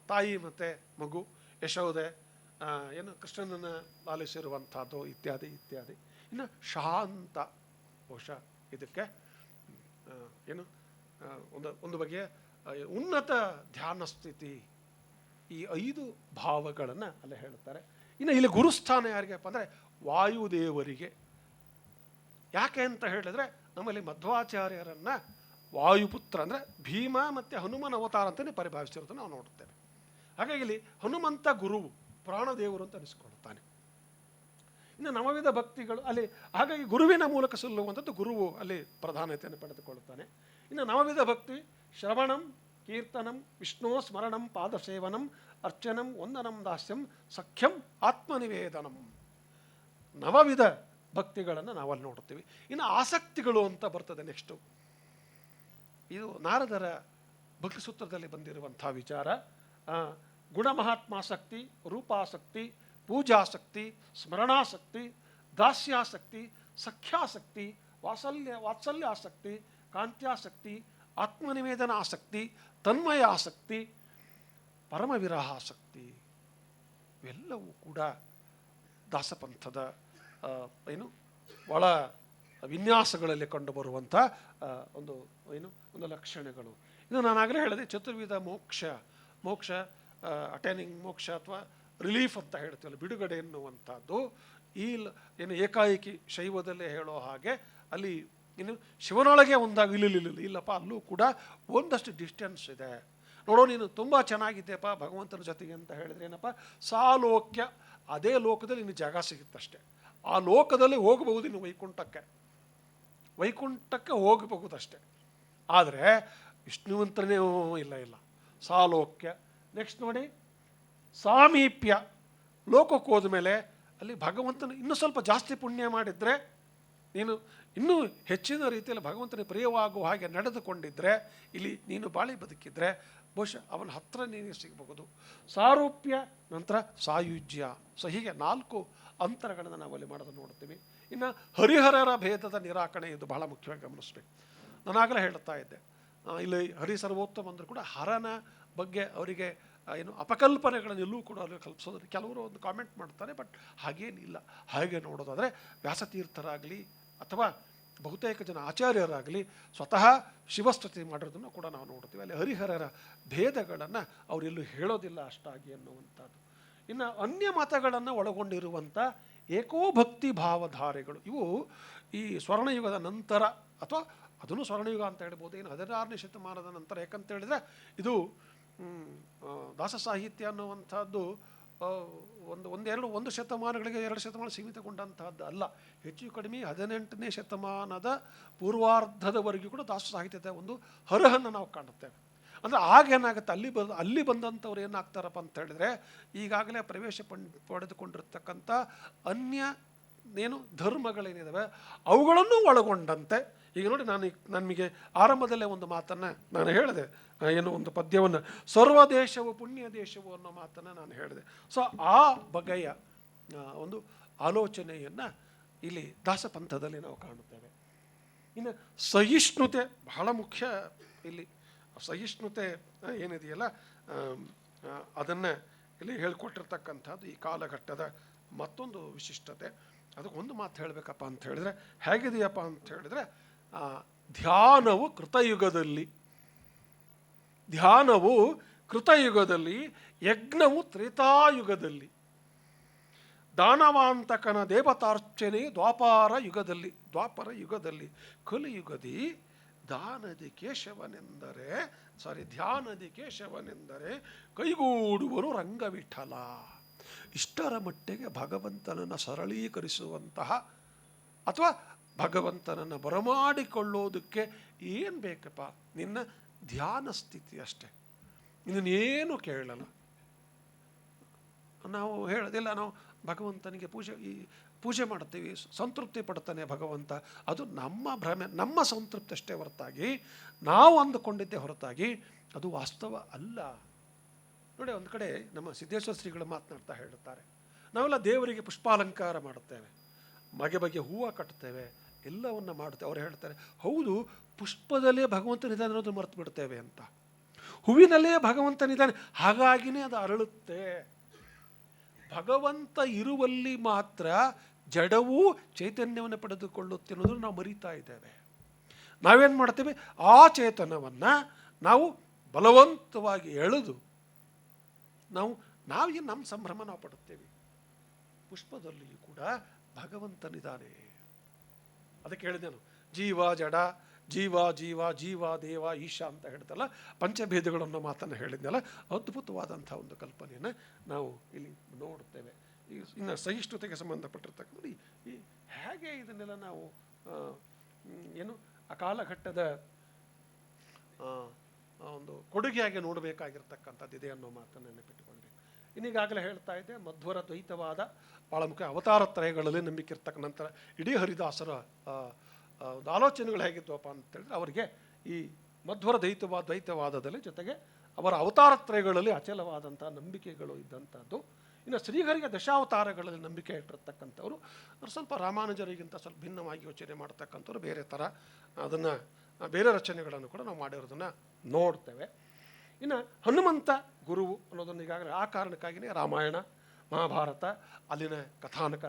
ತಾಯಿ ಮತ್ತು ಮಗು, ಯಶೋದೆ ಏನು ಕೃಷ್ಣನನ್ನು ಲಾಲಿಸಿರುವಂಥದ್ದು ಇತ್ಯಾದಿ ಇತ್ಯಾದಿ. ಇನ್ನು ಶಾಂತ, ಬಹುಶಃ ಇದಕ್ಕೆ ಏನು ಒಂದು ಬಗೆಯ ಉನ್ನತ ಧ್ಯಾನ ಸ್ಥಿತಿ. ಈ 5 ಭಾವಗಳನ್ನು ಅಲ್ಲೇ ಹೇಳ್ತಾರೆ. ಇನ್ನು ಇಲ್ಲಿ ಗುರುಸ್ಥಾನ ಯಾರಿಗಪ್ಪ ಅಂದರೆ ವಾಯುದೇವರಿಗೆ. ಯಾಕೆ ಅಂತ ಹೇಳಿದ್ರೆ ನಮ್ಮಲ್ಲಿ ಮಧ್ವಾಚಾರ್ಯರನ್ನು ವಾಯುಪುತ್ರ ಅಂದರೆ ಭೀಮ ಮತ್ತು ಹನುಮನ ಅವತಾರ ಅಂತಲೇ ಪರಿಭಾವಿಸಿರೋದನ್ನು ನಾವು ನೋಡುತ್ತೇವೆ. ಹಾಗಾಗಿ ಇಲ್ಲಿ ಹನುಮಂತ ಗುರುವು, ಪ್ರಾಣದೇವರು ಅಂತ ಅನಿಸ್ಕೊಳ್ತಾನೆ. ಇನ್ನು ನವವಿಧ ಭಕ್ತಿಗಳು ಅಲ್ಲಿ, ಹಾಗಾಗಿ ಗುರುವಿನ ಮೂಲಕ ಸಲ್ಲುವಂಥದ್ದು ಗುರುವು ಅಲ್ಲಿ ಪ್ರಾಧಾನ್ಯತೆಯನ್ನು ಪಡೆದುಕೊಳ್ಳುತ್ತಾನೆ. ಇನ್ನು ನವವಿಧ ಭಕ್ತಿ ಶ್ರವಣಂ, ಕೀರ್ತನಂ, ವಿಷ್ಣು ಸ್ಮರಣಂ, ಪಾದಸೇವನಂ, ಅರ್ಚನಂ, ವಂದನಂ, ದಾಸ್ಯಂ, ಸಖ್ಯಂ, ಆತ್ಮನಿವೇದನಂ. ನವವಿಧ ಭಕ್ತಿಗಳನ್ನು ನಾವಲ್ಲಿ ನೋಡ್ತೀವಿ. ಇನ್ನು ಆಸಕ್ತಿಗಳು ಅಂತ ಬರ್ತದೆ ನೆಕ್ಸ್ಟು. ಇದು ನಾರದರ ಭಕ್ತಿ ಸೂತ್ರದಲ್ಲಿ ಬಂದಿರುವಂಥ ವಿಚಾರ. ಗುಣಮಹಾತ್ಮಾಸಕ್ತಿ, ರೂಪಾಸಕ್ತಿ, ಪೂಜಾಸಕ್ತಿ, ಸ್ಮರಣಾಸಕ್ತಿ, ದಾಸ್ಯಾಸಕ್ತಿ, ಸಖ್ಯಾಸಕ್ತಿ, ವಾತ್ಸಲ್ಯಾಸಕ್ತಿ, ಕಾಂತ್ಯಾಸಕ್ತಿ, ಆತ್ಮನಿವೇದನ ಆಸಕ್ತಿ, ತನ್ಮಯ ಆಸಕ್ತಿ, ಪರಮವಿರಹಾಸಕ್ತಿ. ಇವೆಲ್ಲವೂ ಕೂಡ ದಾಸಪಂಥದ ಒಳ ವಿನ್ಯಾಸಗಳಲ್ಲಿ ಕಂಡುಬರುವಂಥ ಒಂದು ಲಕ್ಷಣಗಳು. ಇದು ನಾನಾಗಲೇ ಹೇಳಿದೆ, ಚತುರ್ವಿಧ ಮೋಕ್ಷ ಅಟೈನಿಂಗ್ ಮೋಕ್ಷ ಅಥವಾ ರಿಲೀಫ್ ಅಂತ ಹೇಳ್ತೀವಲ್ಲ, ಬಿಡುಗಡೆ ಎನ್ನುವಂಥದ್ದು ಈ ಏಕಾಏಕಿ ಶೈವದಲ್ಲೇ ಹೇಳೋ ಹಾಗೆ ಅಲ್ಲಿ ಇನ್ನು ಶಿವನೊಳಗೆ ಒಂದಾಗಿ ಇಲ್ಲಪ್ಪ, ಅಲ್ಲೂ ಕೂಡ ಒಂದಷ್ಟು ಡಿಸ್ಟೆನ್ಸ್ ಇದೆ. ನೋಡೋ, ನೀನು ತುಂಬ ಚೆನ್ನಾಗಿದ್ದೆಪ್ಪ ಭಗವಂತನ ಜೊತೆಗೆ ಅಂತ ಹೇಳಿದ್ರೆ ಏನಪ್ಪ, ಸಾಲೋಕ್ಯ, ಅದೇ ಲೋಕದಲ್ಲಿ ನಿನ್ನ ಜಾಗ ಸಿಗುತ್ತಷ್ಟೆ. ಆ ಲೋಕದಲ್ಲಿ ಹೋಗಬಹುದು ಇನ್ನು ವೈಕುಂಠಕ್ಕೆ ಹೋಗಬಹುದಷ್ಟೆ. ಆದರೆ ವಿಷ್ಣುವಂತನೇ ಇಲ್ಲ ಸಾಲೋಕ್ಯ. ನೆಕ್ಸ್ಟ್ ನೋಡಿ, ಸಾಮೀಪ್ಯ. ಲೋಕಕ್ಕೆ ಹೋದ್ಮೇಲೆ ಅಲ್ಲಿ ಭಗವಂತನ ಇನ್ನೂ ಸ್ವಲ್ಪ ಜಾಸ್ತಿ ಪುಣ್ಯ ಮಾಡಿದರೆ, ನೀನು ಇನ್ನೂ ಹೆಚ್ಚಿನ ರೀತಿಯಲ್ಲಿ ಭಗವಂತನ ಪ್ರಿಯವಾಗುವ ಹಾಗೆ ನಡೆದುಕೊಂಡಿದ್ದರೆ, ಇಲ್ಲಿ ನೀನು ಬಾಳಿ ಬದುಕಿದ್ರೆ ಬಹುಶಃ ಅವನ ಹತ್ರ ನೀನು ಸಿಗಬಹುದು. ಸಾರೂಪ್ಯ, ನಂತರ ಸಾಯುಜ್ಯ. ಹೀಗೆ 4 ಅಂತರಗಳನ್ನು ನಾವಲ್ಲಿ ಮಾಡೋದನ್ನು ನೋಡ್ತೀವಿ. ಇನ್ನು ಹರಿಹರರ ಭೇದದ ನಿರಾಕರಣೆ, ಇದು ಬಹಳ ಮುಖ್ಯವಾಗಿ ಗಮನಿಸ್ಬೇಕು. ನಾನಾಗಲೇ ಹೇಳ್ತಾ ಇದ್ದೆ, ಇಲ್ಲಿ ಹರಿ ಸರ್ವೋತ್ತಮ ಅಂದರೂ ಕೂಡ ಹರನ ಬಗ್ಗೆ ಅವರಿಗೆ ಅಪಕಲ್ಪನೆಗಳನ್ನೆಲ್ಲೂ ಕೂಡ ಅಲ್ಲಿ ಕಲ್ಪಿಸೋದ್ರೆ ಕೆಲವರು ಒಂದು ಕಾಮೆಂಟ್ ಮಾಡ್ತಾರೆ. ಬಟ್ ಹಾಗೇನಿಲ್ಲ. ಹಾಗೆ ನೋಡೋದಾದರೆ ವ್ಯಾಸತೀರ್ಥರಾಗಲಿ ಅಥವಾ ಬಹುತೇಕ ಜನ ಆಚಾರ್ಯರಾಗಲಿ ಸ್ವತಃ ಶಿವಸ್ತುತಿ ಮಾಡಿರೋದನ್ನು ಕೂಡ ನಾವು ನೋಡ್ತೀವಿ. ಅಲ್ಲಿ ಹರಿಹರರ ಭೇದಗಳನ್ನು ಅವರೆಲ್ಲೂ ಹೇಳೋದಿಲ್ಲ ಅಷ್ಟಾಗಿ ಅನ್ನುವಂಥದ್ದು. ಇನ್ನು ಅನ್ಯ ಮತಗಳನ್ನು ಒಳಗೊಂಡಿರುವಂಥ ಏಕೋಭಕ್ತಿ ಭಾವಧಾರೆಗಳು, ಇವು ಈ ಸ್ವರ್ಣಯುಗದ ನಂತರ, ಅಥವಾ ಅದನ್ನು ಸ್ವರ್ಣಯುಗ ಅಂತ ಹೇಳ್ಬೋದು, ಏನು 16ನೇ ಶತಮಾನದ ನಂತರ. ಯಾಕಂತ ಹೇಳಿದ್ರೆ ಇದು ದಾಸ ಸಾಹಿತ್ಯ ಅನ್ನುವಂಥದ್ದು ಒಂದು ಶತಮಾನಗಳಿಗೆ 2 ಶತಮಾನ ಸೀಮಿತಗೊಂಡಂತಹದ್ದು ಅಲ್ಲ. ಹೆಚ್ಚು ಕಡಿಮೆ 18ನೇ ಶತಮಾನದ ಪೂರ್ವಾರ್ಧದವರೆಗೂ ಕೂಡ ದಾಸ ಸಾಹಿತ್ಯದ ಒಂದು ಹರಹನ್ನು ನಾವು ಕಾಣುತ್ತೇವೆ. ಅಂದರೆ ಆಗೇನಾಗುತ್ತೆ, ಅಲ್ಲಿ ಬಂದಂಥವ್ರು ಏನಾಗ್ತಾರಪ್ಪ ಅಂತ ಹೇಳಿದ್ರೆ, ಈಗಾಗಲೇ ಪ್ರವೇಶ ಪಡೆದುಕೊಂಡಿರ್ತಕ್ಕಂಥ ಅನ್ಯ ಧರ್ಮಗಳೇನಿದ್ದಾವೆ ಅವುಗಳನ್ನು ಒಳಗೊಂಡಂತೆ. ಈಗ ನೋಡಿ, ನನಗೆ ಆರಂಭದಲ್ಲೇ ಒಂದು ಮಾತನ್ನು ನಾನು ಹೇಳಿದೆ, ಒಂದು ಪದ್ಯವನ್ನು, ಸರ್ವ ದೇಶವು ಪುಣ್ಯ ದೇಶವು ಅನ್ನೋ ಮಾತನ್ನು ನಾನು ಹೇಳಿದೆ. ಸೊ ಆ ಬಗೆಯ ಒಂದು ಆಲೋಚನೆಯನ್ನು ಇಲ್ಲಿ ದಾಸಪಂಥದಲ್ಲಿ ನಾವು ಕಾಣುತ್ತೇವೆ. ಇನ್ನು ಸಹಿಷ್ಣುತೆ ಬಹಳ ಮುಖ್ಯ. ಇಲ್ಲಿ ಸಹಿಷ್ಣುತೆ ಏನಿದೆಯಲ್ಲ, ಅದನ್ನು ಇಲ್ಲಿ ಹೇಳ್ಕೊಟ್ಟಿರ್ತಕ್ಕಂಥದ್ದು ಈ ಕಾಲಘಟ್ಟದ ಮತ್ತೊಂದು ವಿಶಿಷ್ಟತೆ. ಅದಕ್ಕೊಂದು ಮಾತು ಹೇಳಬೇಕಪ್ಪ ಅಂತ ಹೇಳಿದ್ರೆ ಹೇಗಿದೆಯಪ್ಪ ಅಂತ ಹೇಳಿದ್ರೆ, ಧ್ಯಾನವು ಕೃತಯುಗದಲ್ಲಿ, ಧ್ಯಾನವು ಕೃತಯುಗದಲ್ಲಿ, ಯಜ್ಞವು ತ್ರೇತಾಯುಗದಲ್ಲಿ, ದಾನವಾಂತಕನ ದೇವತಾರ್ಚನೆ ದ್ವಾಪರ ಯುಗದಲ್ಲಿ, ಕಲಿಯುಗದಿ ಧ್ಯಾನದಿ ಕೇಶವನೆಂದರೆ ಕೈಗೂಡುವನು ರಂಗವಿಠಲ. ಇಷ್ಟರ ಮಟ್ಟಿಗೆ ಭಗವಂತನನ್ನು ಸರಳೀಕರಿಸುವಂತಹ ಅಥವಾ ಭಗವಂತನನ್ನು ಬರಮಾಡಿಕೊಳ್ಳೋದಕ್ಕೆ ಏನು ಬೇಕಪ್ಪ? ನಿನ್ನ ಧ್ಯಾನ ಸ್ಥಿತಿ ಅಷ್ಟೆ, ಇನ್ನೇನು ಕೇಳಲ್ಲ. ನಾವು ಹೇಳೋದಿಲ್ಲ, ನಾವು ಭಗವಂತನಿಗೆ ಪೂಜೆ ಮಾಡ್ತೀವಿ, ಸಂತೃಪ್ತಿ ಪಡ್ತಾನೆ ಭಗವಂತ. ಅದು ನಮ್ಮ ಭ್ರಮೆ, ನಮ್ಮ ಸಂತೃಪ್ತಿ ಅಷ್ಟೇ ಹೊರತಾಗಿ, ನಾವು ಅಂದುಕೊಂಡಿದ್ದೇ ಹೊರತಾಗಿ ಅದು ವಾಸ್ತವ ಅಲ್ಲ. ನೋಡಿ, ಒಂದು ಕಡೆ ನಮ್ಮ ಸಿದ್ದೇಶ್ವರ ಶ್ರೀಗಳು ಮಾತನಾಡ್ತಾ ಹೇಳುತ್ತಾರೆ, ನಾವೆಲ್ಲ ದೇವರಿಗೆ ಪುಷ್ಪಾಲಂಕಾರ ಮಾಡುತ್ತೇವೆ, ಬಗೆ ಹೂವು ಕಟ್ಟುತ್ತೇವೆ, ಎಲ್ಲವನ್ನ ಮಾಡುತ್ತೇವೆ. ಅವ್ರು ಹೇಳ್ತಾರೆ, ಹೌದು, ಪುಷ್ಪದಲ್ಲೇ ಭಗವಂತನಿದ್ದಾನೆ ಅನ್ನೋದು ಮರೆತು ಬಿಡ್ತೇವೆ ಅಂತ. ಹೂವಿನಲ್ಲೇ ಭಗವಂತನಿದ್ದಾನೆ, ಹಾಗಾಗಿನೇ ಅದು ಅರಳುತ್ತೆ. ಭಗವಂತ ಇರುವಲ್ಲಿ ಮಾತ್ರ ಜಡವೂ ಚೈತನ್ಯವನ್ನು ಪಡೆದುಕೊಳ್ಳುತ್ತೆ ಅನ್ನೋದನ್ನು ನಾವು ಮರೀತಾ ಇದ್ದೇವೆ. ನಾವೇನು ಮಾಡ್ತೇವೆ? ಆ ಚೇತನವನ್ನು ನಾವು ಬಲವಂತವಾಗಿ ಎಳೆದು ನಾವೇ ನಮ್ಮ ಸಂಭ್ರಮ ನಾವು ಪಡುತ್ತೇವೆ. ಪುಷ್ಪದಲ್ಲಿಯೂ ಕೂಡ ಭಗವಂತನಿದ್ದಾನೆ. ಅದಕ್ಕೆ ಹೇಳಿದೆನು, ಜೀವ ಜಡ, ಜೀವ ದೇವ ಈಶ ಅಂತ ಹೇಳ್ತಲ್ಲ, ಪಂಚಭೇದಗಳನ್ನು ಮಾತನ್ನು ಹೇಳಿದ್ನಲ್ಲ, ಅದ್ಭುತವಾದಂಥ ಒಂದು ಕಲ್ಪನೆಯನ್ನು ನಾವು ಇಲ್ಲಿ ನೋಡುತ್ತೇವೆ. ಇನ್ನು ಸಹಿಷ್ಣುತೆಗೆ ಸಂಬಂಧಪಟ್ಟಿರ್ತಕ್ಕಂಥ ಈ ಹೇಗೆ ಇದನ್ನೆಲ್ಲ ನಾವು ಆ ಕಾಲಘಟ್ಟದ ಒಂದು ಕೊಡುಗೆಯಾಗಿ ನೋಡಬೇಕಾಗಿರ್ತಕ್ಕಂಥದ್ದು ಇದೆ ಅನ್ನೋ ಮಾತನ್ನು ನೆನಪಿಟ್ಟುಕೊಂಡೆ. ಇನ್ನೀಗಾಗಲೇ ಹೇಳ್ತಾ ಇದ್ದೆ, ಮಧ್ವರ ದ್ವೈತವಾದ ಭಾಳ ಮುಖ್ಯ. ಅವತಾರ ತ್ರಯಗಳಲ್ಲಿ ನಂಬಿಕೆ ಇರ್ತಕ್ಕ ನಂತರ ಇಡೀ ಹರಿದಾಸರ ಒಂದು ಆಲೋಚನೆಗಳು ಹೇಗಿದ್ವಪ್ಪ ಅಂತ ಹೇಳಿದ್ರೆ, ಅವರಿಗೆ ಈ ಮಧ್ವರ ದ್ವೈತವಾದದಲ್ಲಿ ಜೊತೆಗೆ ಅವರ ಅವತಾರತ್ರಯಗಳಲ್ಲಿ ಅಚಲವಾದಂಥ ನಂಬಿಕೆಗಳು ಇದ್ದಂಥದ್ದು. ಇನ್ನು ಶ್ರೀಹರಿಗೆ ದಶಾವತಾರಗಳಲ್ಲಿ ನಂಬಿಕೆ ಇಟ್ಟಿರ್ತಕ್ಕಂಥವ್ರು ಸ್ವಲ್ಪ ರಾಮಾನುಜರಿಗಿಂತ ಸ್ವಲ್ಪ ಭಿನ್ನವಾಗಿ ಯೋಚನೆ ಮಾಡ್ತಕ್ಕಂಥವ್ರು, ಬೇರೆ ಥರ ಅದನ್ನು ಬೇರೆ ರಚನೆಗಳನ್ನು ಕೂಡ ನಾವು ಮಾಡಿರೋದನ್ನು ನೋಡ್ತೇವೆ. ಇನ್ನು ಹನುಮಂತ ಗುರುವು ಅನ್ನೋದನ್ನು ಈಗಾಗಲೇ ಆ ಕಾರಣಕ್ಕಾಗಿಯೇ ರಾಮಾಯಣ ಮಹಾಭಾರತ ಅಲ್ಲಿನ ಕಥಾನಕ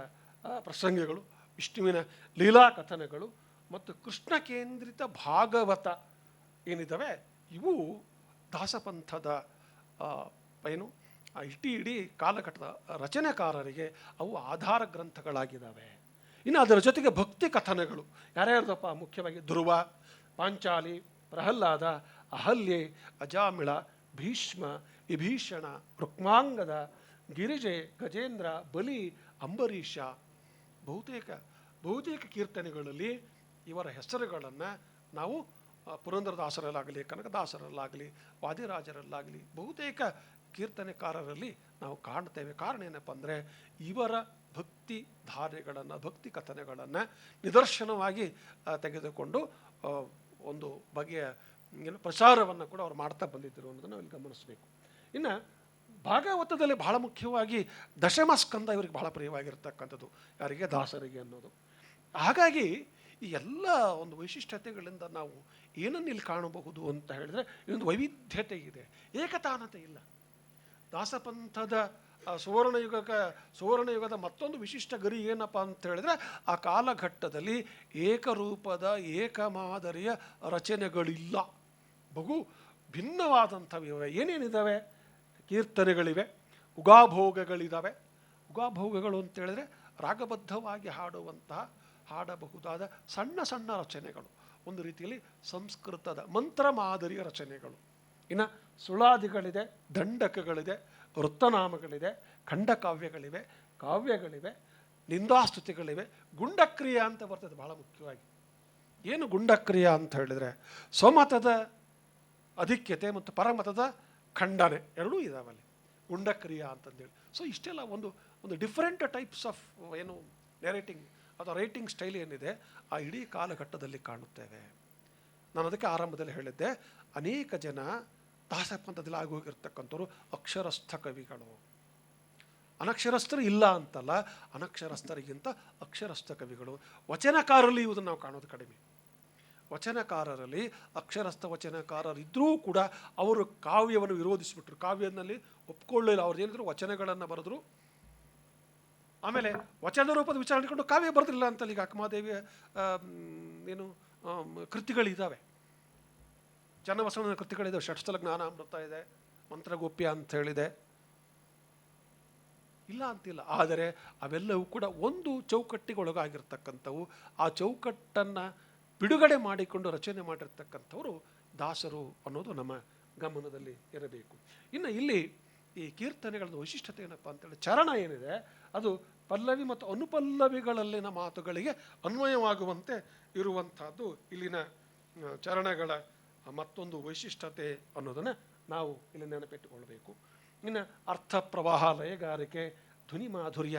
ಪ್ರಸಂಗಗಳು, ವಿಷ್ಣುವಿನ ಲೀಲಾ ಕಥನಗಳು ಮತ್ತು ಕೃಷ್ಣ ಕೇಂದ್ರಿತ ಭಾಗವತ ಏನಿದ್ದಾವೆ, ಇವು ದಾಸಪಂಥದ ಇಡೀ ಕಾಲಘಟ್ಟದ ರಚನೆಕಾರರಿಗೆ ಅವು ಆಧಾರ ಗ್ರಂಥಗಳಾಗಿದ್ದಾವೆ. ಇನ್ನು ಅದರ ಜೊತೆಗೆ ಭಕ್ತಿ ಕಥನಗಳು ಯಾರ್ಯಾರ್ದಪ್ಪ? ಮುಖ್ಯವಾಗಿ ಧ್ರುವ, ಪಾಂಚಾಲಿ, ಪ್ರಹ್ಲಾದ, ಅಹಲ್ಯೆ, ಅಜಾಮಿಳ, ಭೀಷ್ಮ, ವಿಭೀಷಣ, ರುಕ್ಮಾಂಗದ, ಗಿರಿಜೆ, ಗಜೇಂದ್ರ, ಬಲಿ, ಅಂಬರೀಷ. ಬಹುತೇಕ ಕೀರ್ತನೆಗಳಲ್ಲಿ ಇವರ ಹೆಸರುಗಳನ್ನು ನಾವು ಪುರಂದರದಾಸರಲ್ಲಾಗಲಿ, ಕನಕದಾಸರಲ್ಲಾಗಲಿ, ವಾದಿರಾಜರಲ್ಲಾಗಲಿ ಬಹುತೇಕ ಕೀರ್ತನೆಕಾರರಲ್ಲಿ ನಾವು ಕಾಣ್ತೇವೆ. ಕಾರಣ ಏನಪ್ಪ ಅಂದರೆ, ಇವರ ಭಕ್ತಿ ಧಾರೆಗಳನ್ನು, ಭಕ್ತಿ ಕಥನಗಳನ್ನು ನಿದರ್ಶನವಾಗಿ ತೆಗೆದುಕೊಂಡು ಒಂದು ಬಗೆಯ ಪ್ರಚಾರವನ್ನು ಕೂಡ ಅವ್ರು ಮಾಡ್ತಾ ಬಂದಿದ್ದರು ಅನ್ನೋದನ್ನು ನಾವು ಇಲ್ಲಿ ಗಮನಿಸಬೇಕು. ಇನ್ನು ಭಾಗವತದಲ್ಲಿ ಬಹಳ ಮುಖ್ಯವಾಗಿ ದಶಮಸ್ಕಂದ ಇವರಿಗೆ ಬಹಳ ಪ್ರಿಯವಾಗಿರ್ತಕ್ಕಂಥದ್ದು, ಯಾರಿಗೆ? ದಾಸರಿಗೆ ಅನ್ನೋದು. ಹಾಗಾಗಿ ಈ ಎಲ್ಲ ಒಂದು ವೈಶಿಷ್ಟ್ಯತೆಗಳಿಂದ ನಾವು ಏನನ್ನು ಇಲ್ಲಿ ಕಾಣಬಹುದು ಅಂತ ಹೇಳಿದ್ರೆ, ಇದೊಂದು ವೈವಿಧ್ಯತೆ ಇದೆ, ಏಕತಾನತೆ ಇಲ್ಲ. ದಾಸಪಂಥದ ಸುವರ್ಣಯುಗದ ಮತ್ತೊಂದು ವಿಶಿಷ್ಟ ಗರಿ ಏನಪ್ಪ ಅಂತ ಹೇಳಿದ್ರೆ, ಆ ಕಾಲಘಟ್ಟದಲ್ಲಿ ಏಕರೂಪದ ಏಕಮಾದರಿಯ ರಚನೆಗಳಿಲ್ಲ, ಬಹು ಭಿನ್ನವಾದಂಥವಿವೆ. ಏನೇನಿದ್ದಾವೆ? ಕೀರ್ತನೆಗಳಿವೆ, ಉಗಾಭೋಗಗಳಿದ್ದಾವೆ. ಉಗಾಭೋಗಗಳು ಅಂತ ಹೇಳಿದ್ರೆ ರಾಗಬದ್ಧವಾಗಿ ಹಾಡಬಹುದಾದ ಸಣ್ಣ ಸಣ್ಣ ರಚನೆಗಳು, ಒಂದು ರೀತಿಯಲ್ಲಿ ಸಂಸ್ಕೃತದ ಮಂತ್ರ ಮಾದರಿಯ ರಚನೆಗಳು. ಇನ್ನು ಸುಳಾದಿಗಳಿದೆ, ದಂಡಕಗಳಿದೆ, ವೃತ್ತನಾಮಗಳಿದೆ, ಖಂಡಕಾವ್ಯಗಳಿವೆ, ಕಾವ್ಯಗಳಿವೆ, ನಿಂದಾಸ್ತುತಿಗಳಿವೆ, ಗುಂಡಕ್ರಿಯೆ ಅಂತ ಬರ್ತದೆ ಬಹಳ ಮುಖ್ಯವಾಗಿ. ಏನು ಗುಂಡಕ್ರಿಯೆ ಅಂತ ಹೇಳಿದರೆ, ಸ್ವಮತದ ಅಧಿಕ್ಯತೆ ಮತ್ತು ಪರಮತದ ಖಂಡನೆ ಎರಡೂ ಇದಾವಲ್ಲಿ, ಗುಂಡಕ್ರಿಯೆ ಅಂತಂದೇಳಿ. ಸೊ ಇಷ್ಟೆಲ್ಲ ಒಂದು ಡಿಫ್ರೆಂಟ್ ಟೈಪ್ಸ್ ಆಫ್ ನೆರೇಟಿಂಗ್ ಅಥವಾ ರೈಟಿಂಗ್ ಸ್ಟೈಲ್ ಏನಿದೆ, ಆ ಇಡೀ ಕಾಲಘಟ್ಟದಲ್ಲಿ ಕಾಣುತ್ತೇವೆ. ನಾನು ಅದಕ್ಕೆ ಆರಂಭದಲ್ಲಿ ಹೇಳಿದ್ದೆ, ಅನೇಕ ಜನ ದಾಸಪಂಥದಲ್ಲಿ ಆಗೋಗಿರ್ತಕ್ಕಂಥವ್ರು ಅಕ್ಷರಸ್ಥ ಕವಿಗಳು. ಅನಕ್ಷರಸ್ಥರು ಇಲ್ಲ ಅಂತಲ್ಲ, ಅನಕ್ಷರಸ್ಥರಿಗಿಂತ ಅಕ್ಷರಸ್ಥ ಕವಿಗಳು. ವಚನಕಾರರಲ್ಲಿ ಇವುದನ್ನು ನಾವು ಕಾಣೋದು ಕಡಿಮೆ. ವಚನಕಾರರಲ್ಲಿ ಅಕ್ಷರಸ್ಥ ವಚನಕಾರರಿದ್ದರೂ ಕೂಡ ಅವರು ಕಾವ್ಯವನ್ನು ವಿರೋಧಿಸಿಬಿಟ್ರು, ಕಾವ್ಯದಲ್ಲಿ ಒಪ್ಕೊಳ್ಳಿಲ್ಲ. ಅವ್ರು ಏನಿದ್ರು ವಚನಗಳನ್ನು ಬರೆದ್ರು, ಆಮೇಲೆ ವಚನ ರೂಪದ ವಿಚಾರಣೆಕೊಂಡು ಕಾವ್ಯ ಬರೆದಿಲ್ಲ ಅಂತಲ್ಲಿ. ಈಗ ಅಕ್ಕಮಾದೇವಿಯ ಕೃತಿಗಳಿದ್ದಾವೆ, ಚನ್ನಬಸವಣ್ಣನ ಕೃತಿಗಳಿದ್ದಾವೆ. ಷಟ್ಸ್ಥಲ ಜ್ಞಾನಾಮೃತ ಇದೆ, ಮಂತ್ರಗೋಪ್ಯ ಅಂತ ಹೇಳಿದೆ, ಇಲ್ಲ ಅಂತಿಲ್ಲ. ಆದರೆ ಅವೆಲ್ಲವೂ ಕೂಡ ಒಂದು ಚೌಕಟ್ಟಿಗೆ ಒಳಗಾಗಿರ್ತಕ್ಕಂಥವು. ಆ ಚೌಕಟ್ಟನ್ನು ಬಿಡುಗಡೆ ಮಾಡಿಕೊಂಡು ರಚನೆ ಮಾಡಿರ್ತಕ್ಕಂಥವರು ದಾಸರು ಅನ್ನೋದು ನಮ್ಮ ಗಮನದಲ್ಲಿ ಇರಬೇಕು. ಇನ್ನು ಇಲ್ಲಿ ಈ ಕೀರ್ತನೆಗಳ ವೈಶಿಷ್ಟ್ಯತೆ ಏನಪ್ಪ ಅಂತೇಳಿ, ಚರಣ ಏನಿದೆ ಅದು ಪಲ್ಲವಿ ಮತ್ತು ಅನುಪಲ್ಲವಿಗಳಲ್ಲಿನ ಮಾತುಗಳಿಗೆ ಅನ್ವಯವಾಗುವಂತೆ ಇರುವಂಥದ್ದು ಇಲ್ಲಿನ ಚರಣಗಳ ಮತ್ತೊಂದು ವೈಶಿಷ್ಟ್ಯತೆ ಅನ್ನೋದನ್ನು ನಾವು ಇಲ್ಲಿ ನೆನಪಿಟ್ಟುಕೊಳ್ಬೇಕು. ಇನ್ನು ಅರ್ಥ ಪ್ರವಾಹ, ಲಯಗಾರಿಕೆ, ಧ್ವನಿ ಮಾಧುರ್ಯ,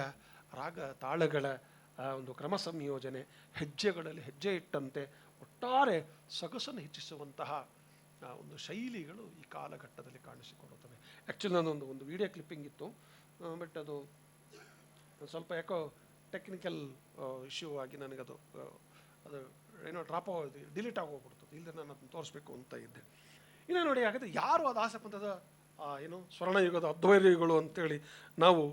ರಾಗ ತಾಳಗಳ ಒಂದು ಕ್ರಮ ಸಂಯೋಜನೆ, ಹೆಜ್ಜೆಗಳಲ್ಲಿ ಹೆಜ್ಜೆ ಇಟ್ಟಂತೆ ಒಟ್ಟಾರೆ ಸೊಗಸನ್ನು ಹೆಚ್ಚಿಸುವಂತಹ ಒಂದು ಶೈಲಿಗಳು ಈ ಕಾಲಘಟ್ಟದಲ್ಲಿ ಕಾಣಿಸಿಕೊಳ್ಳುತ್ತವೆ. ಆ್ಯಕ್ಚುಲಿ ನಾನೊಂದು ವಿಡಿಯೋ ಕ್ಲಿಪ್ಪಿಂಗ್ ಇತ್ತು, ಬಟ್ ಅದು ಸ್ವಲ್ಪ ಯಾಕೋ ಟೆಕ್ನಿಕಲ್ ಇಶ್ಯೂ ಆಗಿ ನನಗದು ಅದು ಏನೋ ಡ್ರಾಪ್ ಆಗೋದು, ಡಿಲೀಟ್ ಆಗೋಗ್ಬಿಡ್ತದೆ. ಇಲ್ಲಿ ನಾನು ಅದನ್ನು ತೋರಿಸ್ಬೇಕು ಅಂತ ಇದ್ದೆ. ಇನ್ನು ನೋಡಿ, ಹಾಗಾದರೆ ಯಾರು ಆ ದಾಸಪಂಥದ ಏನು ಸ್ವರ್ಣಯುಗದ ಅದ್ವೈರಿಗಳು ಅಂತೇಳಿ ನಾವು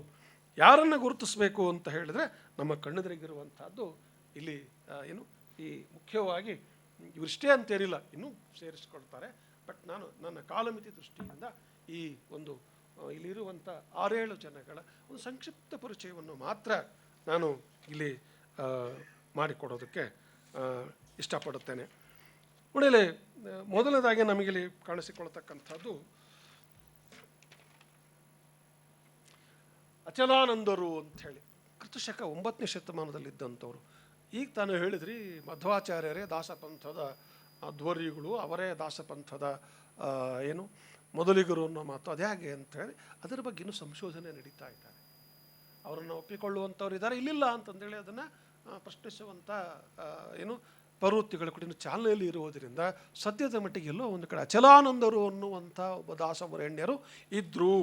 ಯಾರನ್ನು ಗುರುತಿಸಬೇಕು ಅಂತ ಹೇಳಿದ್ರೆ, ನಮ್ಮ ಕಣ್ಣೆದುರಿಗಿರುವಂಥದ್ದು ಇಲ್ಲಿ ಏನು ಈ ಮುಖ್ಯವಾಗಿ ಇವರಿಷ್ಟೇ ಅಂತೇನಿಲ್ಲ, ಇನ್ನೂ ಸೇರಿಸ್ಕೊಳ್ತಾರೆ. ಬಟ್ ನಾನು ನನ್ನ ಕಾಲಮಿತಿ ದೃಷ್ಟಿಯಿಂದ ಈ ಒಂದು ಇಲ್ಲಿರುವಂಥ 6-7 ಜನಗಳ ಒಂದು ಸಂಕ್ಷಿಪ್ತ ಪರಿಚಯವನ್ನು ಮಾತ್ರ ನಾನು ಇಲ್ಲಿ ಮಾಡಿಕೊಡೋದಕ್ಕೆ ಇಷ್ಟಪಡುತ್ತೇನೆ. ಉಳಿಲೆ ಮೊದಲನೇದಾಗಿ ನಮಗಿಲ್ಲಿ ಕಾಣಿಸಿಕೊಳ್ತಕ್ಕಂಥದ್ದು ಅಚಲಾನಂದರು ಅಂಥೇಳಿ, ಕ್ರಿಸ್ತಶಕ 9ನೇ ಶತಮಾನದಲ್ಲಿದ್ದಂಥವ್ರು. ಈಗ ತಾನು ಹೇಳಿದ್ರಿ ಮಧ್ವಾಚಾರ್ಯರೇ ದಾಸಪಂಥದ ಧ್ವರಿಗಳು, ಅವರೇ ದಾಸಪಂಥದ ಏನು ಮೊದಲಿಗರು ಅನ್ನೋ ಮಾತು. ಅದ್ಯಾಗೆ ಅಂಥೇಳಿ ಅದರ ಬಗ್ಗೆ ಇನ್ನೂ ಸಂಶೋಧನೆ ನಡೀತಾ ಇದ್ದಾರೆ. ಅವರನ್ನು ಒಪ್ಪಿಕೊಳ್ಳುವಂಥವ್ರು ಇದ್ದಾರೆ, ಇಲ್ಲಿಲ್ಲ ಅಂತಂದೇಳಿ ಅದನ್ನು ಪ್ರಶ್ನಿಸುವಂಥ ಏನು ಪ್ರವೃತ್ತಿಗಳು ಕೂಡ ಇನ್ನು ಚಾಲನೆಯಲ್ಲಿ ಇರುವುದರಿಂದ ಸದ್ಯದ ಮಟ್ಟಿಗೆ ಎಲ್ಲೋ ಒಂದು ಕಡೆ ಅಚಲಾನಂದರು ಅನ್ನುವಂಥ ಒಬ್ಬ ದಾಸವರೇಣ್ಯರು ಇದ್ದರು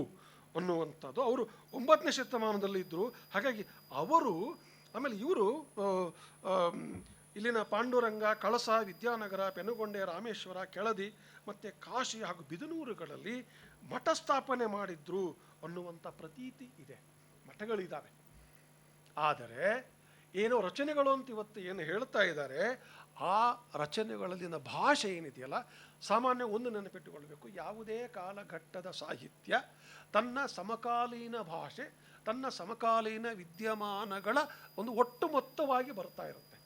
ಅನ್ನುವಂಥದ್ದು. ಅವರು 9ನೇ ಶತಮಾನದಲ್ಲಿ ಇದ್ದರು. ಹಾಗಾಗಿ ಅವರು, ಆಮೇಲೆ ಇವರು ಇಲ್ಲಿನ ಪಾಂಡುರಂಗ, ಕಳಸ, ವಿದ್ಯಾನಗರ, ಪೆನುಗೊಂಡೆ, ರಾಮೇಶ್ವರ, ಕೆಳದಿ ಮತ್ತು ಕಾಶಿ ಹಾಗೂ ಬಿದನೂರುಗಳಲ್ಲಿ ಮಠ ಸ್ಥಾಪನೆ ಮಾಡಿದ್ರು ಅನ್ನುವಂಥ ಪ್ರತೀತಿ ಇದೆ, ಮಠಗಳಿದ್ದಾವೆ. ಆದರೆ ಏನೋ ರಚನೆಗಳು ಅಂತ ಇವತ್ತು ಏನು ಹೇಳ್ತಾ ಇದ್ದಾರೆ, ಆ ರಚನೆಗಳಲ್ಲಿನ ಭಾಷೆ ಏನಿದೆಯಲ್ಲ, ಸಾಮಾನ್ಯ ಒಂದು ನೆನಪಿಟ್ಟುಕೊಳ್ಬೇಕು, ಯಾವುದೇ ಕಾಲಘಟ್ಟದ ಸಾಹಿತ್ಯ ತನ್ನ ಸಮಕಾಲೀನ ಭಾಷೆ, ತನ್ನ ಸಮಕಾಲೀನ ವಿದ್ಯಮಾನಗಳ ಒಂದು ಒಟ್ಟು ಮೊತ್ತವಾಗಿ ಬರ್ತಾ ಇರುತ್ತೆ.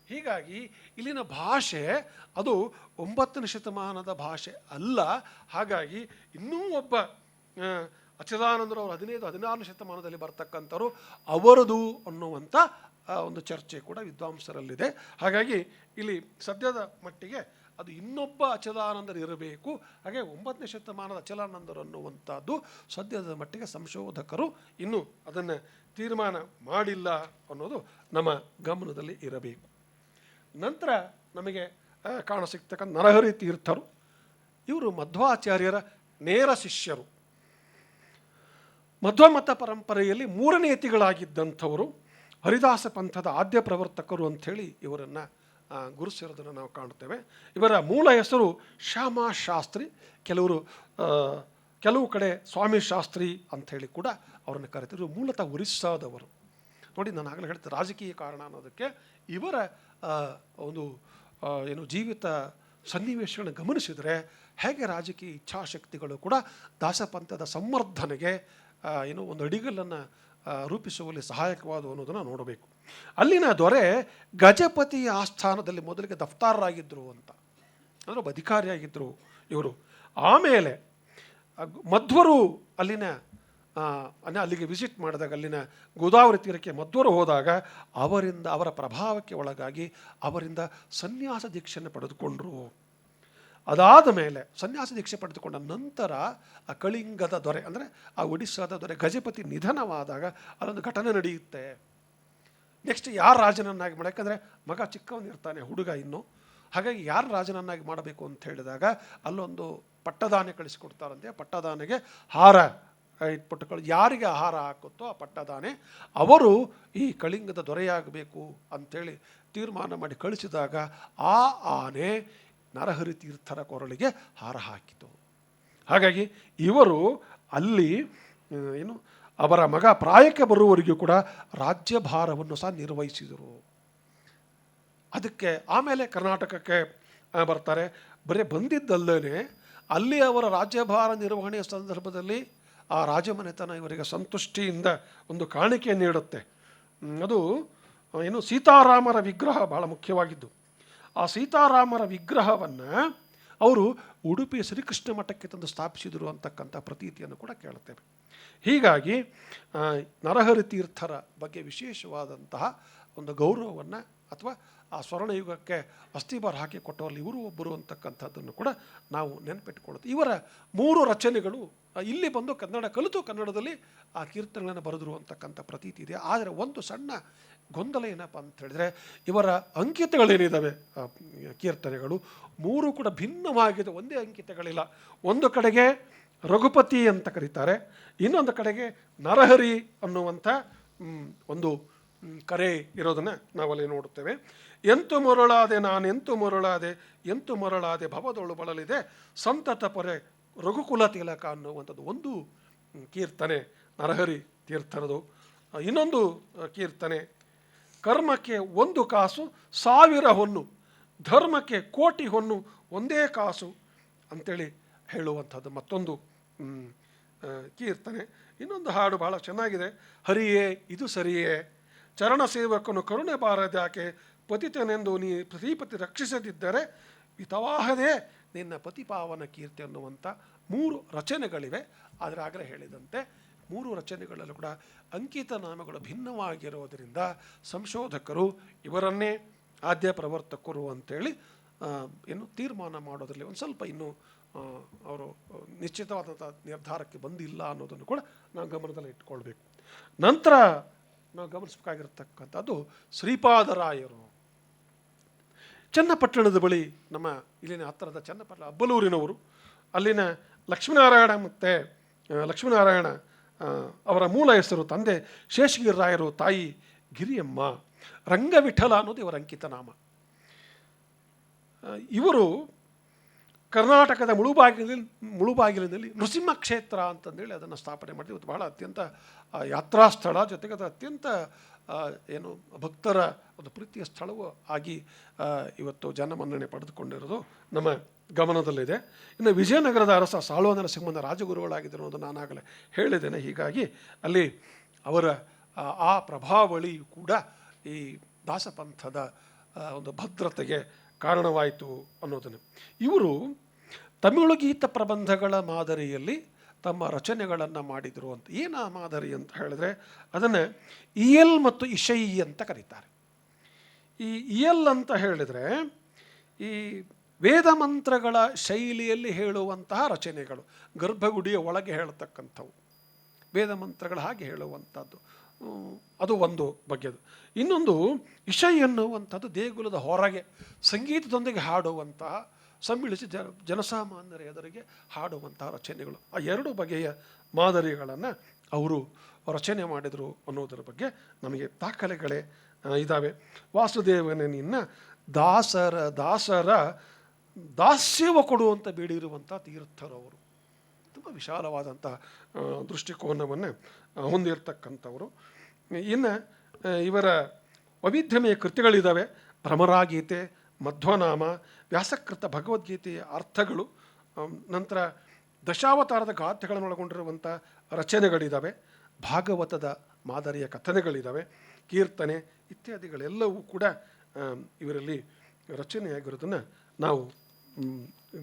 ಹೀಗಾಗಿ ಇಲ್ಲಿನ ಭಾಷೆ ಅದು 9ನೇ ಶತಮಾನದ ಭಾಷೆ ಅಲ್ಲ. ಹಾಗಾಗಿ ಇನ್ನೂ ಒಬ್ಬ ಅಚಲಾನಂದರು ಅವರು 15-16ನೇ ಶತಮಾನದಲ್ಲಿ ಬರ್ತಕ್ಕಂಥವ್ರು, ಅವರದು ಅನ್ನುವಂಥ ಒಂದು ಚರ್ಚೆ ಕೂಡ ವಿದ್ವಾಂಸರಲ್ಲಿದೆ. ಹಾಗಾಗಿ ಇಲ್ಲಿ ಸದ್ಯದ ಮಟ್ಟಿಗೆ ಅದು ಇನ್ನೊಬ್ಬ ಅಚಲಾನಂದರು ಇರಬೇಕು. ಹಾಗೆ 9ನೇ ಶತಮಾನದ ಅಚಲಾನಂದರು ಅನ್ನುವಂಥದ್ದು ಸದ್ಯದ ಮಟ್ಟಿಗೆ ಸಂಶೋಧಕರು ಇನ್ನೂ ಅದನ್ನು ತೀರ್ಮಾನ ಮಾಡಿಲ್ಲ ಅನ್ನೋದು ನಮ್ಮ ಗಮನದಲ್ಲಿ ಇರಬೇಕು. ನಂತರ ನಮಗೆ ಕಾಣಸಿಗ್ತಕ್ಕಂಥ ನರಹರಿ ತೀರ್ಥರು, ಇವರು ಮಧ್ವಾಚಾರ್ಯರ ನೇರ ಶಿಷ್ಯರು. ಮಧ್ವಮತ ಪರಂಪರೆಯಲ್ಲಿ 3ನೇ ಯತಿಗಳಾಗಿದ್ದಂಥವರು, ಹರಿದಾಸ ಪಂಥದ ಆದ್ಯ ಪ್ರವರ್ತಕರು ಅಂಥೇಳಿ ಇವರನ್ನು ಗುರುಸಿರೋದನ್ನು ನಾವು ಕಾಣ್ತೇವೆ. ಇವರ ಮೂಲ ಹೆಸರು ಶ್ಯಾಮ ಶಾಸ್ತ್ರಿ, ಕೆಲವು ಕಡೆ ಸ್ವಾಮಿ ಶಾಸ್ತ್ರಿ ಅಂಥೇಳಿ ಕೂಡ ಅವರನ್ನು ಕರೀತಾರೆ. ಮೂಲತಃ ಒರಿಸ್ಸಾದವರು. ನೋಡಿ, ನಾನು ಆಗಲೇ ಹೇಳ್ತೇನೆ ರಾಜಕೀಯ ಕಾರಣ ಅನ್ನೋದಕ್ಕೆ ಇವರ ಒಂದು ಏನು ಜೀವಿತ ಸನ್ನಿವೇಶಗಳನ್ನು ಗಮನಿಸಿದರೆ ಹೇಗೆ ರಾಜಕೀಯ ಇಚ್ಛಾಶಕ್ತಿಗಳು ಕೂಡ ದಾಸಪಂಥದ ಸಂವರ್ಧನೆಗೆ ಏನು ಒಂದು ಅಡಿಗಲ್ಲನ್ನು ರೂಪಿಸುವಲ್ಲಿ ಸಹಾಯಕವಾದವು ಅನ್ನೋದನ್ನು ನೋಡಬೇಕು. ಅಲ್ಲಿನ ದೊರೆ ಗಜಪತಿ ಆಸ್ಥಾನದಲ್ಲಿ ಮೊದಲಿಗೆ ದಫ್ತಾರರಾಗಿದ್ದರು ಅಂತ, ಅಂದರೆ ಒಬ್ಬ ಅಧಿಕಾರಿಯಾಗಿದ್ದರು ಇವರು. ಆಮೇಲೆ ಮಧ್ವರು ಅಲ್ಲಿಗೆ ವಿಸಿಟ್ ಮಾಡಿದಾಗ, ಅಲ್ಲಿನ ಗೋದಾವರಿ ತೀರಕ್ಕೆ ಮಧ್ವರು ಹೋದಾಗ ಅವರ ಪ್ರಭಾವಕ್ಕೆ ಒಳಗಾಗಿ ಅವರಿಂದ ಸನ್ಯಾಸ ದೀಕ್ಷೆಯನ್ನು ಪಡೆದುಕೊಂಡರು. ಅದಾದ ಮೇಲೆ ಸನ್ಯಾಸ ದೀಕ್ಷೆ ಪಡೆದುಕೊಂಡ ನಂತರ ಆ ಕಳಿಂಗದ ದೊರೆ, ಅಂದರೆ ಆ ಒಡಿಸ್ಸಾದ ದೊರೆ ಗಜಪತಿ ನಿಧನವಾದಾಗ ಅಲ್ಲೊಂದು ಘಟನೆ ನಡೆಯುತ್ತೆ. ನೆಕ್ಸ್ಟ್ ಯಾರು ರಾಜನನ್ನಾಗಿ ಯಾಕಂದರೆ ಮಗ ಚಿಕ್ಕವನಿರ್ತಾನೆ, ಹುಡುಗ ಇನ್ನು. ಹಾಗಾಗಿ ಯಾರು ರಾಜನನ್ನಾಗಿ ಮಾಡಬೇಕು ಅಂತ ಹೇಳಿದಾಗ ಅಲ್ಲೊಂದು ಪಟ್ಟದಾನೆ ಕಳಿಸಿಕೊಡ್ತಾರಂತೆ. ಪಟ್ಟದಾನೆಗೆ ಹಾರ ಇಟ್ಬಿಟ್ಟು ಯಾರಿಗೆ ಆಹಾರ ಹಾಕುತ್ತೋ ಆ ಪಟ್ಟದಾನೆ ಅವರು ಈ ಕಳಿಂಗದ ದೊರೆಯಾಗಬೇಕು ಅಂಥೇಳಿ ತೀರ್ಮಾನ ಮಾಡಿ ಕಳಿಸಿದಾಗ ಆ ಆನೆ ನರಹರಿ ತೀರ್ಥರ ಕೊರಳಿಗೆ ಹಾರ ಹಾಕಿತು. ಹಾಗಾಗಿ ಇವರು ಅಲ್ಲಿ ಏನು ಅವರ ಮಗ ಪ್ರಾಯಕ್ಕೆ ಬರುವವರೆಗೂ ಕೂಡ ರಾಜ್ಯಭಾರವನ್ನು ಸಹ ನಿರ್ವಹಿಸಿದರು. ಅದಕ್ಕೆ ಆಮೇಲೆ ಕರ್ನಾಟಕಕ್ಕೆ ಬರ್ತಾರೆ. ಬರೀ ಬಂದಿದ್ದಲ್ಲೇ ಅಲ್ಲಿ ಅವರ ರಾಜ್ಯಭಾರ ನಿರ್ವಹಣೆಯ ಸಂದರ್ಭದಲ್ಲಿ ಆ ರಾಜಮನೆತನ ಇವರಿಗೆ ಸಂತುಷ್ಟಿಯಿಂದ ಒಂದು ಕಾಣಿಕೆ ನೀಡುತ್ತೆ. ಅದು ಏನು ಸೀತಾರಾಮರ ವಿಗ್ರಹ ಬಹಳ ಮುಖ್ಯವಾಗಿದ್ದು. ಆ ಸೀತಾರಾಮರ ವಿಗ್ರಹವನ್ನು ಅವರು ಉಡುಪಿ ಶ್ರೀಕೃಷ್ಣ ಮಠಕ್ಕೆ ತಂದು ಸ್ಥಾಪಿಸಿದರು ಅಂತಕ್ಕಂಥ ಪ್ರತೀತಿಯನ್ನು ಕೂಡ ಕೇಳುತ್ತೇವೆ. ಹೀಗಾಗಿ ನರಹರಿ ತೀರ್ಥರ ಬಗ್ಗೆ ವಿಶೇಷವಾದಂತಹ ಒಂದು ಗೌರವವನ್ನು ಅಥವಾ ಆ ಸ್ವರ್ಣಯುಗಕ್ಕೆ ಅಸ್ಥಿಬಾರ ಹಾಕಿ ಕೊಟ್ಟವರಲ್ಲಿ ಇವರು ಒಬ್ಬರು ಅಂತಕ್ಕಂಥದ್ದನ್ನು ಕೂಡ ನಾವು ನೆನಪಿಟ್ಟುಕೊಳ್ಳುತ್ತೆ. ಇವರ 3 ರಚನೆಗಳು ಇಲ್ಲಿ ಬಂದು ಕನ್ನಡ ಕಲಿತು ಕನ್ನಡದಲ್ಲಿ ಆ ಕೀರ್ತನೆಗಳನ್ನು ಬರೆದರು ಅಂತಕ್ಕಂಥ ಪ್ರತೀತಿ ಇದೆ. ಆದರೆ ಒಂದು ಸಣ್ಣ ಗೊಂದಲ ಏನಪ್ಪ ಅಂತ ಹೇಳಿದ್ರೆ, ಇವರ ಅಂಕಿತಗಳೇನಿದ್ದಾವೆ ಕೀರ್ತನೆಗಳು 3 ಕೂಡ ಭಿನ್ನವಾಗಿದೆ, ಒಂದೇ ಅಂಕಿತಗಳಿಲ್ಲ. ಒಂದು ಕಡೆಗೆ ರಘುಪತಿ ಅಂತ ಕರೀತಾರೆ, ಇನ್ನೊಂದು ಕಡೆಗೆ ನರಹರಿ ಅನ್ನುವಂಥ ಒಂದು ಕರೆ ಇರೋದನ್ನು ನಾವಲ್ಲಿ ನೋಡುತ್ತೇವೆ. ಎಂತು ಮರುಳಾದೆ ನಾನೆಂತು ಮರುಳಾದೆ ಎಂತು ಮರುಳಾದೆ ಭವದೊಳು ಬಳಲಿದೆ ಸಂತತ ಪೊರೆ ರಘುಕುಲ ತಿಲಕ ಅನ್ನುವಂಥದ್ದು ಒಂದು ಕೀರ್ತನೆ ನರಹರಿ ತೀರ್ಥರದು. ಇನ್ನೊಂದು ಕೀರ್ತನೆ ಕರ್ಮಕ್ಕೆ 1 ಕಾಸು 1000 ಹೊನ್ನು, ಧರ್ಮಕ್ಕೆ 1 ಕೋಟಿ ಹೊನ್ನು ಒಂದೇ ಕಾಸು ಅಂತೇಳಿ ಹೇಳುವಂಥದ್ದು ಮತ್ತೊಂದು ಕೀರ್ತನೆ. ಇನ್ನೊಂದು ಹಾಡು ಬಹಳ ಚೆನ್ನಾಗಿದೆ. ಹರಿಯೇ ಇದು ಸರಿಯೇ, ಚರಣ ಸೇವಕನು ಕರುಣೆ ಬಾರದ್ಯಾಕೆ, ಪತಿತನೆಂದು ನೀ ಪ್ರತಿಪತಿ ರಕ್ಷಿಸದಿದ್ದರೆ ಹಿತವಾಹದೇ ನಿನ್ನ ಪತಿಪಾವನ ಕೀರ್ತಿ ಅನ್ನುವಂಥ 3 ರಚನೆಗಳಿವೆ. ಆದರೆ ಆಗಲೇ ಹೇಳಿದಂತೆ 3 ರಚನೆಗಳಲ್ಲೂ ಕೂಡ ಅಂಕಿತ ನಾಮಗಳು ಭಿನ್ನವಾಗಿರೋದರಿಂದ ಸಂಶೋಧಕರು ಇವರನ್ನೇ ಆದ್ಯ ಪ್ರವರ್ತಕರು ಅಂತೇಳಿ ಏನು ತೀರ್ಮಾನ ಮಾಡೋದ್ರಲ್ಲಿ ಒಂದು ಸ್ವಲ್ಪ ಇನ್ನೂ ಅವರು ನಿಶ್ಚಿತವಾದಂಥ ನಿರ್ಧಾರಕ್ಕೆ ಬಂದಿಲ್ಲ ಅನ್ನೋದನ್ನು ಕೂಡ ನಾವು ಗಮನದಲ್ಲಿ ಇಟ್ಕೊಳ್ಬೇಕು. ನಂತರ ನಾವು ಗಮನಿಸಬೇಕಾಗಿರ್ತಕ್ಕಂಥದ್ದು ಶ್ರೀಪಾದರಾಯರು. ಚನ್ನಪಟ್ಟಣದ ಬಳಿ, ನಮ್ಮ ಇಲ್ಲಿನ ಹತ್ತಿರದ ಚನ್ನಪಟ್ಟಣ ಅಬ್ಬಲೂರಿನವರು. ಅಲ್ಲಿನ ಲಕ್ಷ್ಮೀನಾರಾಯಣ ಮತ್ತು ಲಕ್ಷ್ಮೀನಾರಾಯಣ ಅವರ ಮೂಲ ಹೆಸರು, ತಂದೆ ಶೇಷಗಿರಿ ರಾಯರು, ತಾಯಿ ಗಿರಿಯಮ್ಮ. ರಂಗವಿಠಲ ಅನ್ನೋದು ಇವರ ಅಂಕಿತ ನಾಮ. ಇವರು ಕರ್ನಾಟಕದ ಮುಳುಬಾಗಿಲಿನಲ್ಲಿ ನೃಸಿಂಹ ಕ್ಷೇತ್ರ ಅಂತಂದೇಳಿ ಅದನ್ನು ಸ್ಥಾಪನೆ ಮಾಡಿದ್ರು. ಇವತ್ತು ಬಹಳ ಅತ್ಯಂತ ಯಾತ್ರಾ ಸ್ಥಳ, ಜೊತೆಗೆ ಅದು ಅತ್ಯಂತ ಏನು ಭಕ್ತರ ಒಂದು ಪ್ರೀತಿಯ ಸ್ಥಳವೂ ಆಗಿ ಇವತ್ತು ಜನಮನ್ನಣೆ ಪಡೆದುಕೊಂಡಿರೋದು ನಮ್ಮ ಗಮನದಲ್ಲಿದೆ. ಇನ್ನು ವಿಜಯನಗರದ ಅರಸ ಸಾಳುವ ನರಸಿಂಹನ ರಾಜಗುರುಗಳಾಗಿದ್ದರು ಅನ್ನೋದು ನಾನಾಗಲೇ ಹೇಳಿದ್ದೇನೆ. ಹೀಗಾಗಿ ಅಲ್ಲಿ ಅವರ ಆ ಪ್ರಭಾವಳಿಯು ಕೂಡ ಈ ದಾಸಪಂಥದ ಒಂದು ಭದ್ರತೆಗೆ ಕಾರಣವಾಯಿತು ಅನ್ನೋದನ್ನು. ಇವರು ತಮಿಳು ಗೀತ ಪ್ರಬಂಧಗಳ ಮಾದರಿಯಲ್ಲಿ ತಮ್ಮ ರಚನೆಗಳನ್ನು ಮಾಡಿದರು ಅಂತ. ಏನು ಆ ಮಾದರಿ ಅಂತ ಹೇಳಿದ್ರೆ ಅದನ್ನು ಇಯಲ್ ಮತ್ತು ಇಶೈ ಅಂತ ಕರೀತಾರೆ. ಈ ಇಯಲ್ ಅಂತ ಹೇಳಿದರೆ ಈ ವೇದ ಮಂತ್ರಗಳ ಶೈಲಿಯಲ್ಲಿ ಹೇಳುವಂತಹ ರಚನೆಗಳು, ಗರ್ಭಗುಡಿಯ ಒಳಗೆ ಹೇಳತಕ್ಕಂಥವು ವೇದ ಮಂತ್ರಗಳ ಹಾಗೆ ಹೇಳುವಂಥದ್ದು, ಅದು ಒಂದು ಬಗೆದು. ಇನ್ನೊಂದು ಇಶೈ ಎನ್ನುವಂಥದ್ದು ದೇಗುಲದ ಹೊರಗೆ ಸಂಗೀತದೊಂದಿಗೆ ಹಾಡುವಂತಹ, ಸಮ್ಮಿಳಿಸಿ ಜನಸಾಮಾನ್ಯರ ಎದುರಿಗೆ ಹಾಡುವಂತಹ ರಚನೆಗಳು. ಆ 2 ಬಗೆಯ ಮಾದರಿಗಳನ್ನು ಅವರು ರಚನೆ ಮಾಡಿದರು ಅನ್ನೋದರ ಬಗ್ಗೆ ನಮಗೆ ದಾಖಲೆಗಳೇ ಇದ್ದಾವೆ. ವಾಸುದೇವನೇ ನಿನ್ನ ದಾಸರ ದಾಸ್ಯವ ಕೊಡುವಂಥ ಬೇಡಿರುವಂಥ ತೀರ್ಥರವರು. ತುಂಬ ವಿಶಾಲವಾದಂಥ ದೃಷ್ಟಿಕೋನವನ್ನು ಹೊಂದಿರತಕ್ಕಂಥವರು. ಇನ್ನು ಇವರ ವೈವಿಧ್ಯಮಯ ಕೃತಿಗಳಿದ್ದಾವೆ. ಭ್ರಮರಾಗೀತೆ, ಮಧ್ವನಾಮ, ವ್ಯಾಸಕೃತ ಭಗವದ್ಗೀತೆಯ ಅರ್ಥಗಳು, ನಂತರ ದಶಾವತಾರದ ಗಾಥೆಗಳನ್ನು ಒಳಗೊಂಡಿರುವಂಥ ರಚನೆಗಳಿದ್ದಾವೆ. ಭಾಗವತದ ಮಾದರಿಯ ಕಥನೆಗಳಿದ್ದಾವೆ, ಕೀರ್ತನೆ ಇತ್ಯಾದಿಗಳೆಲ್ಲವೂ ಕೂಡ ಇವರಲ್ಲಿ ರಚನೆಯಾಗಿರೋದನ್ನು ನಾವು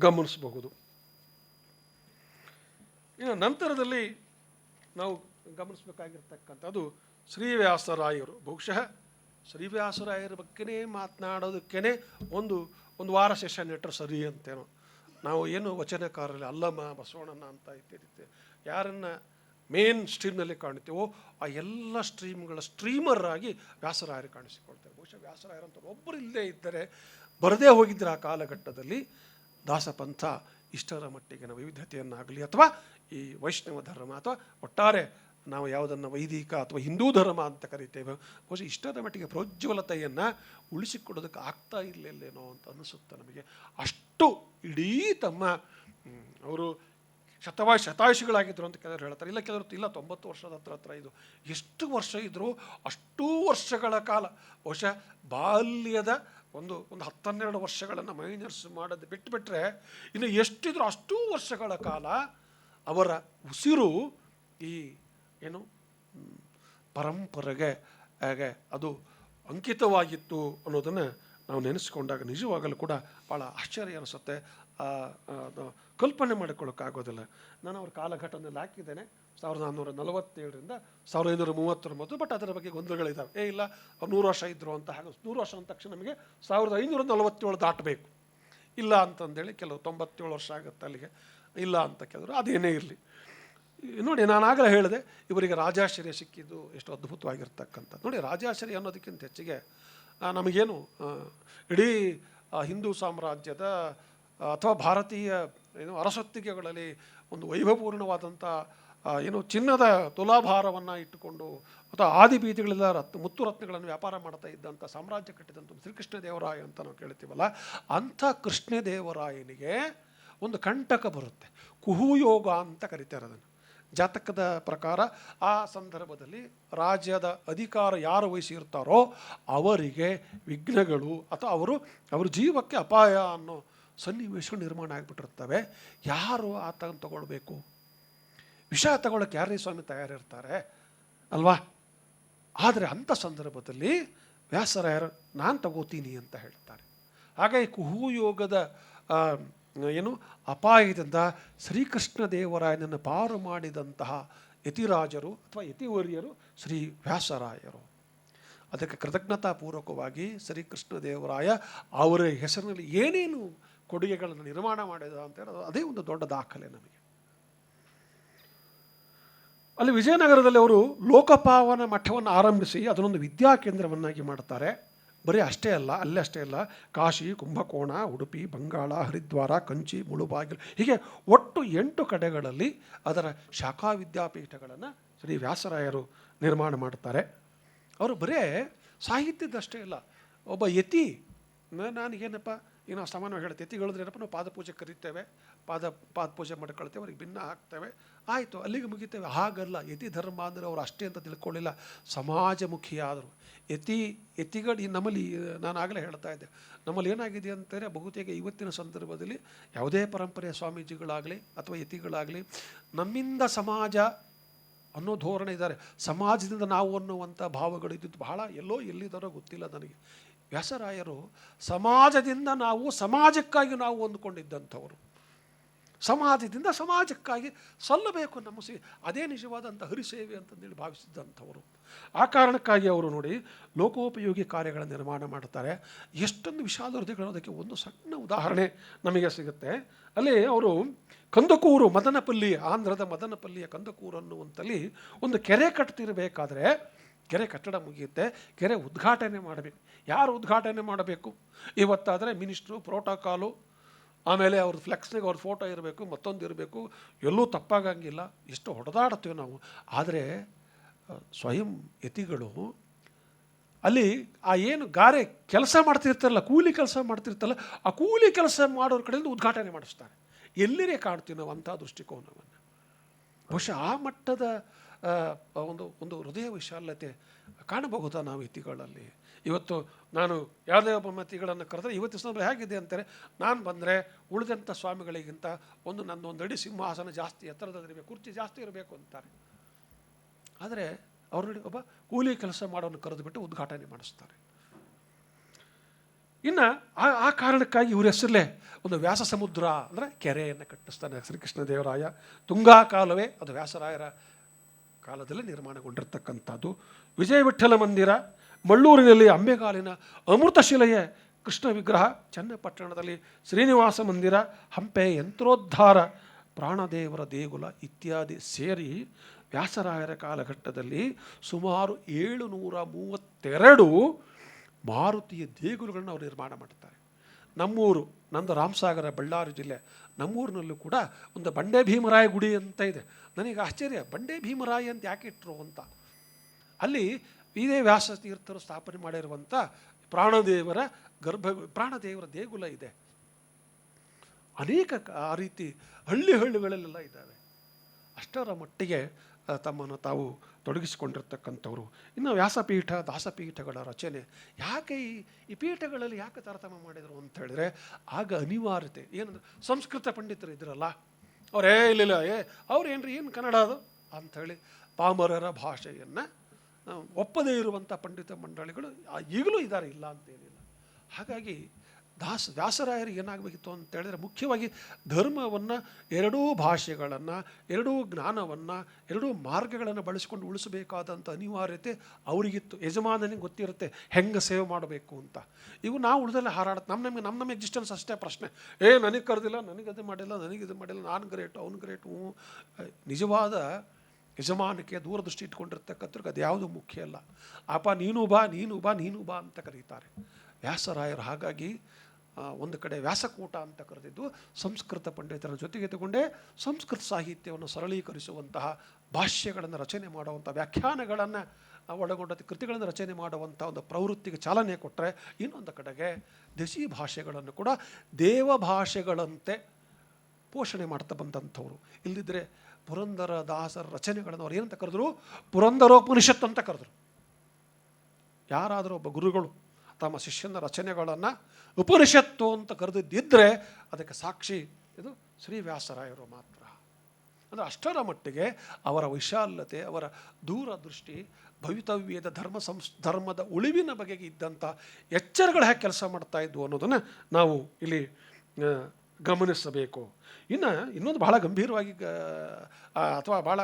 ಗಮನಿಸಬಹುದು. ಇನ್ನು ನಂತರದಲ್ಲಿ ನಾವು ಗಮನಿಸಬೇಕಾಗಿರ್ತಕ್ಕಂಥದ್ದು ಶ್ರೀವ್ಯಾಸರಾಯರು. ಬಹುಶಃ ಶ್ರೀವ್ಯಾಸರಾಯರ ಬಗ್ಗೆನೇ ಮಾತನಾಡೋದಕ್ಕೇ ಒಂದು ವಾರ ಸೆಷನ್ ಇಟ್ಟರೆ ಸರಿ ಅಂತೇನೋ. ನಾವು ಏನು ವಚನಕಾರರಲ್ಲಿ ಅಲ್ಲಮ್ಮ, ಬಸವಣ್ಣನ ಅಂತ ಇತ್ಯಾದಿ ಯಾರನ್ನು ಮೇನ್ ಸ್ಟ್ರೀಮ್ನಲ್ಲಿ ಕಾಣುತ್ತೇವೋ ಆ ಎಲ್ಲ ಸ್ಟ್ರೀಮ್ಗಳ ಸ್ಟ್ರೀಮರ್ ಆಗಿ ವ್ಯಾಸರಾಯರು ಕಾಣಿಸಿಕೊಳ್ತಾರೆ. ಬಹುಶಃ ವ್ಯಾಸರಾಯರಂತ ಒಬ್ಬರು ಇಲ್ಲದೇ ಇದ್ದರೆ, ಬರದೇ ಹೋಗಿದ್ದರೆ ಆ ಕಾಲಘಟ್ಟದಲ್ಲಿ ದಾಸಪಂಥ ಇಷ್ಟರ ಮಟ್ಟಿಗಿನ ವೈವಿಧ್ಯತೆಯನ್ನಾಗಲಿ ಅಥವಾ ಈ ವೈಷ್ಣವ ಧರ್ಮ ಅಥವಾ ಒಟ್ಟಾರೆ ನಾವು ಯಾವುದನ್ನು ವೈದಿಕ ಅಥವಾ ಹಿಂದೂ ಧರ್ಮ ಅಂತ ಕರಿತೇವೆ, ಬಹುಶಃ ಇಷ್ಟರ ಮಟ್ಟಿಗೆ ಪ್ರೋಜ್ವಲತೆಯನ್ನು ಉಳಿಸಿಕೊಡೋದಕ್ಕೆ ಆಗ್ತಾ ಇರಲಿಲ್ಲೇನೋ ಅಂತ ಅನಿಸುತ್ತೆ ನಮಗೆ. ಅಷ್ಟು ಇಡೀ ತಮ್ಮ ಅವರು ಶತಾಯುಷಿಗಳಾಗಿದ್ದರು ಅಂತ ಕೆಲವರು ಹೇಳ್ತಾರೆ. ಇಲ್ಲ, ಕೆಲವರು ಇಲ್ಲ 90 ವರ್ಷದ ಹತ್ರ ಇದು. ಎಷ್ಟು ವರ್ಷ ಇದ್ದರೂ ಅಷ್ಟೂ ವರ್ಷಗಳ ಕಾಲ ಬಹುಶಃ ಬಾಲ್ಯದ ಒಂದು 10-12 ವರ್ಷಗಳನ್ನು ಮೈನರ್ಸ್ ಮಾಡೋದು ಬಿಟ್ಟರೆ ಇನ್ನು ಎಷ್ಟಿದ್ರು ಅಷ್ಟೂ ವರ್ಷಗಳ ಕಾಲ ಅವರ ಉಸಿರು ಈ ಏನು ಪರಂಪರೆಗೆ ಅದು ಅಂಕಿತವಾಗಿತ್ತು ಅನ್ನೋದನ್ನು ನಾವು ನೆನೆಸ್ಕೊಂಡಾಗ ನಿಜವಾಗಲೂ ಕೂಡ ಭಾಳ ಆಶ್ಚರ್ಯ ಅನಿಸುತ್ತೆ. ಕಲ್ಪನೆ ಮಾಡಿಕೊಳ್ಳೋಕ್ಕಾಗೋದಿಲ್ಲ. ನಾನು ಅವ್ರ ಕಾಲಘಟ್ಟದಲ್ಲಿ ಹಾಕಿದ್ದೇನೆ 1447ರಿಂದ 1539, ಬಟ್ ಅದರ ಬಗ್ಗೆ ಗೊಂದಲಗಳಿದ್ದಾವೆ. ಇಲ್ಲ ಅವ್ರು 100 ವರ್ಷ ಇದ್ದರು ಅಂತ. ಹಾಗೆ 100 ವರ್ಷ ಅಂದ ತಕ್ಷಣ ನಮಗೆ 1547 ದಾಟಬೇಕು. ಇಲ್ಲ ಅಂತಂದೇಳಿ ಕೆಲವು 97 ವರ್ಷ ಆಗುತ್ತೆ ಅಲ್ಲಿಗೆ. ಇಲ್ಲ ಅಂತ ಕೇಳಿದ್ರು. ಅದೇನೇ ಇರಲಿ ನೋಡಿ, ನಾನು ಆಗಲೇ ಹೇಳಿದೆ ಇವರಿಗೆ ರಾಜಾಶ್ರಯ ಸಿಕ್ಕಿದ್ದು ಎಷ್ಟು ಅದ್ಭುತವಾಗಿರ್ತಕ್ಕಂಥ. ನೋಡಿ, ರಾಜಾಶ್ರಯ ಅನ್ನೋದಕ್ಕಿಂತ ಹೆಚ್ಚಿಗೆ ನಮಗೇನು ಇಡೀ ಹಿಂದೂ ಸಾಮ್ರಾಜ್ಯದ ಅಥವಾ ಭಾರತೀಯ ಅರಸೊತ್ತಿಗೆಗಳಲ್ಲಿ ಒಂದು ವೈಭವಪೂರ್ಣವಾದಂಥ ಚಿನ್ನದ ತುಲಾಭಾರವನ್ನು ಇಟ್ಟುಕೊಂಡು ಅಥವಾ ಆದಿ ಬೀದಿಗಳೆಲ್ಲ ಮುತ್ತು ರತ್ನಗಳನ್ನು ವ್ಯಾಪಾರ ಮಾಡ್ತಾ ಇದ್ದಂಥ ಸಾಮ್ರಾಜ್ಯ ಕಟ್ಟಿದಂಥ ಶ್ರೀಕೃಷ್ಣದೇವರಾಯ ಅಂತ ನಾವು ಕೇಳ್ತೀವಲ್ಲ, ಅಂಥ ಕೃಷ್ಣದೇವರಾಯನಿಗೆ ಒಂದು ಕಂಟಕ ಬರುತ್ತೆ. ಕುಹುಯೋಗ ಅಂತ ಕರೀತಾರೆ ಅದನ್ನು. ಜಾತಕದ ಪ್ರಕಾರ ಆ ಸಂದರ್ಭದಲ್ಲಿ ರಾಜ್ಯದ ಅಧಿಕಾರ ಯಾರು ವಹಿಸಿರ್ತಾರೋ ಅವರಿಗೆ ವಿಘ್ನಗಳು ಅಥವಾ ಅವ್ರ ಜೀವಕ್ಕೆ ಅಪಾಯ ಅನ್ನೋ ಸನ್ನಿವೇಶಗಳು ನಿರ್ಮಾಣ ಆಗಿಬಿಟ್ಟಿರ್ತವೆ. ಯಾರು ಆತನ ತಗೊಳ್ಬೇಕು? ವಿಷ ತಗೊಳ್ಳೋಕೆ ಯಾರೇ ಸ್ವಾಮಿ ತಯಾರಿರ್ತಾರೆ ಅಲ್ವಾ? ಆದರೆ ಅಂಥ ಸಂದರ್ಭದಲ್ಲಿ ವ್ಯಾಸರಾಯರು ನಾನು ತಗೋತೀನಿ ಅಂತ ಹೇಳ್ತಾರೆ. ಹಾಗಾಗಿ ಕುಹುಯೋಗದ ಅಪಾಯದಿಂದ ಶ್ರೀಕೃಷ್ಣ ದೇವರಾಯನನ್ನು ಪಾರು ಮಾಡಿದಂತಹ ಯತಿರಾಜರು ಅಥವಾ ಯತಿವರ್ಯರು ಶ್ರೀ ವ್ಯಾಸರಾಯರು. ಅದಕ್ಕೆ ಕೃತಜ್ಞತಾಪೂರ್ವಕವಾಗಿ ಶ್ರೀಕೃಷ್ಣ ದೇವರಾಯ ಅವರ ಹೆಸರಿನಲ್ಲಿ ಏನೇನು ಕೊಡುಗೆಗಳನ್ನು ನಿರ್ಮಾಣ ಮಾಡಿದ ಅಂತ ಹೇಳೋದು ಅದೇ ಒಂದು ದೊಡ್ಡ ದಾಖಲೆ ನಮಗೆ. ಅಲ್ಲಿ ವಿಜಯನಗರದಲ್ಲಿ ಅವರು ಲೋಕಪಾವನ ಮಠವನ್ನು ಆರಂಭಿಸಿ ಅದನ್ನೊಂದು ವಿದ್ಯಾ ಕೇಂದ್ರವನ್ನಾಗಿ ಮಾಡ್ತಾರೆ. ಬರೀ ಅಷ್ಟೇ ಅಲ್ಲ, ಕಾಶಿ, ಕುಂಭಕೋಣ, ಉಡುಪಿ, ಬಂಗಾಳ, ಹರಿದ್ವಾರ, ಕಂಚಿ, ಮುಳುಬಾಗಿಲು ಹೀಗೆ ಒಟ್ಟು 8 ಕಡೆಗಳಲ್ಲಿ ಅದರ ಶಾಖಾ ವಿದ್ಯಾಪೀಠಗಳನ್ನು ಶ್ರೀ ವ್ಯಾಸರಾಯರು ನಿರ್ಮಾಣ ಮಾಡ್ತಾರೆ. ಅವರು ಬರೇ ಸಾಹಿತ್ಯದಷ್ಟೇ ಇಲ್ಲ, ಒಬ್ಬ ಯತಿ. ನನಗೇನಪ್ಪ ನಾವು ಸಾಮಾನ್ಯವಾಗಿ ಹೇಳ್ತೇವೆ, ಯತಿಗಳಿದ್ರೆ ಏನಪ್ಪ, ನಾವು ಪಾದಪೂಜೆ ಕರಿತೇವೆ, ಪಾದಪೂಜೆ ಮಾಡ್ಕೊಳ್ತೇವೆ, ಅವ್ರಿಗೆ ಭಿನ್ನ ಹಾಕ್ತೇವೆ, ಆಯಿತು ಅಲ್ಲಿಗೆ ಮುಗಿತೇವೆ. ಹಾಗಲ್ಲ, ಯತಿ ಧರ್ಮ ಅಂದರೆ ಅವರು ಅಷ್ಟೇ ಅಂತ ತಿಳ್ಕೊಳ್ಳಿಲ್ಲ, ಸಮಾಜಮುಖಿಯಾದರು ಯತಿಗಳು. ನಮ್ಮಲ್ಲಿ ನಾನು ಆಗಲೇ ಹೇಳ್ತಾ ಇದ್ದೆ, ನಮ್ಮಲ್ಲಿ ಏನಾಗಿದೆ ಅಂತಾರೆ, ಬಹುತೇಕ ಇವತ್ತಿನ ಸಂದರ್ಭದಲ್ಲಿ ಯಾವುದೇ ಪರಂಪರೆಯ ಸ್ವಾಮೀಜಿಗಳಾಗಲಿ ಅಥವಾ ಯತಿಗಳಾಗಲಿ ನಮ್ಮಿಂದ ಸಮಾಜ ಅನ್ನೋ ಧೋರಣೆ ಇದ್ದಾರೆ. ಸಮಾಜದಿಂದ ನಾವು ಅನ್ನುವಂಥ ಭಾವಗಳು ಇದ್ದಿದ್ದು ಬಹಳ ಎಲ್ಲಿದ್ದಾರೋ ಗೊತ್ತಿಲ್ಲ ನನಗೆ. ವ್ಯಾಸರಾಯರು ಸಮಾಜದಿಂದ ನಾವು ಸಮಾಜಕ್ಕಾಗಿ ನಾವು ಹೊಂದ್ಕೊಂಡಿದ್ದಂಥವರು, ಸಮಾಜದಿಂದ ಸಮಾಜಕ್ಕಾಗಿ ಸಲ್ಲಬೇಕು ನಮ್ಮ ಅದೇ ನಿಜವಾದಂಥ ಹರಿಸೇವೆ ಅಂತಂದೇಳಿ ಭಾವಿಸಿದ್ದಂಥವರು. ಆ ಕಾರಣಕ್ಕಾಗಿ ಅವರು ನೋಡಿ ಲೋಕೋಪಯೋಗಿ ಕಾರ್ಯಗಳ ನಿರ್ಮಾಣ ಮಾಡ್ತಾರೆ. ಎಷ್ಟೊಂದು ವಿಶಾಲ ಹೃದಯಗಳು. ಅದಕ್ಕೆ ಒಂದು ಸಣ್ಣ ಉದಾಹರಣೆ ನಮಗೆ ಸಿಗುತ್ತೆ. ಅಲ್ಲಿ ಅವರು ಕಂದಕೂರು, ಮದನಪಲ್ಲಿ, ಆಂಧ್ರದ ಮದನಪಲ್ಲಿಯ ಕಂದಕೂರು ಅನ್ನುವಂಥಲ್ಲಿ ಒಂದು ಕೆರೆ ಕಟ್ತಿರಬೇಕಾದ್ರೆ, ಕೆರೆ ಕಟ್ಟಡ ಮುಗಿಯುತ್ತೆ, ಕೆರೆ ಉದ್ಘಾಟನೆ ಮಾಡಬೇಕು. ಯಾರು ಉದ್ಘಾಟನೆ ಮಾಡಬೇಕು? ಇವತ್ತಾದರೆ ಮಿನಿಸ್ಟ್ರು, ಪ್ರೋಟೋಕಾಲು, ಆಮೇಲೆ ಅವ್ರ ಫ್ಲೆಕ್ಸ್ನಾಗ ಅವ್ರ ಫೋಟೋ ಇರಬೇಕು, ಮತ್ತೊಂದು ಇರಬೇಕು, ಎಲ್ಲೂ ತಪ್ಪಾಗಂಗಿಲ್ಲ. ಎಷ್ಟು ಹೊಡೆದಾಡ್ತೀವಿ ನಾವು. ಆದರೆ ಸ್ವಯಂ ಯತಿಗಳು ಅಲ್ಲಿ ಆ ಏನು ಗಾರೆ ಕೆಲಸ ಮಾಡ್ತಿರ್ತಾರಲ್ಲ, ಕೂಲಿ ಕೆಲಸ ಮಾಡ್ತಿರ್ತಾರಲ್ಲ, ಆ ಕೂಲಿ ಕೆಲಸ ಮಾಡೋರ ಕಡೆಯಿಂದ ಉದ್ಘಾಟನೆ ಮಾಡಿಸ್ತಾರೆ. ಎಲ್ಲಿರೇ ಕಾಣ್ತೀವಿ ನಾವು ಅಂಥ ದೃಷ್ಟಿಕೋನವನ್ನು. ಬಹುಶಃ ಆ ಮಟ್ಟದ ಒಂದು ಹೃದಯ ವಿಶಾಲತೆ ಕಾಣಬಹುದಾ ನಾವು ಯತಿಗಳಲ್ಲಿ? ಇವತ್ತು ನಾನು ಯಾವುದೇ ಒಬ್ಬ ಯತಿಗಳನ್ನು ಕರೆದ್ರೆ ಇವತ್ತು ಸಂದರ್ಭ ಹೇಗಿದೆ ಅಂತಾರೆ, ನಾನು ಬಂದರೆ ಉಳಿದಂಥ ಸ್ವಾಮಿಗಳಿಗಿಂತ ನನ್ನೊಂದು ಅಡಿ ಸಿಂಹಾಸನ ಜಾಸ್ತಿ ಎತ್ತರದಲ್ಲಿರಬೇಕು, ಕುರ್ಚಿ ಜಾಸ್ತಿ ಇರಬೇಕು ಅಂತಾರೆ. ಆದರೆ ಅವ್ರ ಒಬ್ಬ ಕೂಲಿ ಕೆಲಸ ಮಾಡೋನು ಕರೆದುಬಿಟ್ಟು ಉದ್ಘಾಟನೆ ಮಾಡಿಸ್ತಾರೆ. ಇನ್ನು ಆ ಕಾರಣಕ್ಕಾಗಿ ಇವ್ರ ಹೆಸರಲ್ಲೇ ಒಂದು ವ್ಯಾಸ ಸಮುದ್ರ ಅಂದರೆ ಕೆರೆಯನ್ನು ಕಟ್ಟಿಸ್ತಾನೆ ಶ್ರೀಕೃಷ್ಣ ದೇವರಾಯ. ತುಂಗಾ ಕಾಲುವೆ ಅದು ವ್ಯಾಸರಾಯರ ಕಾಲದಲ್ಲಿ ನಿರ್ಮಾಣಗೊಂಡಿರ್ತಕ್ಕಂಥದ್ದು. ವಿಜಯ ವಿಠ್ಠಲ ಮಂದಿರ, ಮಳ್ಳೂರಿನಲ್ಲಿ ಅಂಬೆಗಾಲಿನ ಅಮೃತಶಿಲೆಯ ಕೃಷ್ಣ ವಿಗ್ರಹ, ಚನ್ನಪಟ್ಟಣದಲ್ಲಿ ಶ್ರೀನಿವಾಸ ಮಂದಿರ, ಹಂಪೆ ಯಂತ್ರೋದ್ಧಾರ, ಪ್ರಾಣದೇವರ ದೇಗುಲ ಇತ್ಯಾದಿ ಸೇರಿ ವ್ಯಾಸರಾಯರ ಕಾಲಘಟ್ಟದಲ್ಲಿ ಸುಮಾರು 732 ಮಾರುತಿಯ ದೇಗುಲಗಳನ್ನು ಅವರು ನಿರ್ಮಾಣ ಮಾಡ್ತಾರೆ. ನಮ್ಮೂರು, ನಂದು ರಾಮಸಾಗರ, ಬಳ್ಳಾರಿ ಜಿಲ್ಲೆ, ನಮ್ಮೂರಿನಲ್ಲೂ ಕೂಡ ಒಂದು ಬಂಡೆ ಭೀಮರಾಯ ಗುಡಿ ಅಂತ ಇದೆ. ನನಗೆ ಆಶ್ಚರ್ಯ, ಬಂಡೆ ಭೀಮರಾಯ ಅಂತ ಯಾಕೆ ಇಟ್ಟರು ಅಂತ. ಅಲ್ಲಿ ಇದೇ ವ್ಯಾಸ ತೀರ್ಥರು ಸ್ಥಾಪನೆ ಮಾಡಿರುವಂಥ ಪ್ರಾಣದೇವರ ಪ್ರಾಣದೇವರ ದೇಗುಲ ಇದೆ. ಅನೇಕ ಆ ರೀತಿ ಹಳ್ಳಿಗಳಲ್ಲೆಲ್ಲ ಇದ್ದಾವೆ. ಅಷ್ಟರ ಮಟ್ಟಿಗೆ ತಮ್ಮನ್ನು ತಾವು ತೊಡಗಿಸಿಕೊಂಡಿರ್ತಕ್ಕಂಥವ್ರು. ಇನ್ನು ವ್ಯಾಸಪೀಠ ದಾಸಪೀಠಗಳ ರಚನೆ ಯಾಕೆ ಈ ಪೀಠಗಳಲ್ಲಿ ಯಾಕೆ ತಾರತಮ್ಯ ಮಾಡಿದರು ಅಂತ ಹೇಳಿದ್ರೆ, ಆಗ ಅನಿವಾರ್ಯತೆ ಏನಂದ್ರೆ, ಸಂಸ್ಕೃತ ಪಂಡಿತರು ಇದ್ರಲ್ಲ ಅವರೇ ಇಲ್ಲ ಅವ್ರೇನ್ರಿ ಏನು ಕನ್ನಡ ಅದು ಅಂಥೇಳಿ ಪಾಮರರ ಭಾಷೆಯನ್ನು ಒಪ್ಪದೇ ಇರುವಂಥ ಪಂಡಿತ ಮಂಡಳಿಗಳು ಈಗಲೂ ಇದ್ದಾರೆ, ಇಲ್ಲ ಅಂತೇನಿಲ್ಲ. ಹಾಗಾಗಿ ವ್ಯಾಸರಾಯರಿಗೆ ಏನಾಗಬೇಕಿತ್ತು ಅಂತ ಹೇಳಿದ್ರೆ, ಮುಖ್ಯವಾಗಿ ಧರ್ಮವನ್ನು, ಎರಡೂ ಭಾಷೆಗಳನ್ನು, ಎರಡೂ ಜ್ಞಾನವನ್ನು, ಎರಡೂ ಮಾರ್ಗಗಳನ್ನು ಬಳಸಿಕೊಂಡು ಉಳಿಸಬೇಕಾದಂಥ ಅನಿವಾರ್ಯತೆ ಅವರಿಗಿತ್ತು. ಯಜಮಾನನಿಗೆ ಗೊತ್ತಿರುತ್ತೆ ಹೆಂಗೆ ಸೇವೆ ಮಾಡಬೇಕು ಅಂತ. ಇವು ನಾವು ಉಳಿದೆಲ್ಲ ಹಾರಾಡುತ್ತೆ, ನಮ್ಮ ಎಕ್ಸಿಸ್ಟೆನ್ಸ್ ಅಷ್ಟೇ ಪ್ರಶ್ನೆ. ನನಗೆ ಕರೆದಿಲ್ಲ, ನನಗದು ಮಾಡಿಲ್ಲ, ನನಗಿದು ಮಾಡಿಲ್ಲ, ನಾನು ಗ್ರೇಟು, ಅವ್ನು ಗ್ರೇಟು. ನಿಜವಾದ ಯಜಮಾನಕ್ಕೆ ದೂರದೃಷ್ಟಿ ಇಟ್ಕೊಂಡಿರ್ತಕ್ಕಂಥವ್ರಿಗೆ ಅದು ಯಾವುದೂ ಮುಖ್ಯ ಅಲ್ಲ. ಅಪ್ಪ ನೀನು ಬಾ, ನೀನು ಬಾ, ನೀನು ಬಾ ಅಂತ ಕರೀತಾರೆ ವ್ಯಾಸರಾಯರು. ಹಾಗಾಗಿ ಒಂದು ಕಡೆ ವ್ಯಾಸಕೂಟ ಅಂತ ಕರೆದಿದ್ದು ಸಂಸ್ಕೃತ ಪಂಡಿತರ ಜೊತೆಗೆ ತಗೊಂಡೇ ಸಂಸ್ಕೃತ ಸಾಹಿತ್ಯವನ್ನು ಸರಳೀಕರಿಸುವಂತಹ ಭಾಷ್ಯಗಳನ್ನು ರಚನೆ ಮಾಡುವಂಥ, ವ್ಯಾಖ್ಯಾನಗಳನ್ನು ಒಳಗೊಂಡ ಕೃತಿಗಳನ್ನು ರಚನೆ ಮಾಡುವಂಥ ಒಂದು ಪ್ರವೃತ್ತಿಗೆ ಚಾಲನೆ ಕೊಟ್ಟರೆ, ಇನ್ನೊಂದು ಕಡೆಗೆ ದೇಶಿ ಭಾಷೆಗಳನ್ನು ಕೂಡ ದೇವ ಭಾಷೆಗಳಂತೆ ಪೋಷಣೆ ಮಾಡ್ತಾ ಬಂದಂಥವ್ರು. ಇಲ್ಲದಿದ್ದರೆ ಪುರಂದರ ದಾಸರ ರಚನೆಗಳನ್ನು ಅವ್ರು ಏನಂತ ಕರೆದ್ರು? ಪುರಂದರೋಪನಿಷತ್ ಅಂತ ಕರೆದ್ರು. ಯಾರಾದರೂ ಒಬ್ಬ ಗುರುಗಳು ತಮ್ಮ ಶಿಷ್ಯನ ರಚನೆಗಳನ್ನು ಉಪನಿಷತ್ತು ಅಂತ ಕರೆದಿದ್ದರೆ ಅದಕ್ಕೆ ಸಾಕ್ಷಿ ಇದು ಶ್ರೀ ವ್ಯಾಸರಾಯರು ಮಾತ್ರ. ಅಂದರೆ ಅಷ್ಟರ ಮಟ್ಟಿಗೆ ಅವರ ವಿಶಾಲತೆ, ಅವರ ದೂರದೃಷ್ಟಿ, ಭವಿತವ್ಯದ ಧರ್ಮದ ಉಳಿವಿನ ಬಗೆಗೆ ಇದ್ದಂಥ ಎಚ್ಚರಗಳು ಹೇಗೆ ಕೆಲಸ ಮಾಡ್ತಾ ಇದ್ವು ಅನ್ನೋದನ್ನು ನಾವು ಇಲ್ಲಿ ಗಮನಿಸಬೇಕು. ಇನ್ನೊಂದು ಬಹಳ ಗಂಭೀರವಾಗಿ ಅಥವಾ ಭಾಳ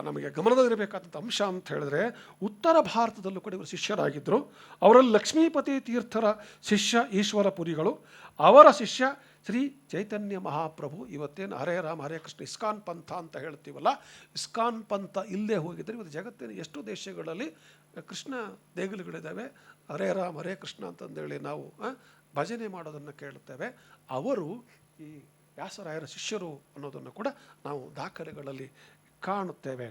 ನಮಗೆ ಗಮನದಲ್ಲಿರಬೇಕಾದಂಥ ಅಂಶ ಅಂತ ಹೇಳಿದ್ರೆ, ಉತ್ತರ ಭಾರತದಲ್ಲೂ ಕೂಡ ಇವರು ಶಿಷ್ಯರಾಗಿದ್ದರು. ಅವರಲ್ಲಿ ಲಕ್ಷ್ಮೀಪತಿ ತೀರ್ಥರ ಶಿಷ್ಯ ಈಶ್ವರ ಪುರಿಗಳು, ಅವರ ಶಿಷ್ಯ ಶ್ರೀ ಚೈತನ್ಯ ಮಹಾಪ್ರಭು. ಇವತ್ತೇನು ಹರೇ ರಾಮ ಹರೇ ಕೃಷ್ಣ ಇಸ್ಕಾನ್ ಪಂಥ ಅಂತ ಹೇಳ್ತೀವಲ್ಲ, ಇಸ್ಕಾನ್ ಪಂಥ ಇಲ್ಲೇ ಹೋಗಿದ್ದರೆ ಇವತ್ತು ಜಗತ್ತಿನ ಎಷ್ಟೋ ದೇಶಗಳಲ್ಲಿ ಕೃಷ್ಣ ದೇಗುಲಗಳಿದ್ದಾವೆ, ಹರೇ ರಾಮ ಹರೇ ಕೃಷ್ಣ ಅಂತಂದೇಳಿ ನಾವು ಭಜನೆ ಮಾಡೋದನ್ನು ಕೇಳುತ್ತೇವೆ. ಅವರು ಈ ವ್ಯಾಸರಾಯರ ಶಿಷ್ಯರು ಅನ್ನೋದನ್ನು ಕೂಡ ನಾವು ದಾಖಲೆಗಳಲ್ಲಿ ಕಾಣುತ್ತೇವೆ.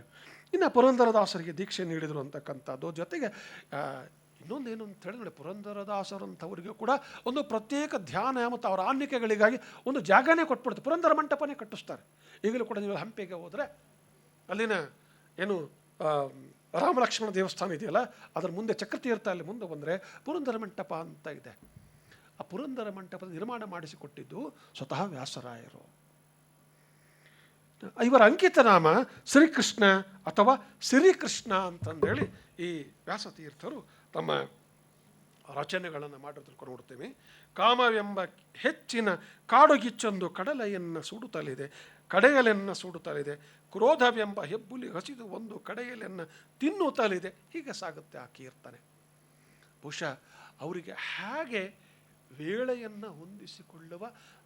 ಇನ್ನು ಪುರಂದರದಾಸರಿಗೆ ದೀಕ್ಷೆ ನೀಡಿದರು ಅಂತಕ್ಕಂಥದ್ದು. ಜೊತೆಗೆ ಇನ್ನೊಂದೇನು ಅಂತ ಹೇಳಿದ್ರೆ, ಪುರಂದರದಾಸರಂಥವರಿಗೂ ಕೂಡ ಒಂದು ಪ್ರತ್ಯೇಕ ಧ್ಯಾನ ಮತ್ತು ಅವರ ಆನ್ನಿಕೆಗಳಿಗಾಗಿ ಒಂದು ಜಾಗನೇ ಕೊಟ್ಬಿಡ್ತಾರೆ, ಪುರಂದರ ಮಂಟಪನೇ ಕಟ್ಟಿಸ್ತಾರೆ. ಈಗಲೂ ಕೂಡ ನೀವು ಹಂಪಿಗೆ ಹೋದರೆ ಅಲ್ಲಿನ ಏನು ರಾಮಲಕ್ಷ್ಮಣ ದೇವಸ್ಥಾನ ಇದೆಯಲ್ಲ, ಅದರ ಮುಂದೆ ಚಕ್ರತೀರ್ಥ ಅಲ್ಲಿ ಮುಂದೆ ಬಂದರೆ ಪುರಂದರ ಮಂಟಪ ಅಂತ ಇದೆ. ಆ ಪುರಂದರ ಮಂಟಪದ ನಿರ್ಮಾಣ ಮಾಡಿಸಿಕೊಟ್ಟಿದ್ದು ಸ್ವತಃ ವ್ಯಾಸರಾಯರು. ಇವರ ಅಂಕಿತ ನಾಮ ಶ್ರೀಕೃಷ್ಣ ಅಥವಾ ಶ್ರೀಕೃಷ್ಣ ಅಂತಂದೇಳಿ ಈ ವ್ಯಾಸತೀರ್ಥರು ತಮ್ಮ ರಚನೆಗಳನ್ನು ಮಾಡಿದ್ರು ನೋಡ್ತೇವೆ. ಕಾಮವೆಂಬ ಹೆಚ್ಚಿನ ಕಾಡುಗಿಚ್ಚೊಂದು ಕಡಲೆಯನ್ನು ಸುಡುತ್ತಲಿದೆ, ಕಡೆಯಲೆಯನ್ನು ಸುಡುತ್ತಲಿದೆ, ಕ್ರೋಧವೆಂಬ ಹೆಬ್ಬುಲಿ ಹಸಿದು ಒಂದು ಕಡೆಯಲೆಯನ್ನು ತಿನ್ನುತ್ತಲಿದೆ. ಹೀಗೆ ಸಾಗುತ್ತೆ ಆ ಕೀರ್ತನೆ. ಬಹುಶಃ ಅವರಿಗೆ ಹಾಗೆ ವೇಳೆಯನ್ನು ಹೊಂದಿಸಿಕೊಳ್ಳುವ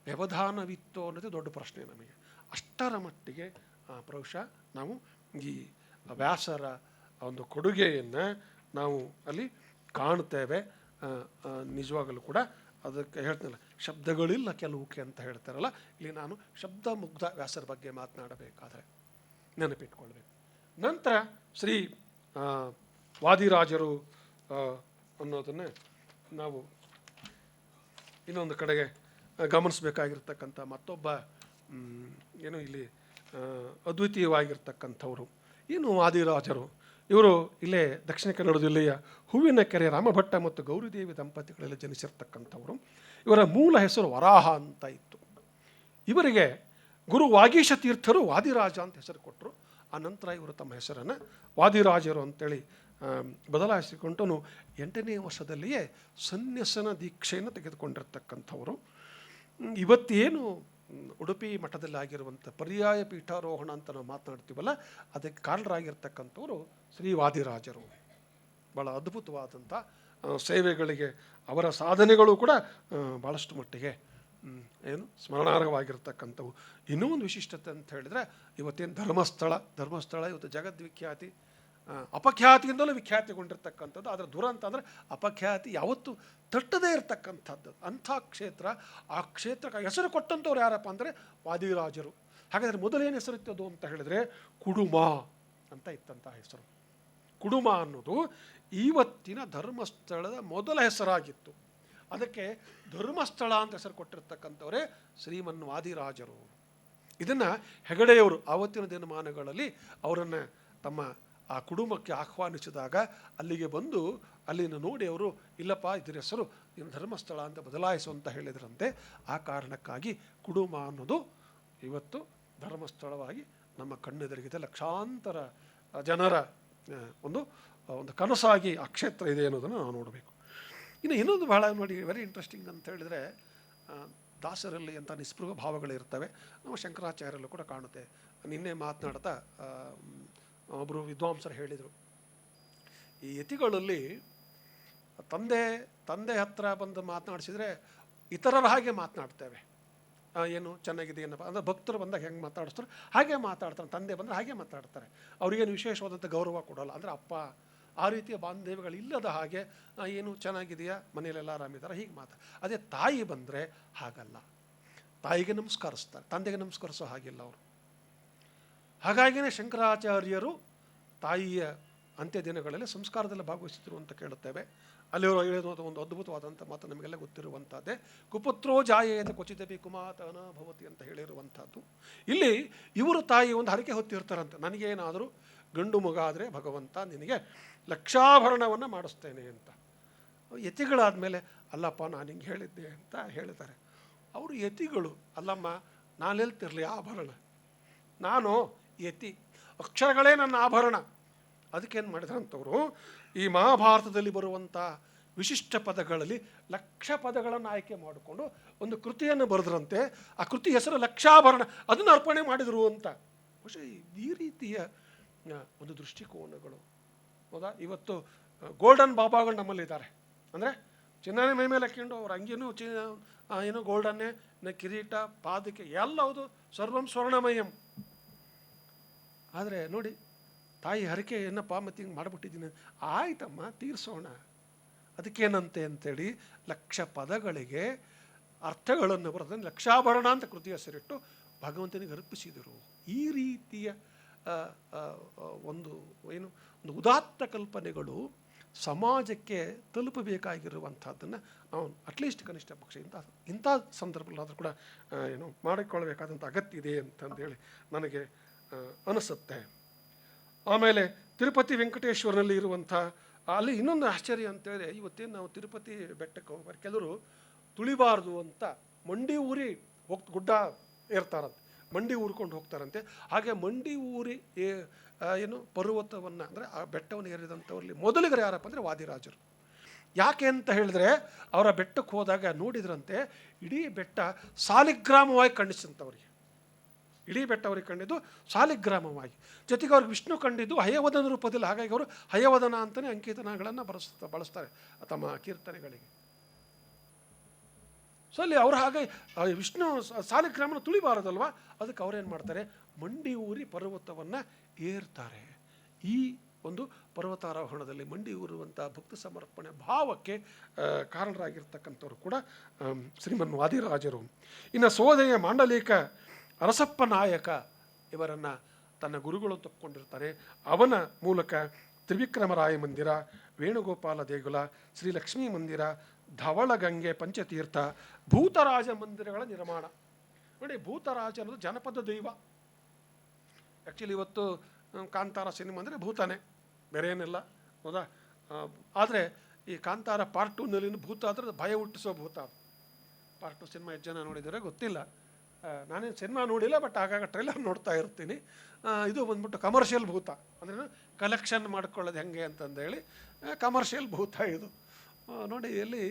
ವ್ಯವಧಾನವಿತ್ತು ಅನ್ನೋದು ದೊಡ್ಡ ಪ್ರಶ್ನೆ ನಮಗೆ. ಅಷ್ಟರ ಮಟ್ಟಿಗೆ ಬಹುಶಃ ನಾವು ಈ ವ್ಯಾಸರ ಒಂದು ಕೊಡುಗೆಯನ್ನು ನಾವು ಅಲ್ಲಿ ಕಾಣ್ತೇವೆ. ನಿಜವಾಗಲೂ ಕೂಡ ಅದಕ್ಕೆ ಹೇಳ್ತೀನಲ್ಲ, ಶಬ್ದಗಳಿಲ್ಲ ಕೆಲವುಕ್ಕೆ ಅಂತ ಹೇಳ್ತಾರಲ್ಲ, ಇಲ್ಲಿ ನಾನು ಶಬ್ದ ಮುಗ್ಧ ವ್ಯಾಸರ ಬಗ್ಗೆ ಮಾತನಾಡಬೇಕಾದ್ರೆ ನೆನಪಿಟ್ಕೊಳ್ಬೇಕು. ನಂತರ ಶ್ರೀ ವಾದಿರಾಜರು ಅನ್ನೋದನ್ನು ನಾವು ಇನ್ನೊಂದು ಕಡೆಗೆ ಗಮನಿಸಬೇಕಾಗಿರ್ತಕ್ಕಂಥ ಮತ್ತೊಬ್ಬ ಏನು ಇಲ್ಲಿ ಅದ್ವಿತೀಯವಾಗಿರ್ತಕ್ಕಂಥವರು ಏನು ವಾದಿರಾಜರು. ಇವರು ಇಲ್ಲೇ ದಕ್ಷಿಣ ಕನ್ನಡ ಜಿಲ್ಲೆಯ ಹೂವಿನ ಕೆರೆ ರಾಮಭಟ್ಟ ಮತ್ತು ಗೌರಿದೇವಿ ದಂಪತಿಗಳಲ್ಲಿ ಜನಿಸಿರ್ತಕ್ಕಂಥವರು. ಇವರ ಮೂಲ ಹೆಸರು ವರಾಹ ಅಂತ ಇತ್ತು. ಇವರಿಗೆ ಗುರು ವಾಗೀಶ ತೀರ್ಥರು ವಾದಿರಾಜ ಅಂತ ಹೆಸರು ಕೊಟ್ಟರು. ಆ ನಂತರ ಇವರು ತಮ್ಮ ಹೆಸರನ್ನು ವಾದಿರಾಜರು ಅಂತೇಳಿ ಬದಲಾಯಿಸಿಕೊಂಡು 8ನೇ ವರ್ಷದಲ್ಲಿಯೇ ಸನ್ಯಾಸನ ದೀಕ್ಷೆಯನ್ನು ತೆಗೆದುಕೊಂಡಿರ್ತಕ್ಕಂಥವರು. ಇವತ್ತೇನು ಉಡುಪಿ ಮಠದಲ್ಲಿ ಆಗಿರುವಂಥ ಪರ್ಯಾಯ ಪೀಠಾರೋಹಣ ಅಂತ ನಾವು ಮಾತನಾಡ್ತೀವಲ್ಲ, ಅದಕ್ಕೆ ಕಾರಣರಾಗಿರ್ತಕ್ಕಂಥವರು ಶ್ರೀ ವಾದಿರಾಜರು. ಭಾಳ ಅದ್ಭುತವಾದಂಥ ಸೇವೆಗಳಿಗೆ ಅವರ ಸಾಧನೆಗಳು ಕೂಡ ಭಾಳಷ್ಟು ಮಟ್ಟಿಗೆ ಸ್ಮರಣಾರ್ಹವಾಗಿರ್ತಕ್ಕಂಥವು. ಇನ್ನೂ ಒಂದು ವಿಶಿಷ್ಟತೆ ಅಂತ ಹೇಳಿದರೆ, ಇವತ್ತೇನು ಧರ್ಮಸ್ಥಳ ಇವತ್ತು ಜಗದ್ವಿಖ್ಯಾತಿ, ಅಪಖ್ಯಾತಿಯಿಂದಲೂ ವಿಖ್ಯಾತಿಗೊಂಡಿರ್ತಕ್ಕಂಥದ್ದು. ಅದರ ದುರಂತ ಅಂದರೆ ಅಪಖ್ಯಾತಿ ಯಾವತ್ತೂ ತಟ್ಟದೇ ಇರತಕ್ಕಂಥದ್ದು ಅಂಥ ಕ್ಷೇತ್ರ. ಆ ಕ್ಷೇತ್ರಕ್ಕೆ ಹೆಸರು ಕೊಟ್ಟಂಥವ್ರು ಯಾರಪ್ಪ ಅಂದರೆ ವಾದಿರಾಜರು. ಹಾಗಾದರೆ ಮೊದಲೇನು ಹೆಸರಿತ್ತದು ಅಂತ ಹೇಳಿದರೆ ಕುಡುಮ ಅಂತ ಇತ್ತಂಥ ಹೆಸರು. ಕುಡುಮ ಅನ್ನೋದು ಇವತ್ತಿನ ಧರ್ಮಸ್ಥಳದ ಮೊದಲ ಹೆಸರಾಗಿತ್ತು. ಅದಕ್ಕೆ ಧರ್ಮಸ್ಥಳ ಅಂತ ಹೆಸರು ಕೊಟ್ಟಿರ್ತಕ್ಕಂಥವರೇ ಶ್ರೀಮನ್ ವಾದಿರಾಜರು. ಇದನ್ನು ಹೆಗಡೆಯವರು ಆವತ್ತಿನ ದಿನಮಾನಗಳಲ್ಲಿ ಅವರನ್ನು ತಮ್ಮ ಆ ಕುಟುಂಬಕ್ಕೆ ಆಹ್ವಾನಿಸಿದಾಗ ಅಲ್ಲಿಗೆ ಬಂದು ಅಲ್ಲಿನ ನೋಡಿ ಅವರು ಇಲ್ಲಪ್ಪ ಇದರ ಹೆಸರು ಇನ್ನು ಧರ್ಮಸ್ಥಳ ಅಂತ ಬದಲಾಯಿಸು ಅಂತ ಹೇಳಿದ್ರಂತೆ. ಆ ಕಾರಣಕ್ಕಾಗಿ ಕುಡುಮ ಅನ್ನೋದು ಇವತ್ತು ಧರ್ಮಸ್ಥಳವಾಗಿ ನಮ್ಮ ಕಣ್ಣೆದುರಿಗಿದೆ. ಲಕ್ಷಾಂತರ ಜನರ ಒಂದು ಕನಸಾಗಿ ಆ ಕ್ಷೇತ್ರ ಇದೆ ಅನ್ನೋದನ್ನು ನಾವು ನೋಡಬೇಕು. ಇನ್ನು ಇನ್ನೊಂದು ಬಹಳ ನೋಡಿ ವೆರಿ ಇಂಟ್ರೆಸ್ಟಿಂಗ್ ಅಂತ ಹೇಳಿದರೆ, ದಾಸರಲ್ಲಿ ಅಂತ ನಿಸ್ಪೃಹ ಭಾವಗಳಿರ್ತವೆ. ನಾವು ಶಂಕರಾಚಾರ್ಯರಲ್ಲೂ ಕೂಡ ಕಾಣುತ್ತೆ. ನಿನ್ನೆ ಮಾತನಾಡ್ತಾ ಒಬ್ಬರು ವಿದ್ವಾಂಸರು ಹೇಳಿದರು, ಈ ಯತಿಗಳಲ್ಲಿ ತಂದೆ ಹತ್ರ ಬಂದು ಮಾತನಾಡಿಸಿದರೆ ಇತರರ ಹಾಗೆ ಮಾತನಾಡ್ತೇವೆ. ಏನು ಚೆನ್ನಾಗಿದೆ ಏನಪ್ಪ ಅಂದರೆ ಭಕ್ತರು ಬಂದಾಗ ಹೆಂಗೆ ಮಾತಾಡಿಸ್ತಾರೆ ಹಾಗೆ ಮಾತಾಡ್ತಾರೆ. ತಂದೆ ಬಂದರೆ ಹಾಗೆ ಮಾತಾಡ್ತಾರೆ. ಅವ್ರಿಗೇನು ವಿಶೇಷವಾದಂಥ ಗೌರವ ಕೊಡೋಲ್ಲ. ಅಂದರೆ ಅಪ್ಪ ಆ ರೀತಿಯ ಬಾಂಧವ್ಯಗಳು ಇಲ್ಲದ ಹಾಗೆ ಏನು ಚೆನ್ನಾಗಿದೆಯಾ, ಮನೆಯಲ್ಲೆಲ್ಲ ಆರಾಮಿದ್ದಾರೆ, ಹೀಗೆ ಅದೇ ತಾಯಿ ಬಂದರೆ ಹಾಗಲ್ಲ. ತಾಯಿಗೆ ನಮಸ್ಕರಿಸ್ತಾರೆ, ತಂದೆಗೆ ನಮಸ್ಕರಿಸೋ ಹಾಗಿಲ್ಲ ಅವರು. ಹಾಗಾಗಿಯೇ ಶಂಕರಾಚಾರ್ಯರು ತಾಯಿಯ ಅಂತ್ಯ ದಿನಗಳಲ್ಲಿ ಸಂಸ್ಕಾರದಲ್ಲಿ ಭಾಗವಹಿಸಿದ್ರು ಅಂತ ಕೇಳುತ್ತೇವೆ. ಅಲ್ಲಿ ಅವರು ಹೇಳಿದ ಒಂದು ಅದ್ಭುತವಾದಂಥ ಮಾತು ನಮಗೆಲ್ಲ ಗೊತ್ತಿರುವಂಥದ್ದೇ, ಕುಪುತ್ರೋ ಜಾಯೇತ ಕ್ವಚಿತಪಿ ಕುಮಾತನ ಭವತಿ ಅಂತ ಹೇಳಿರುವಂಥದ್ದು. ಇಲ್ಲಿ ಇವರು ತಾಯಿ ಒಂದು ಹರಕೆ ಹೊತ್ತಿರ್ತಾರಂತೆ, ನನಗೇನಾದರೂ ಗಂಡು ಮಗ ಆದರೆ ಭಗವಂತ ನಿನಗೆ ಲಕ್ಷಾಭರಣವನ್ನು ಮಾಡಿಸ್ತೇನೆ ಅಂತ. ಯತಿಗಳಾದಮೇಲೆ ಅಲ್ಲಪ್ಪ ನಾನು ಹಿಂಗೆ ಹೇಳಿದ್ದೆ ಅಂತ ಹೇಳ್ತಾರೆ. ಅವರು ಯತಿಗಳು ಅಲ್ಲಮ್ಮ, ನಾನೆಲ್ತಿರಲಿ ಆಭರಣ, ನಾನು ಯತಿ, ಅಕ್ಷರಗಳೇ ನನ್ನ ಆಭರಣ. ಅದಕ್ಕೇನು ಮಾಡಿದ್ರಂಥವ್ರು, ಈ ಮಹಾಭಾರತದಲ್ಲಿ ಬರುವಂಥ ವಿಶಿಷ್ಟ ಪದಗಳಲ್ಲಿ ಲಕ್ಷ ಪದಗಳನ್ನು ಆಯ್ಕೆ ಮಾಡಿಕೊಂಡು ಒಂದು ಕೃತಿಯನ್ನು ಬರೆದ್ರಂತೆ. ಆ ಕೃತಿ ಹೆಸರು ಲಕ್ಷಾಭರಣ, ಅದನ್ನು ಅರ್ಪಣೆ ಮಾಡಿದರು ಅಂತ. ಬಹುಶಃ ಈ ರೀತಿಯ ಒಂದು ದೃಷ್ಟಿಕೋನಗಳು ಹೌದಾ. ಇವತ್ತು ಗೋಲ್ಡನ್ ಬಾಬಾಗಳು ನಮ್ಮಲ್ಲಿದ್ದಾರೆ. ಅಂದರೆ ಚಿನ್ನನೇ ಮೈ ಮೇಲೆ ಹಾಕ್ಕೊಂಡು ಅವ್ರ ಅಂಗಿನೂ ಏನು ಗೋಲ್ಡನ್ನೇ, ಕಿರೀಟ, ಪಾದಕ್ಕೆ ಎಲ್ಲವುದು ಸರ್ವಂ ಸ್ವರ್ಣಮಯಂ. ಆದರೆ ನೋಡಿ, ತಾಯಿ ಹರಕೆ ಏನಪ್ಪ ಮತ್ತೆ ಹಿಂಗೆ ಮಾಡಿಬಿಟ್ಟಿದ್ದೀನಿ, ಆಯ್ತಮ್ಮ ತೀರಿಸೋಣ, ಅದಕ್ಕೇನಂತೆ ಅಂತೇಳಿ ಲಕ್ಷ ಪದಗಳಿಗೆ ಅರ್ಥಗಳನ್ನು ಬರೋದನ್ನು ಲಕ್ಷಾಭರಣ ಅಂತ ಕೃತಿ ಹೆಸರಿಟ್ಟು ಭಗವಂತನಿಗೆ ಅರ್ಪಿಸಿದರು. ಈ ರೀತಿಯ ಒಂದು ಉದಾತ್ತ ಕಲ್ಪನೆಗಳು ಸಮಾಜಕ್ಕೆ ತಲುಪಬೇಕಾಗಿರುವಂಥದ್ದನ್ನು ನಾವು ಅಟ್ಲೀಸ್ಟ್ ಕನಿಷ್ಠ ಪಕ್ಷ ಇಂಥ ಸಂದರ್ಭದಲ್ಲಾದರೂ ಕೂಡ ಮಾಡಿಕೊಳ್ಳಬೇಕಾದಂಥ ಅಗತ್ಯ ಇದೆ ಅಂತಂದೇಳಿ ನನಗೆ ಅನಿಸುತ್ತೆ. ಆಮೇಲೆ ತಿರುಪತಿ ವೆಂಕಟೇಶ್ವರನಲ್ಲಿ ಇರುವಂಥ ಅಲ್ಲಿ ಇನ್ನೊಂದು ಆಶ್ಚರ್ಯ ಅಂತೇಳಿದ್ರೆ, ಇವತ್ತೇನು ನಾವು ತಿರುಪತಿ ಬೆಟ್ಟಕ್ಕೆ ಹೋಗ್ಬಾರ್ದು, ಕೆಲವರು ತುಳಿಬಾರ್ದು ಅಂತ ಮಂಡಿ ಊರಿ ಗುಡ್ಡ ಏರ್ತಾರಂತೆ, ಮಂಡಿ ಊರ್ಕೊಂಡು ಹೋಗ್ತಾರಂತೆ. ಹಾಗೆ ಮಂಡಿ ಊರಿ ಪರ್ವತವನ್ನು ಅಂದರೆ ಆ ಬೆಟ್ಟವನ್ನು ಏರಿದಂಥವ್ರಲ್ಲಿ ಮೊದಲಿಗರು ಯಾರಪ್ಪ ಅಂದರೆ ವಾದಿರಾಜರು. ಯಾಕೆ ಅಂತ ಹೇಳಿದ್ರೆ, ಅವರ ಬೆಟ್ಟಕ್ಕೆ ಹೋದಾಗ ನೋಡಿದ್ರಂತೆ ಇಡೀ ಬೆಟ್ಟ ಸಾಲಿಗ್ರಾಮವಾಗಿ ಕಾಣಿಸ್ತಂಥವ್ರಿಗೆ. ಇಡೀ ಬೆಟ್ಟ ಅವ್ರಿಗೆ ಕಂಡಿದ್ದು ಸಾಲಿಗ್ರಾಮವಾಗಿ, ಜೊತೆಗೆ ಅವ್ರಿಗೆ ವಿಷ್ಣು ಕಂಡಿದ್ದು ಹಯವದನ ರೂಪದಲ್ಲಿ. ಹಾಗಾಗಿ ಅವರು ಹಯವದನ ಅಂತಲೇ ಅಂಕಿತನಗಳನ್ನು ಬಳಸ್ತಾರೆ ತಮ್ಮ ಕೀರ್ತನೆಗಳಿಗೆ. ಸೊ ಅಲ್ಲಿ ಅವ್ರು ಹಾಗೆ ವಿಷ್ಣು ಸಾಲಿಗ್ರಾಮನ ತುಳಿಬಾರದಲ್ವ, ಅದಕ್ಕೆ ಅವ್ರೇನು ಮಾಡ್ತಾರೆ, ಮಂಡಿ ಊರಿ ಪರ್ವತವನ್ನು ಏರ್ತಾರೆ. ಈ ಒಂದು ಪರ್ವತಾರೋಹಣದಲ್ಲಿ ಮಂಡಿ ಊರುವಂಥ ಭಕ್ತಿ ಸಮರ್ಪಣೆ ಭಾವಕ್ಕೆ ಕಾರಣರಾಗಿರ್ತಕ್ಕಂಥವ್ರು ಕೂಡ ಶ್ರೀಮನ್ ವಾದಿರಾಜರು. ಇನ್ನು ಸೋದೆಯ ಮಾಂಡಲಿಕ ಅರಸಪ್ಪ ನಾಯಕ ಇವರನ್ನು ತನ್ನ ಗುರುಗಳು ತಕ್ಕೊಂಡಿರ್ತಾರೆ. ಅವನ ಮೂಲಕ ತ್ರಿವಿಕ್ರಮರಾಯ ಮಂದಿರ, ವೇಣುಗೋಪಾಲ ದೇಗುಲ, ಶ್ರೀ ಲಕ್ಷ್ಮೀ ಮಂದಿರ, ಧವಳಗಂಗೆ ಪಂಚತೀರ್ಥ, ಭೂತರಾಜ ಮಂದಿರಗಳ ನಿರ್ಮಾಣ. ನೋಡಿ, ಭೂತರಾಜ ಅನ್ನೋದು ಜನಪದ ದೈವ. ಆ್ಯಕ್ಚುಲಿ ಇವತ್ತು ಕಾಂತಾರ ಸಿನಿಮಾ ಅಂದರೆ ಭೂತನೇ, ಬೇರೆ ಏನಿಲ್ಲ ಹೌದಾ. ಆದರೆ ಈ ಕಾಂತಾರ ಪಾರ್ಟ್ 2ನಲ್ಲಿ ಭೂತ ಆದರೆ ಭಯ ಹುಟ್ಟಿಸೋ ಭೂತ. ಪಾರ್ಟ್ 2 ಸಿನಿಮಾ ಎಷ್ಟು ಜನ ನೋಡಿದರೆ ಗೊತ್ತಿಲ್ಲ. ನಾನೇನು ಸಿನಿಮಾ ನೋಡಿಲ್ಲ, ಬಟ್ ಆಗಾಗ ಟ್ರೈಲರ್ ನೋಡ್ತಾ ಇರ್ತೀನಿ. ಇದು ಬಂದ್ಬಿಟ್ಟು ಕಮರ್ಷಿಯಲ್ ಭೂತ, ಅಂದ್ರೆ ಕಲೆಕ್ಷನ್ ಮಾಡ್ಕೊಳ್ಳೋದು ಹೆಂಗೆ ಅಂತಂದೇಳಿ ಕಮರ್ಷಿಯಲ್ ಭೂತ ಇದು. ನೋಡಿ, ಇಲ್ಲಿ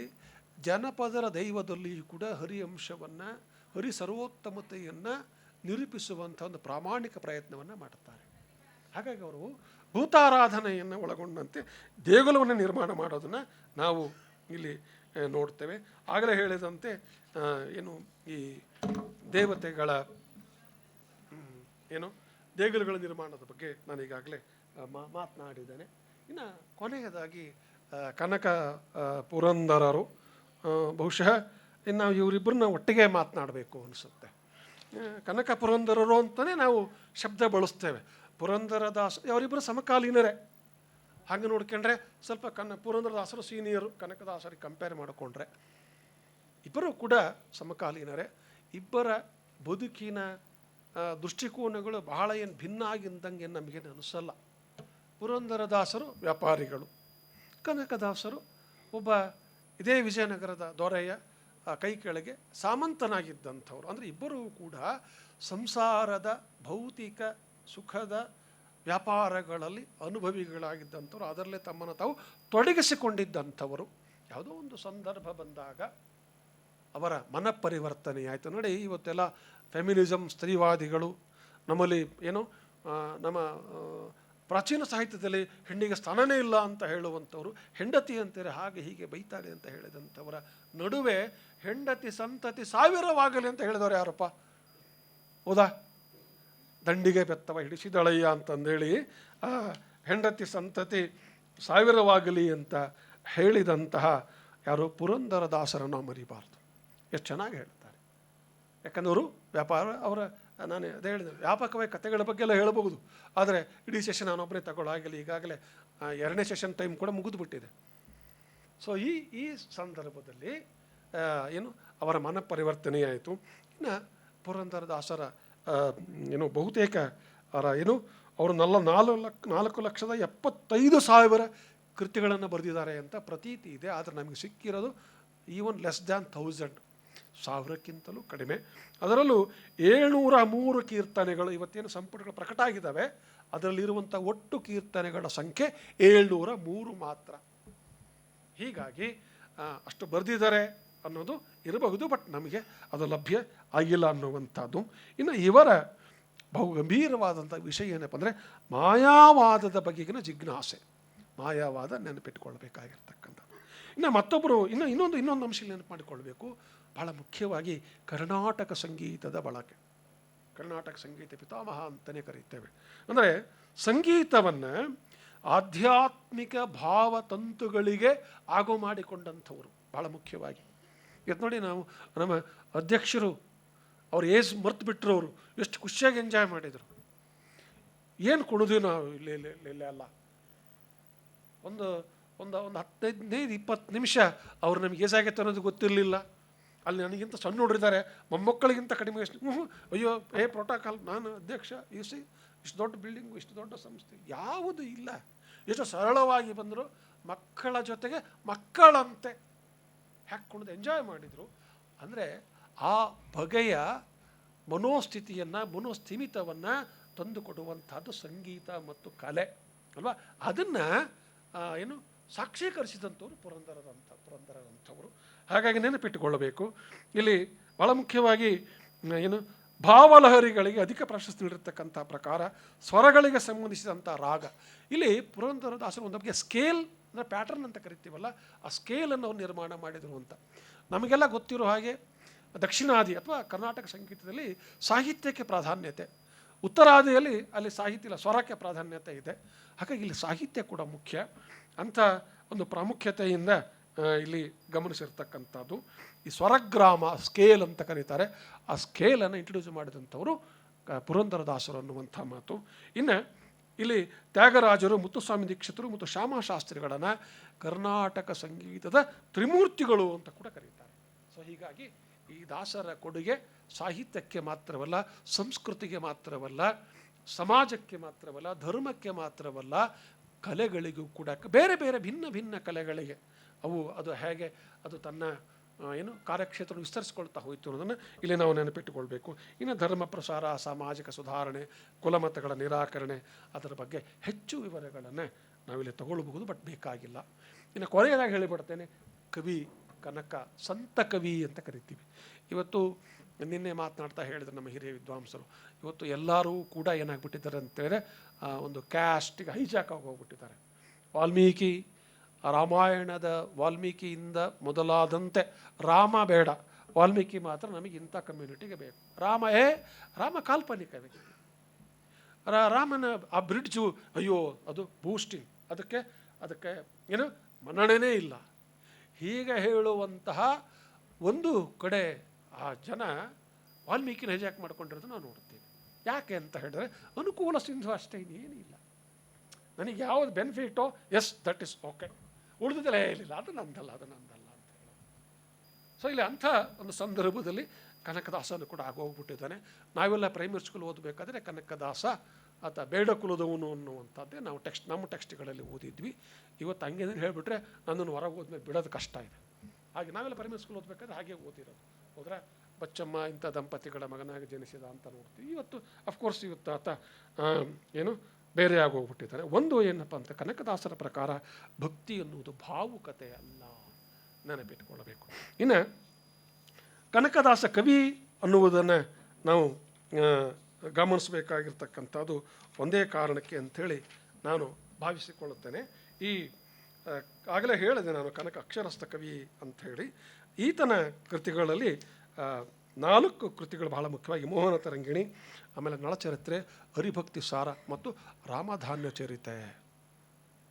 ಜನಪದರ ದೈವದಲ್ಲಿ ಕೂಡ ಹರಿ ಅಂಶವನ್ನು, ಹರಿ ಸರ್ವೋತ್ತಮತೆಯನ್ನು ನಿರೂಪಿಸುವಂಥ ಒಂದು ಪ್ರಾಮಾಣಿಕ ಪ್ರಯತ್ನವನ್ನು ಮಾಡುತ್ತಾರೆ. ಹಾಗಾಗಿ ಅವರು ಭೂತಾರಾಧನೆಯನ್ನು ಒಳಗೊಂಡಂತೆ ದೇಗುಲವನ್ನು ನಿರ್ಮಾಣ ಮಾಡೋದನ್ನು ನಾವು ಇಲ್ಲಿ ನೋಡ್ತೇವೆ. ಆಗಲೇ ಹೇಳಿದಂತೆ ಈ ದೇವತೆಗಳ ದೇಗುಲಗಳ ನಿರ್ಮಾಣದ ಬಗ್ಗೆ ನಾನು ಈಗಾಗಲೇ ಮಾತನಾಡಿದ್ದೇನೆ. ಇನ್ನು ಕೊನೆಯದಾಗಿ ಕನಕ ಪುರಂದರರು, ಬಹುಶಃ ನಾವು ಇವರಿಬ್ಬರನ್ನ ಒಟ್ಟಿಗೆ ಮಾತನಾಡಬೇಕು ಅನಿಸುತ್ತೆ. ಕನಕ ಪುರಂದರರು ಅಂತಲೇ ನಾವು ಶಬ್ದ ಬಳಸ್ತೇವೆ. ಪುರಂದರದಾಸ ಅವರಿಬ್ಬರು ಸಮಕಾಲೀನರೇ. ಹಾಗೆ ನೋಡ್ಕೊಂಡ್ರೆ ಸ್ವಲ್ಪ ಪುರಂದರದಾಸರು ಸೀನಿಯರು, ಕನಕದಾಸರಿಗೆ ಕಂಪೇರ್ ಮಾಡಿಕೊಂಡ್ರೆ ಇಬ್ಬರು ಕೂಡ ಸಮಕಾಲೀನರೇ. ಇಬ್ಬರ ಬದುಕಿನ ದೃಷ್ಟಿಕೋನಗಳು ಬಹಳ ಭಿನ್ನ ಆಗಿದ್ದಂಗೆ ನಮಗೇನು ಅನಿಸಲ್ಲ. ಪುರಂದರದಾಸರು ವ್ಯಾಪಾರಿಗಳು, ಕನಕದಾಸರು ಒಬ್ಬ ಇದೇ ವಿಜಯನಗರದ ದೊರೆಯ ಕೈ ಕೆಳಗೆ ಸಾಮಂತನಾಗಿದ್ದಂಥವ್ರು. ಅಂದರೆ ಇಬ್ಬರೂ ಕೂಡ ಸಂಸಾರದ ಭೌತಿಕ ಸುಖದ ವ್ಯಾಪಾರಗಳಲ್ಲಿ ಅನುಭವಿಗಳಾಗಿದ್ದಂಥವ್ರು, ಅದರಲ್ಲೇ ತಮ್ಮನ್ನು ತಾವು ತೊಡಗಿಸಿಕೊಂಡಿದ್ದಂಥವರು. ಯಾವುದೋ ಒಂದು ಸಂದರ್ಭ ಬಂದಾಗ ಅವರ ಮನಪರಿವರ್ತನೆಯಾಯಿತು. ನೋಡಿ, ಇವತ್ತೆಲ್ಲ ಫೆಮಿನಿಸಮ್, ಸ್ತ್ರೀವಾದಿಗಳು, ನಮ್ಮಲ್ಲಿ ಏನು ನಮ್ಮ ಪ್ರಾಚೀನ ಸಾಹಿತ್ಯದಲ್ಲಿ ಹೆಣ್ಣಿಗೆ ಸ್ಥಾನನೇ ಇಲ್ಲ ಅಂತ ಹೇಳುವಂಥವ್ರು, ಹೆಂಡತಿ ಅಂತಾರೆ ಹಾಗೆ ಹೀಗೆ ಬೈತಾರೆ ಅಂತ ಹೇಳಿದಂಥವರ ನಡುವೆ ಹೆಂಡತಿ ಸಂತತಿ ಸಾವಿರವಾಗಲಿ ಅಂತ ಹೇಳಿದವರು ಯಾರಪ್ಪ? ಹೌದಾ? ದಂಡಿಗೆ ಬೆತ್ತವ ಹಿಡಿಸಿದಳಯ್ಯ ಅಂತಂದೇಳಿ ಹೆಂಡತಿ ಸಂತತಿ ಸಾವಿರವಾಗಲಿ ಅಂತ ಹೇಳಿದಂತಹ ಯಾರು? ಪುರಂದರದಾಸರನ್ನು ಮರಿಬಾರ್ದು. ಎಷ್ಟು ಚೆನ್ನಾಗಿ ಹೇಳ್ತಾರೆ. ಯಾಕಂದ್ರೆ ಅವರು ವ್ಯಾಪಾರ, ಅವರ ನಾನು ಅದೇ ಹೇಳಿದೆ, ವ್ಯಾಪಕವಾಗಿ ಕಥೆಗಳ ಬಗ್ಗೆ ಎಲ್ಲ ಹೇಳಬಹುದು, ಆದರೆ ಇಡೀ ಸೆಷನ್ ನಾನೊಬ್ಬನೇ ತಗೊಳ್ಳಾಗಿಲ್ಲ. ಈಗಾಗಲೇ 2ನೇ ಸೆಷನ್ ಟೈಮ್ ಕೂಡ ಮುಗಿದು ಬಿಟ್ಟಿದೆ. ಸೊ ಈ ಸಂದರ್ಭದಲ್ಲಿ ಏನು ಅವರ ಮನ ಪರಿವರ್ತನೆಯಾಯಿತು. ಇನ್ನು ಪುರಂದರದಾಸರ ಏನು ಬಹುತೇಕ ಏನು ಅವರು 4,75,000 ಕೃತಿಗಳನ್ನು ಬರೆದಿದ್ದಾರೆ ಅಂತ ಪ್ರತೀತಿ ಇದೆ. ಆದರೆ ನಮಗೆ ಸಿಕ್ಕಿರೋದು ಈವನ್ ಲೆಸ್ ದ್ಯಾನ್ 1000, 1000ಕ್ಕಿಂತಲೂ ಕಡಿಮೆ. ಅದರಲ್ಲೂ 703 ಕೀರ್ತನೆಗಳು ಇವತ್ತೇನು ಸಂಪುಟಗಳು ಪ್ರಕಟ ಆಗಿದ್ದಾವೆ, ಅದರಲ್ಲಿರುವಂಥ ಒಟ್ಟು ಕೀರ್ತನೆಗಳ ಸಂಖ್ಯೆ 703 ಮಾತ್ರ. ಹೀಗಾಗಿ ಅಷ್ಟು ಬರೆದಿದ್ದಾರೆ ಅನ್ನೋದು ಇರಬಹುದು, ಬಟ್ ನಮಗೆ ಅದು ಲಭ್ಯ ಆಗಿಲ್ಲ ಅನ್ನುವಂಥದ್ದು. ಇನ್ನು ಇವರ ಬಹು ಗಂಭೀರವಾದಂಥ ವಿಷಯ ಏನಪ್ಪ ಅಂದರೆ ಮಾಯಾವಾದದ ಬಗೆಗಿನ ಜಿಜ್ಞಾಸೆ, ಮಾಯಾವಾದ ನೆನಪಿಟ್ಟುಕೊಳ್ಬೇಕಾಗಿರ್ತಕ್ಕಂಥದ್ದು. ಇನ್ನು ಮತ್ತೊಬ್ಬರು ಇನ್ನೊಂದು ಅಂಶ ನೆನಪು ಮಾಡಿಕೊಳ್ಬೇಕು. ಬಹಳ ಮುಖ್ಯವಾಗಿ ಕರ್ನಾಟಕ ಸಂಗೀತದ ಬಳಕೆ. ಕರ್ನಾಟಕ ಸಂಗೀತ ಪಿತಾಮಹ ಅಂತಲೇ ಕರೀತೇವೆ. ಅಂದರೆ ಸಂಗೀತವನ್ನು ಆಧ್ಯಾತ್ಮಿಕ ಭಾವತಂತುಗಳಿಗೆ ಆಗು ಮಾಡಿಕೊಂಡಂಥವರು ಬಹಳ ಮುಖ್ಯವಾಗಿ. ಇವತ್ತು ನೋಡಿ, ನಾವು ನಮ್ಮ ಅಧ್ಯಕ್ಷರು ಅವ್ರು ಮರ್ತು ಬಿಟ್ಟರು. ಅವರು ಎಷ್ಟು ಖುಷಿಯಾಗಿ ಎಂಜಾಯ್ ಮಾಡಿದರು. ಏನು ಕೊಡೋದು ನಾವು ಇಲ್ಲ ಅಲ್ಲ, ಒಂದು 15-20 ನಿಮಿಷ ಅವ್ರು ನಮಗೆ ಏಸಾಗೈತೆ ಅನ್ನೋದು ಗೊತ್ತಿರಲಿಲ್ಲ. ಅಲ್ಲಿ ನನಗಿಂತ ಸಣ್ಣ ನೋಡಿದ್ದಾರೆ, ಮೊಮ್ಮಕ್ಕಳಿಗಿಂತ ಕಡಿಮೆ. ಅಯ್ಯೋ ಪ್ರೋಟೋಕಾಲ್, ನಾನು ಅಧ್ಯಕ್ಷ, ಇಷ್ಟು ದೊಡ್ಡ ಬಿಲ್ಡಿಂಗು, ಇಷ್ಟು ದೊಡ್ಡ ಸಂಸ್ಥೆ, ಯಾವುದು ಇಲ್ಲ. ಎಷ್ಟು ಸರಳವಾಗಿ ಬಂದರು, ಮಕ್ಕಳ ಜೊತೆಗೆ ಮಕ್ಕಳಂತೆ ಹಾಕ್ಕೊಂಡು ಎಂಜಾಯ್ ಮಾಡಿದರು. ಅಂದರೆ ಆ ಬಗೆಯ ಮನೋಸ್ಥಿತಿಯನ್ನು, ಮನೋಸ್ಥಿಮಿತವನ್ನು ತಂದುಕೊಡುವಂಥದ್ದು ಸಂಗೀತ ಮತ್ತು ಕಲೆ ಅಲ್ವಾ. ಅದನ್ನು ಏನು ಸಾಕ್ಷೀಕರಿಸಿದಂಥವ್ರು ಪುರಂದರದಂಥವರು. ಹಾಗಾಗಿ ನೆನಪಿಟ್ಟುಕೊಳ್ಳಬೇಕು. ಇಲ್ಲಿ ಭಾಳ ಮುಖ್ಯವಾಗಿ ಏನು ಭಾವಲಹರಿಗಳಿಗೆ ಅಧಿಕ ಪ್ರಾಶಸ್ತ್ಯ ನೀಡಿರ್ತಕ್ಕಂಥ ಪ್ರಕಾರ, ಸ್ವರಗಳಿಗೆ ಸಂಬಂಧಿಸಿದಂಥ ರಾಗ. ಇಲ್ಲಿ ಪುರಂದರದಾಸರು ಒಂದು ಬಗ್ಗೆ ಸ್ಕೇಲ್ ಅಂದರೆ ಪ್ಯಾಟರ್ನ್ ಅಂತ ಕರಿತೀವಲ್ಲ, ಆ ಸ್ಕೇಲನ್ನು ಅವ್ರು ನಿರ್ಮಾಣ ಮಾಡಿದರು ಅಂತ ನಮಗೆಲ್ಲ ಗೊತ್ತಿರೋ ಹಾಗೆ. ದಕ್ಷಿಣಾದಿ ಅಥವಾ ಕರ್ನಾಟಕ ಸಂಗೀತದಲ್ಲಿ ಸಾಹಿತ್ಯಕ್ಕೆ ಪ್ರಾಧಾನ್ಯತೆ, ಉತ್ತರಾದಿಯಲ್ಲಿ ಅಲ್ಲಿ ಸಾಹಿತ್ಯ ಇಲ್ಲ, ಸ್ವರಕ್ಕೆ ಪ್ರಾಧಾನ್ಯತೆ ಇದೆ. ಹಾಗಾಗಿ ಇಲ್ಲಿ ಸಾಹಿತ್ಯ ಕೂಡ ಮುಖ್ಯ ಅಂತ ಒಂದು ಪ್ರಾಮುಖ್ಯತೆಯಿಂದ ಇಲ್ಲಿ ಗಮನಿಸಿರ್ತಕ್ಕಂಥದ್ದು. ಈ ಸ್ವರಗ್ರಾಮ ಸ್ಕೇಲ್ ಅಂತ ಕರೀತಾರೆ, ಆ ಸ್ಕೇಲನ್ನು ಇಂಟ್ರೊಡ್ಯೂಸ್ ಮಾಡಿದಂಥವರು ಪುರಂದರದಾಸರು ಅನ್ನುವಂಥ ಮಾತು. ಇನ್ನು ಇಲ್ಲಿ ತ್ಯಾಗರಾಜರು, ಮುತ್ತುಸ್ವಾಮಿ ದೀಕ್ಷಿತರು ಮತ್ತು ಶ್ಯಾಮಶಾಸ್ತ್ರಿಗಳನ್ನು ಕರ್ನಾಟಕ ಸಂಗೀತದ ತ್ರಿಮೂರ್ತಿಗಳು ಅಂತ ಕೂಡ ಕರೀತಾರೆ. ಸೊ ಹೀಗಾಗಿ ಈ ದಾಸರ ಕೊಡುಗೆ ಸಾಹಿತ್ಯಕ್ಕೆ ಮಾತ್ರವಲ್ಲ, ಸಂಸ್ಕೃತಿಗೆ ಮಾತ್ರವಲ್ಲ, ಸಮಾಜಕ್ಕೆ ಮಾತ್ರವಲ್ಲ, ಧರ್ಮಕ್ಕೆ ಮಾತ್ರವಲ್ಲ, ಕಲೆಗಳಿಗೂ ಕೂಡ, ಬೇರೆ ಬೇರೆ ಭಿನ್ನ ಭಿನ್ನ ಕಲೆಗಳಿಗೆ ಅದು ಹೇಗೆ ಅದು ತನ್ನ ಏನು ಕಾರ್ಯಕ್ಷೇತ್ರ ವಿಸ್ತರಿಸ್ಕೊಳ್ತಾ ಹೋಯಿತು ಅನ್ನೋದನ್ನು ಇಲ್ಲಿ ನಾವು ನೆನಪಿಟ್ಟುಕೊಳ್ಬೇಕು. ಇನ್ನು ಧರ್ಮ ಪ್ರಸಾರ, ಸಾಮಾಜಿಕ ಸುಧಾರಣೆ, ಕುಲಮತಗಳ ನಿರಾಕರಣೆ, ಅದರ ಬಗ್ಗೆ ಹೆಚ್ಚು ವಿವರಗಳನ್ನು ನಾವಿಲ್ಲಿ ತಗೊಳ್ಬಹುದು, ಬಟ್ ಬೇಕಾಗಿಲ್ಲ. ಇನ್ನು ಕೊನೆಯದಾಗಿ ಹೇಳಿಬಿಡ್ತೇನೆ, ಕವಿ ಕನಕ, ಸಂತ ಕವಿ ಅಂತ ಕರಿತೀವಿ. ಇವತ್ತು ನಿನ್ನೆ ಮಾತನಾಡ್ತಾ ಹೇಳಿದ್ರು ನಮ್ಮ ಹಿರಿಯ ವಿದ್ವಾಂಸರು, ಇವತ್ತು ಎಲ್ಲರೂ ಕೂಡ ಏನಾಗ್ಬಿಟ್ಟಿದ್ದಾರೆ ಅಂತೇಳಿದ್ರೆ ಒಂದು ಕ್ಯಾಸ್ಟಿಗೆ ಹೈಜಾಕ್ ಹೋಗ್ಬಿಟ್ಟಿದ್ದಾರೆ. ವಾಲ್ಮೀಕಿ, ರಾಮಾಯಣದ ವಾಲ್ಮೀಕಿಯಿಂದ ಮೊದಲಾದಂತೆ ರಾಮ ಬೇಡ, ವಾಲ್ಮೀಕಿ ಮಾತ್ರ ನಮಗೆ ಇಂಥ ಕಮ್ಯುನಿಟಿಗೆ ಬೇಕು. ರಾಮ ಕಾಲ್ಪನಿಕ ವ್ಯಕ್ತಿ. ರಾಮನ ಆ ಬ್ರಿಡ್ಜು, ಅಯ್ಯೋ ಅದು ಬೂಸ್ಟಿಂಗ್, ಅದಕ್ಕೆ ಏನು ಮನ್ನಣೆನೇ ಇಲ್ಲ. ಹೀಗೆ ಹೇಳುವಂತಹ ಒಂದು ಕಡೆ ಆ ಜನ ವಾಲ್ಮೀಕಿನ ಹೈಜಾಕ್ ಮಾಡ್ಕೊಂಡಿರೋದು ನಾವು ನೋಡ್ತೀವಿ. ಯಾಕೆ ಅಂತ ಹೇಳಿದ್ರೆ ಅನುಕೂಲ ಸಿಂಧು ಅಷ್ಟೇ, ಇನ್ನೇನಿಲ್ಲ. ನನಗೆ ಯಾವುದು ಬೆನಿಫಿಟೋ ಎಸ್ ದಟ್ ಇಸ್ ಓಕೆ, ಉಳಿದಿದ್ದೆಲ್ಲ ಹೇಳಿಲ್ಲ ಅದು ನಂದಲ್ಲ ಅಂತ ಹೇಳೋದು. ಸೊ ಇಲ್ಲಿ ಅಂಥ ಒಂದು ಸಂದರ್ಭದಲ್ಲಿ ಕನಕದಾಸನು ಕೂಡ ಆಗೋಗ್ಬಿಟ್ಟಿದ್ದಾನೆ. ನಾವೆಲ್ಲ ಪ್ರೈಮರಿ ಸ್ಕೂಲ್ ಓದಬೇಕಾದ್ರೆ ಕನಕದಾಸ ಆತ ಬೇಡ ಕುಲದವನು ಅನ್ನುವಂಥದ್ದೇ ನಾವು ನಮ್ಮ ಟೆಕ್ಸ್ಟ್ಗಳಲ್ಲಿ ಓದಿದ್ವಿ. ಇವತ್ತು ಹಂಗೆ ಹೇಳಿಬಿಟ್ರೆ ನನ್ನನ್ನು ಹೊರಗೆ ಹೋದ್ಮೇಲೆ ಬಿಡೋದು ಕಷ್ಟ ಇದೆ. ಹಾಗೆ ನಾವೆಲ್ಲ ಪ್ರೈಮರಿ ಸ್ಕೂಲ್ ಓದಬೇಕಾದ್ರೆ ಹಾಗೆ ಓದಿರೋದು. ಹೋದ್ರೆ ಬಚ್ಚಮ್ಮ ಇಂಥ ದಂಪತಿಗಳ ಮಗನಾಗಿ ಜನಿಸಿದ ಅಂತ ನೋಡ್ತೀವಿ. ಇವತ್ತು ಅಫ್ಕೋರ್ಸ್ ಇವತ್ತು ಆತ ಏನು ಬೇರೆ ಆಗೋಗ್ಬಿಟ್ಟಿದ್ದಾನೆ. ಒಂದು ಏನಪ್ಪ ಅಂತ ಕನಕದಾಸರ ಪ್ರಕಾರ ಭಕ್ತಿ ಎನ್ನುವುದು ಭಾವುಕತೆ ಅಲ್ಲ, ನೆನಪಿಟ್ಕೊಳ್ಳಬೇಕು. ಇನ್ನು ಕನಕದಾಸ ಕವಿ ಅನ್ನುವುದನ್ನು ನಾವು ಗಮನಿಸಬೇಕಾಗಿರ್ತಕ್ಕಂಥದ್ದು ಒಂದೇ ಕಾರಣಕ್ಕೆ ಅಂಥೇಳಿ ನಾನು ಭಾವಿಸಿಕೊಳ್ಳುತ್ತೇನೆ. ಈ ಆಗಲೇ ಹೇಳಿದೆ ನಾನು ಕನಕ ಅಕ್ಷರಸ್ಥ ಕವಿ ಅಂಥೇಳಿ. ಈತನ ಕೃತಿಗಳಲ್ಲಿ 4 ಕೃತಿಗಳು ಬಹಳ ಮುಖ್ಯವಾಗಿ ಮೋಹನ ತರಂಗಿಣಿ, ಆಮೇಲೆ ನಳಚರಿತ್ರೆ, ಹರಿಭಕ್ತಿ ಸಾರ ಮತ್ತು ರಾಮಧಾನ್ಯ ಚರಿತೆ.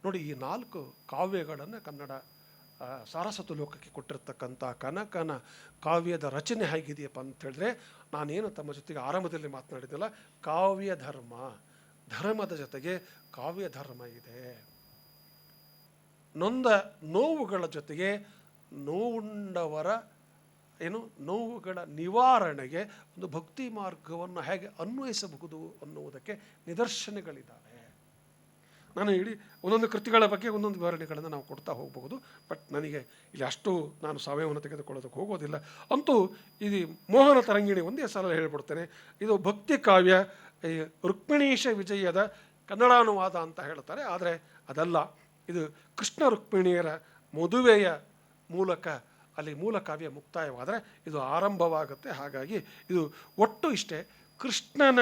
ನೋಡಿ, ಈ 4 ಕಾವ್ಯಗಳನ್ನು ಕನ್ನಡ ಸಾರಸ್ವತ ಲೋಕಕ್ಕೆ ಕೊಟ್ಟಿರ್ತಕ್ಕಂಥ ಕನಕನ ಕಾವ್ಯದ ರಚನೆ ಹೇಗಿದೆಯಪ್ಪ ಅಂತ ಹೇಳಿದ್ರೆ, ನಾನೇನು ತಮ್ಮ ಜೊತೆಗೆ ಆರಂಭದಲ್ಲಿ ಮಾತನಾಡಿದ್ನಲ್ಲ, ಕಾವ್ಯ ಧರ್ಮ, ಧರ್ಮದ ಜೊತೆಗೆ ಕಾವ್ಯ ಧರ್ಮ ಇದೆ. ನೊಂದ ನೋವುಗಳ ಜೊತೆಗೆ ನೋವುಂಡವರ ನೋವುಗಳ ನಿವಾರಣೆಗೆ ಒಂದು ಭಕ್ತಿ ಮಾರ್ಗವನ್ನು ಹೇಗೆ ಅನ್ವಯಿಸಬಹುದು ಅನ್ನುವುದಕ್ಕೆ ನಿದರ್ಶನಗಳಿದ್ದಾವೆ. ನಾನು ಇಡೀ ಒಂದೊಂದು ಕೃತಿಗಳ ಬಗ್ಗೆ ಒಂದೊಂದು ವಿವರಣೆಗಳನ್ನು ನಾವು ಕೊಡ್ತಾ ಹೋಗಬಹುದು. ಬಟ್ ನನಗೆ ಇಲ್ಲಿ ಅಷ್ಟು ನಾನು ಸಮಯವನ್ನು ತೆಗೆದುಕೊಳ್ಳೋದಕ್ಕೆ ಹೋಗೋದಿಲ್ಲ. ಅಂತೂ ಇದು ಮೋಹನ ತರಂಗಿಣಿ ಒಂದೇ ಸಲ ಹೇಳ್ಬಿಡ್ತೇನೆ. ಇದು ಭಕ್ತಿ ಕಾವ್ಯ, ರುಕ್ಮಿಣೀಶ ವಿಜಯದ ಕನ್ನಡಾನುವಾದ ಅಂತ ಹೇಳ್ತಾರೆ. ಆದರೆ ಅದಲ್ಲ, ಇದು ಕೃಷ್ಣ ರುಕ್ಮಿಣಿಯರ ಮದುವೆಯ ಮೂಲಕ ಅಲ್ಲಿ ಮೂಲ ಕಾವ್ಯ ಮುಕ್ತಾಯವಾದರೆ ಇದು ಆರಂಭವಾಗುತ್ತೆ. ಹಾಗಾಗಿ ಇದು ಒಟ್ಟು ಇಷ್ಟೇ, ಕೃಷ್ಣನ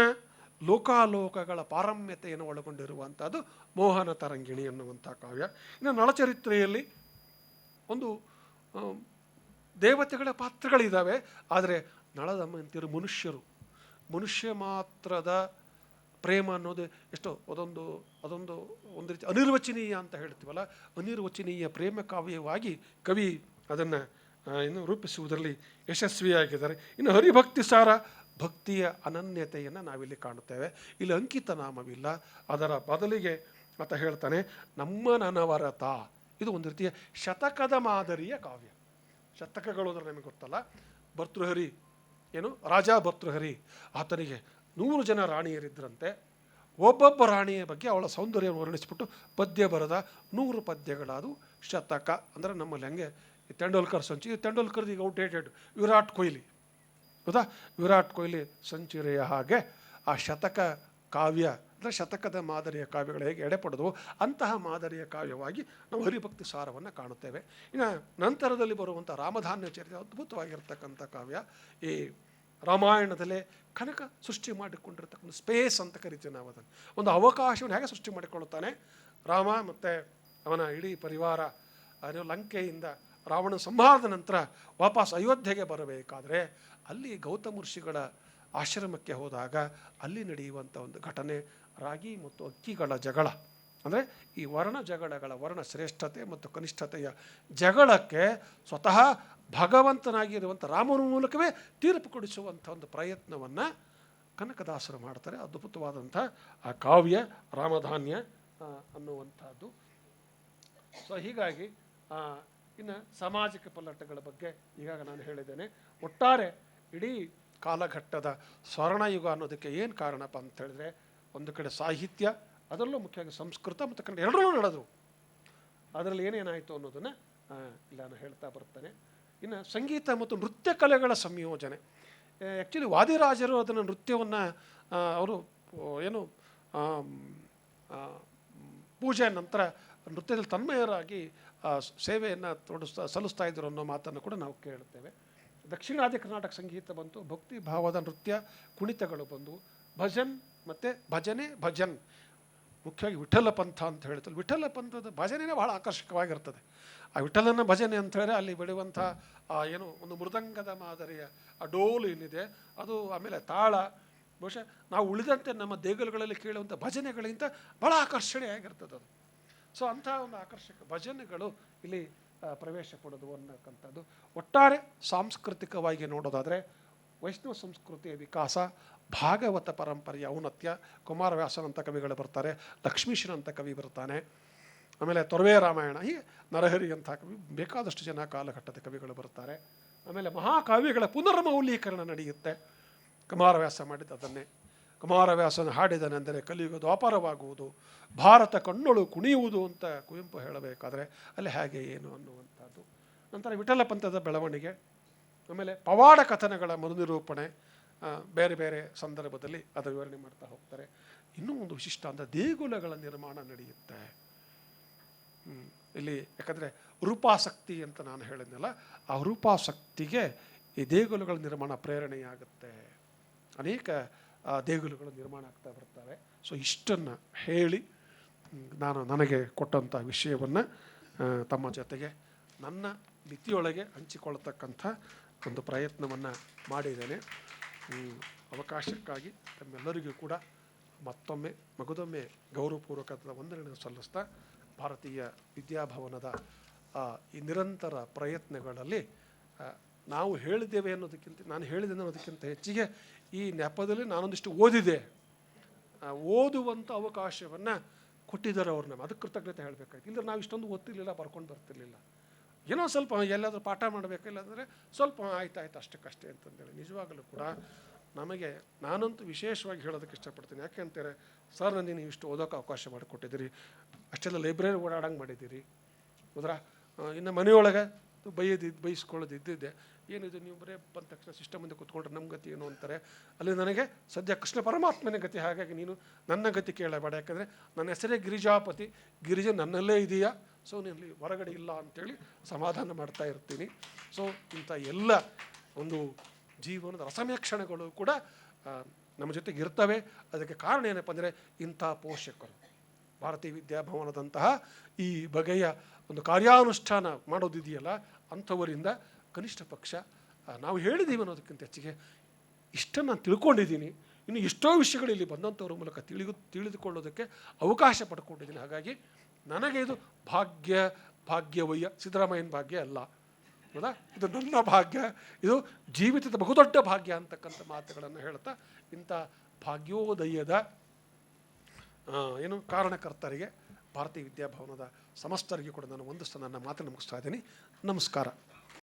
ಲೋಕಾಲೋಕಗಳ ಪಾರಮ್ಯತೆಯನ್ನು ಒಳಗೊಂಡಿರುವಂಥದ್ದು ಮೋಹನ ತರಂಗಿಣಿ ಎನ್ನುವಂಥ ಕಾವ್ಯ. ಇನ್ನು ನಳಚರಿತ್ರೆಯಲ್ಲಿ ಒಂದು ದೇವತೆಗಳ ಪಾತ್ರಗಳಿದ್ದಾವೆ. ಆದರೆ ನಳದಮಂತಿರು ಮನುಷ್ಯ ಮಾತ್ರದ ಪ್ರೇಮ ಅನ್ನೋದು ಎಷ್ಟೋ ಅದೊಂದು ರೀತಿ ಅನಿರ್ವಚನೀಯ ಅಂತ ಹೇಳ್ತೀವಲ್ಲ, ಅನಿರ್ವಚನೀಯ ಪ್ರೇಮ ಕಾವ್ಯವಾಗಿ ಕವಿ ಅದನ್ನು ರೂಪಿಸುವುದರಲ್ಲಿ ಯಶಸ್ವಿಯಾಗಿದ್ದಾರೆ. ಇನ್ನು ಹರಿಭಕ್ತಿ ಸಾರ, ಭಕ್ತಿಯ ಅನನ್ಯತೆಯನ್ನು ನಾವಿಲ್ಲಿ ಕಾಣುತ್ತೇವೆ. ಇಲ್ಲಿ ಅಂಕಿತ ನಾಮವಿಲ್ಲ, ಅದರ ಬದಲಿಗೆ ಆತ ಹೇಳ್ತಾನೆ ನಮ್ಮ ನನವರತ. ಇದು ಒಂದು ರೀತಿಯ ಶತಕದ ಮಾದರಿಯ ಕಾವ್ಯ. ಶತಕಗಳು ಅಂದರೆ ನಮಗೆ ಗೊತ್ತಲ್ಲ, ಭರ್ತೃಹರಿ ರಾಜ ಭರ್ತೃಹರಿ, ಆತನಿಗೆ 100 ಜನ ರಾಣಿಯರಿದ್ದರಂತೆ. ಒಬ್ಬೊಬ್ಬ ರಾಣಿಯ ಬಗ್ಗೆ ಅವಳ ಸೌಂದರ್ಯವನ್ನು ವರ್ಣಿಸ್ಬಿಟ್ಟು ಪದ್ಯ ಬರೆದ 100 ಪದ್ಯಗಳಾದವು ಶತಕ. ಅಂದರೆ ನಮ್ಮಲ್ಲಿ ಹಂಗೆ ತೆಂಡೂಲ್ಕರ್ ಸಂಚಿ, ತೆಂಡೂಲ್ಕರ್ ಈಗ ಔಟ್ಡೇಟೆಡ್, ವಿರಾಟ್ ಕೊಹ್ಲಿ ಹೌದಾ, ವಿರಾಟ್ ಕೊಹ್ಲಿ ಸೆಂಚುರಿಯ ಹಾಗೆ ಆ ಶತಕ ಕಾವ್ಯ ಅಂದರೆ ಶತಕದ ಮಾದರಿಯ ಕಾವ್ಯಗಳು ಹೇಗೆ ಎಡೆಪಡೆದವು ಅಂತಹ ಮಾದರಿಯ ಕಾವ್ಯವಾಗಿ ನಾವು ಹರಿಭಕ್ತಿ ಸಾರವನ್ನು ಕಾಣುತ್ತೇವೆ. ಇನ್ನು ನಂತರದಲ್ಲಿ ಬರುವಂಥ ರಾಮಧಾನ್ಯ ಚರಿತ್ರೆ ಅದ್ಭುತವಾಗಿರ್ತಕ್ಕಂಥ ಕಾವ್ಯ. ಈ ರಾಮಾಯಣದಲ್ಲೇ ಕನಕ ಸೃಷ್ಟಿ ಮಾಡಿಕೊಂಡಿರ್ತಕ್ಕಂಥ ಸ್ಪೇಸ್ ಅಂತ ಕರಿತೀವಿ ನಾವು ಅದನ್ನು, ಒಂದು ಅವಕಾಶವನ್ನು ಹೇಗೆ ಸೃಷ್ಟಿ ಮಾಡಿಕೊಳ್ಳುತ್ತಾನೆ. ರಾಮ ಮತ್ತು ಅವನ ಇಡೀ ಪರಿವಾರ ಲಂಕೆಯಿಂದ ರಾವಣ ಸಂಹಾರದ ನಂತರ ವಾಪಸ್ ಅಯೋಧ್ಯೆಗೆ ಬರಬೇಕಾದ್ರೆ ಅಲ್ಲಿ ಗೌತಮ ಋಷಿಗಳ ಆಶ್ರಮಕ್ಕೆ ಹೋದಾಗ ಅಲ್ಲಿ ನಡೆಯುವಂಥ ಒಂದು ಘಟನೆ ರಾಗಿ ಮತ್ತು ಅಕ್ಕಿಗಳ ಜಗಳ. ಅಂದರೆ ಈ ವರ್ಣ ಶ್ರೇಷ್ಠತೆ ಮತ್ತು ಕನಿಷ್ಠತೆಯ ಜಗಳಕ್ಕೆ ಸ್ವತಃ ಭಗವಂತನಾಗಿರುವಂಥ ರಾಮನ ಮೂಲಕವೇ ತೀರ್ಪು ಕೊಡಿಸುವಂಥ ಒಂದು ಪ್ರಯತ್ನವನ್ನು ಕನಕದಾಸರು ಮಾಡ್ತಾರೆ. ಅದ್ಭುತವಾದಂಥ ಆ ಕಾವ್ಯ ರಾಮಧಾನ್ಯ ಅನ್ನುವಂಥದ್ದು. ಸೊ ಹೀಗಾಗಿ ಇನ್ನು ಸಾಮಾಜಿಕ ಪಲ್ಲಟಗಳ ಬಗ್ಗೆ ಈಗಾಗ ನಾನು ಹೇಳಿದ್ದೇನೆ. ಒಟ್ಟಾರೆ ಇಡೀ ಕಾಲಘಟ್ಟದ ಸ್ವರ್ಣಯುಗ ಅನ್ನೋದಕ್ಕೆ ಏನು ಕಾರಣಪ್ಪ ಅಂತ ಹೇಳಿದ್ರೆ, ಒಂದು ಕಡೆ ಸಾಹಿತ್ಯ, ಅದರಲ್ಲೂ ಮುಖ್ಯವಾಗಿ ಸಂಸ್ಕೃತ ಮತ್ತು ಕನ್ನಡ ಎರಡರಲ್ಲೂ ನಡೆದರು. ಅದರಲ್ಲಿ ಏನೇನಾಯಿತು ಅನ್ನೋದನ್ನು ಇಲ್ಲ ನಾನು ಹೇಳ್ತಾ ಬರ್ತೇನೆ. ಇನ್ನು ಸಂಗೀತ ಮತ್ತು ನೃತ್ಯ ಕಲೆಗಳ ಸಂಯೋಜನೆ. ಆ್ಯಕ್ಚುಲಿ ವಾದಿರಾಜರು ಅದನ್ನು ನೃತ್ಯವನ್ನು ಅವರು ಪೂಜೆ ನಂತರ ನೃತ್ಯದಲ್ಲಿ ತನ್ಮಯರಾಗಿ ಸೇವೆಯನ್ನು ಸಲ್ಲಿಸ್ತಾ ಇದ್ದರು ಅನ್ನೋ ಮಾತನ್ನು ಕೂಡ ನಾವು ಕೇಳುತ್ತೇವೆ. ದಕ್ಷಿಣಾದಿ ಕರ್ನಾಟಕ ಸಂಗೀತ ಬಂತು, ಭಕ್ತಿ ಭಾವದ ನೃತ್ಯ ಕುಣಿತಗಳು ಬಂದವು, ಭಜನ್ ಮತ್ತು ಭಜನ್ ಮುಖ್ಯವಾಗಿ ವಿಠಲ ಪಂಥ ಅಂತ ಹೇಳ್ತಾರೆ. ವಿಠಲ ಪಂಥದ ಭಜನೆನೇ ಬಹಳ ಆಕರ್ಷಕವಾಗಿರ್ತದೆ. ಆ ವಿಠಲನ ಭಜನೆ ಅಂತ ಹೇಳಿದ್ರೆ ಅಲ್ಲಿ ಬೆಳೆಯುವಂಥ ಒಂದು ಮೃದಂಗದ ಮಾದರಿಯ ಆ ಡೋಲು ಏನಿದೆ ಅದು, ಆಮೇಲೆ ತಾಳ, ಬಹುಶಃ ನಾವು ಉಳಿದಂತೆ ನಮ್ಮ ದೇಗುಲಗಳಲ್ಲಿ ಕೇಳುವಂಥ ಭಜನೆಗಳಿಂದ ಬಹಳ ಆಕರ್ಷಣೆಯಾಗಿರ್ತದೆ ಅದು. ಸೊ ಅಂಥ ಒಂದು ಆಕರ್ಷಕ ಭಜನೆಗಳು ಇಲ್ಲಿ ಪ್ರವೇಶ ಪಡೆದು ಅನ್ನಕ್ಕಂಥದ್ದು. ಒಟ್ಟಾರೆ ಸಾಂಸ್ಕೃತಿಕವಾಗಿ ನೋಡೋದಾದರೆ ವೈಷ್ಣವ ಸಂಸ್ಕೃತಿಯ ವಿಕಾಸ, ಭಾಗವತ ಪರಂಪರೆಯ ಔನ್ನತ್ಯ, ಕುಮಾರವ್ಯಾಸನಂಥ ಕವಿಗಳು ಬರ್ತಾರೆ, ಲಕ್ಷ್ಮೀಶನಂಥ ಕವಿ ಬರ್ತಾನೆ, ಆಮೇಲೆ ತೊರವೆ ರಾಮಾಯಣ, ಹೀಗೆ ನರಹರಿ ಅಂಥ ಕವಿ, ಬೇಕಾದಷ್ಟು ಜನ ಕಾಲಘಟ್ಟದ ಕವಿಗಳು ಬರ್ತಾರೆ. ಆಮೇಲೆ ಮಹಾಕಾವ್ಯಗಳ ಪುನರ್ಮೌಲ್ಯೀಕರಣ ನಡೆಯುತ್ತೆ. ಕುಮಾರವ್ಯಾಸ ಮಾಡಿದ್ದನ್ನೇ. ಕುಮಾರವ್ಯಾಸನ ಹಾಡಿದನೆಂದರೆ ಕಲಿಯುಗ ದ್ವಾಪರವಾಗುವುದು, ಭಾರತ ಕಣ್ಣೊಳು ಕುಣಿಯುವುದು ಅಂತ ಕುವೆಂಪು ಹೇಳಬೇಕಾದ್ರೆ ಅಲ್ಲಿ ಹೇಗೆ ಏನು ಅನ್ನುವಂಥದ್ದು. ನಂತರ ವಿಠಲ ಪಂಥದ ಬೆಳವಣಿಗೆ, ಆಮೇಲೆ ಪವಾಡ ಕಥನಗಳ ಮರುನಿರೂಪಣೆ, ಬೇರೆ ಬೇರೆ ಸಂದರ್ಭದಲ್ಲಿ ಅದರ ವಿವರಣೆ ಮಾಡ್ತಾ ಹೋಗ್ತಾರೆ. ಇನ್ನೂ ಒಂದು ವಿಶಿಷ್ಟ ಅಂದರೆ ದೇಗುಲಗಳ ನಿರ್ಮಾಣ ನಡೆಯುತ್ತೆ ಇಲ್ಲಿ. ಯಾಕಂದರೆ ರೂಪಾಸಕ್ತಿ ಅಂತ ನಾನು ಹೇಳಿದ್ನಲ್ಲ, ಆ ರೂಪಾಸಕ್ತಿಗೆ ಈ ದೇಗುಲಗಳ ನಿರ್ಮಾಣ ಪ್ರೇರಣೆಯಾಗುತ್ತೆ. ಅನೇಕ ದೇಗುಲಗಳು ನಿರ್ಮಾಣ ಆಗ್ತಾ ಬರ್ತವೆ. ಸೊ ಇಷ್ಟನ್ನು ಹೇಳಿ ನನಗೆ ಕೊಟ್ಟಂಥ ವಿಷಯವನ್ನು ತಮ್ಮ ಜೊತೆಗೆ ನನ್ನ ಮಿತಿಯೊಳಗೆ ಹಂಚಿಕೊಳ್ತಕ್ಕಂಥ ಒಂದು ಪ್ರಯತ್ನವನ್ನು ಮಾಡಿದ್ದೇನೆ. ಅವಕಾಶಕ್ಕಾಗಿ ತಮ್ಮೆಲ್ಲರಿಗೂ ಕೂಡ ಮತ್ತೊಮ್ಮೆ ಮಗದೊಮ್ಮೆ ಗೌರವಪೂರ್ವಕದ ವಂದನೆಯನ್ನು ಸಲ್ಲಿಸ್ತಾ, ಭಾರತೀಯ ವಿದ್ಯಾಭವನದ ಈ ನಿರಂತರ ಪ್ರಯತ್ನಗಳಲ್ಲಿ ನಾವು ಹೇಳಿದ್ದೇವೆ ಅನ್ನೋದಕ್ಕಿಂತ, ನಾನು ಹೇಳಿದೆ ಅನ್ನೋದಕ್ಕಿಂತ ಹೆಚ್ಚಿಗೆ ಈ ನೆಪದಲ್ಲಿ ನಾನೊಂದಿಷ್ಟು ಓದಿದೆ, ಓದುವಂಥ ಅವಕಾಶವನ್ನು ಕೊಟ್ಟಿದ್ದಾರೆ ಅವ್ರು. ನಮ್ಮ ಅದಕ್ಕೆ ಕೃತಜ್ಞತೆ ಹೇಳಬೇಕಾಯ್ತು. ಇಲ್ಲದ್ರೆ ನಾವು ಇಷ್ಟೊಂದು ಓದ್ತಿರ್ಲಿಲ್ಲ, ಬರ್ಕೊಂಡು ಬರ್ತಿರ್ಲಿಲ್ಲ. ಏನೋ ಸ್ವಲ್ಪ ಎಲ್ಲಾದರೂ ಪಾಠ ಮಾಡಬೇಕು, ಇಲ್ಲಾಂದರೆ ಸ್ವಲ್ಪ ಆಯ್ತಾಯ್ತು ಅಷ್ಟಕ್ಕಷ್ಟೇ ಅಂತಂದೇಳಿ. ನಿಜವಾಗಲೂ ಕೂಡ ನಮಗೆ, ನಾನಂತೂ ವಿಶೇಷವಾಗಿ ಹೇಳೋದಕ್ಕೆ ಇಷ್ಟಪಡ್ತೀನಿ. ಯಾಕೆ ಅಂತಾರೆ, ಸರ್ ನನಗೆ ನೀವು ಇಷ್ಟು ಓದೋಕೆ ಅವಕಾಶ ಮಾಡಿಕೊಟ್ಟಿದ್ದೀರಿ, ಅಷ್ಟೆಲ್ಲ ಲೈಬ್ರರಿ ಓಡಾಡಂಗೆ ಮಾಡಿದ್ದೀರಿ, ಹೌದ್ರಾ? ಇನ್ನು ಮನೆಯೊಳಗೆ ಬೈಸ್ಕೊಳ್ಳೋದು ಇದ್ದಿದ್ದೆ, ಏನಿದು ನೀವು ಬರೇ ಬಂದ ತಕ್ಷಣ ಸಿಸ್ಟಮ್ ಮುಂದೆ ಕೂತ್ಕೊಂಡ್ರೆ ನಮ್ಮ ಗತಿ ಏನು ಅಂತಾರೆ. ಅಲ್ಲಿ ನನಗೆ ಸದ್ಯ ಕೃಷ್ಣ ಪರಮಾತ್ಮನ ಗತಿ, ಹಾಗಾಗಿ ನೀನು ನನ್ನ ಗತಿ ಕೇಳಬೇಡ, ಯಾಕಂದರೆ ನನ್ನ ಹೆಸರೇ ಗಿರಿಜಾಪತಿ, ಗಿರಿಜೆ ನನ್ನಲ್ಲೇ ಇದೆಯಾ, ಸೊ ನಿನ್ನಲ್ಲಿ ಹೊರಗಡೆ ಇಲ್ಲ ಅಂಥೇಳಿ ಸಮಾಧಾನ ಮಾಡ್ತಾ ಇರ್ತೀನಿ. ಸೊ ಇಂಥ ಎಲ್ಲ ಒಂದು ಜೀವನದ ರಸಮಯ ಕ್ಷಣಗಳು ಕೂಡ ನಮ್ಮ ಜೊತೆಗೆ ಇರ್ತವೆ. ಅದಕ್ಕೆ ಕಾರಣ ಏನಪ್ಪ ಅಂದರೆ ಇಂಥ ಪೋಷಕರು, ಭಾರತೀಯ ವಿದ್ಯಾಭವನದಂತಹ ಈ ಬಗೆಯ ಒಂದು ಕಾರ್ಯಾನುಷ್ಠಾನ ಮಾಡೋದಿದೆಯಲ್ಲ, ಅಂಥವರಿಂದ ಕನಿಷ್ಠ ಪಕ್ಷ ನಾವು ಹೇಳಿದ್ದೀವಿ ಅನ್ನೋದಕ್ಕಿಂತ ಹೆಚ್ಚಿಗೆ ಇಷ್ಟನ್ನು ನಾನು ತಿಳ್ಕೊಂಡಿದ್ದೀನಿ. ಇನ್ನು ಎಷ್ಟೋ ವಿಷಯಗಳು ಇಲ್ಲಿ ಬಂದಂಥವ್ರ ಮೂಲಕ ತಿಳಿದುಕೊಳ್ಳೋದಕ್ಕೆ ಅವಕಾಶ ಪಡ್ಕೊಂಡಿದ್ದೀನಿ. ಹಾಗಾಗಿ ನನಗೆ ಇದು ಭಾಗ್ಯವಯ್ಯ, ಸಿದ್ದರಾಮಯ್ಯನ ಭಾಗ್ಯ ಅಲ್ಲ, ಹೌದಾ? ಇದು ನನ್ನ ಭಾಗ್ಯ, ಇದು ಜೀವಿತದ ಬಹುದೊಡ್ಡ ಭಾಗ್ಯ ಅಂತಕ್ಕಂಥ ಮಾತುಗಳನ್ನು ಹೇಳ್ತಾ, ಇಂಥ ಭಾಗ್ಯೋದಯದ ಕಾರಣಕರ್ತರಿಗೆ, ಭಾರತೀಯ ವಿದ್ಯಾಭವನದ ಸಮಸ್ತರಿಗೆ ಕೂಡ ನಾನು ಒಂದಿಷ್ಟು ನನ್ನ ಮಾತನ್ನು ಮುಗಿಸ್ತಾ ಇದ್ದೀನಿ. ನಮಸ್ಕಾರ.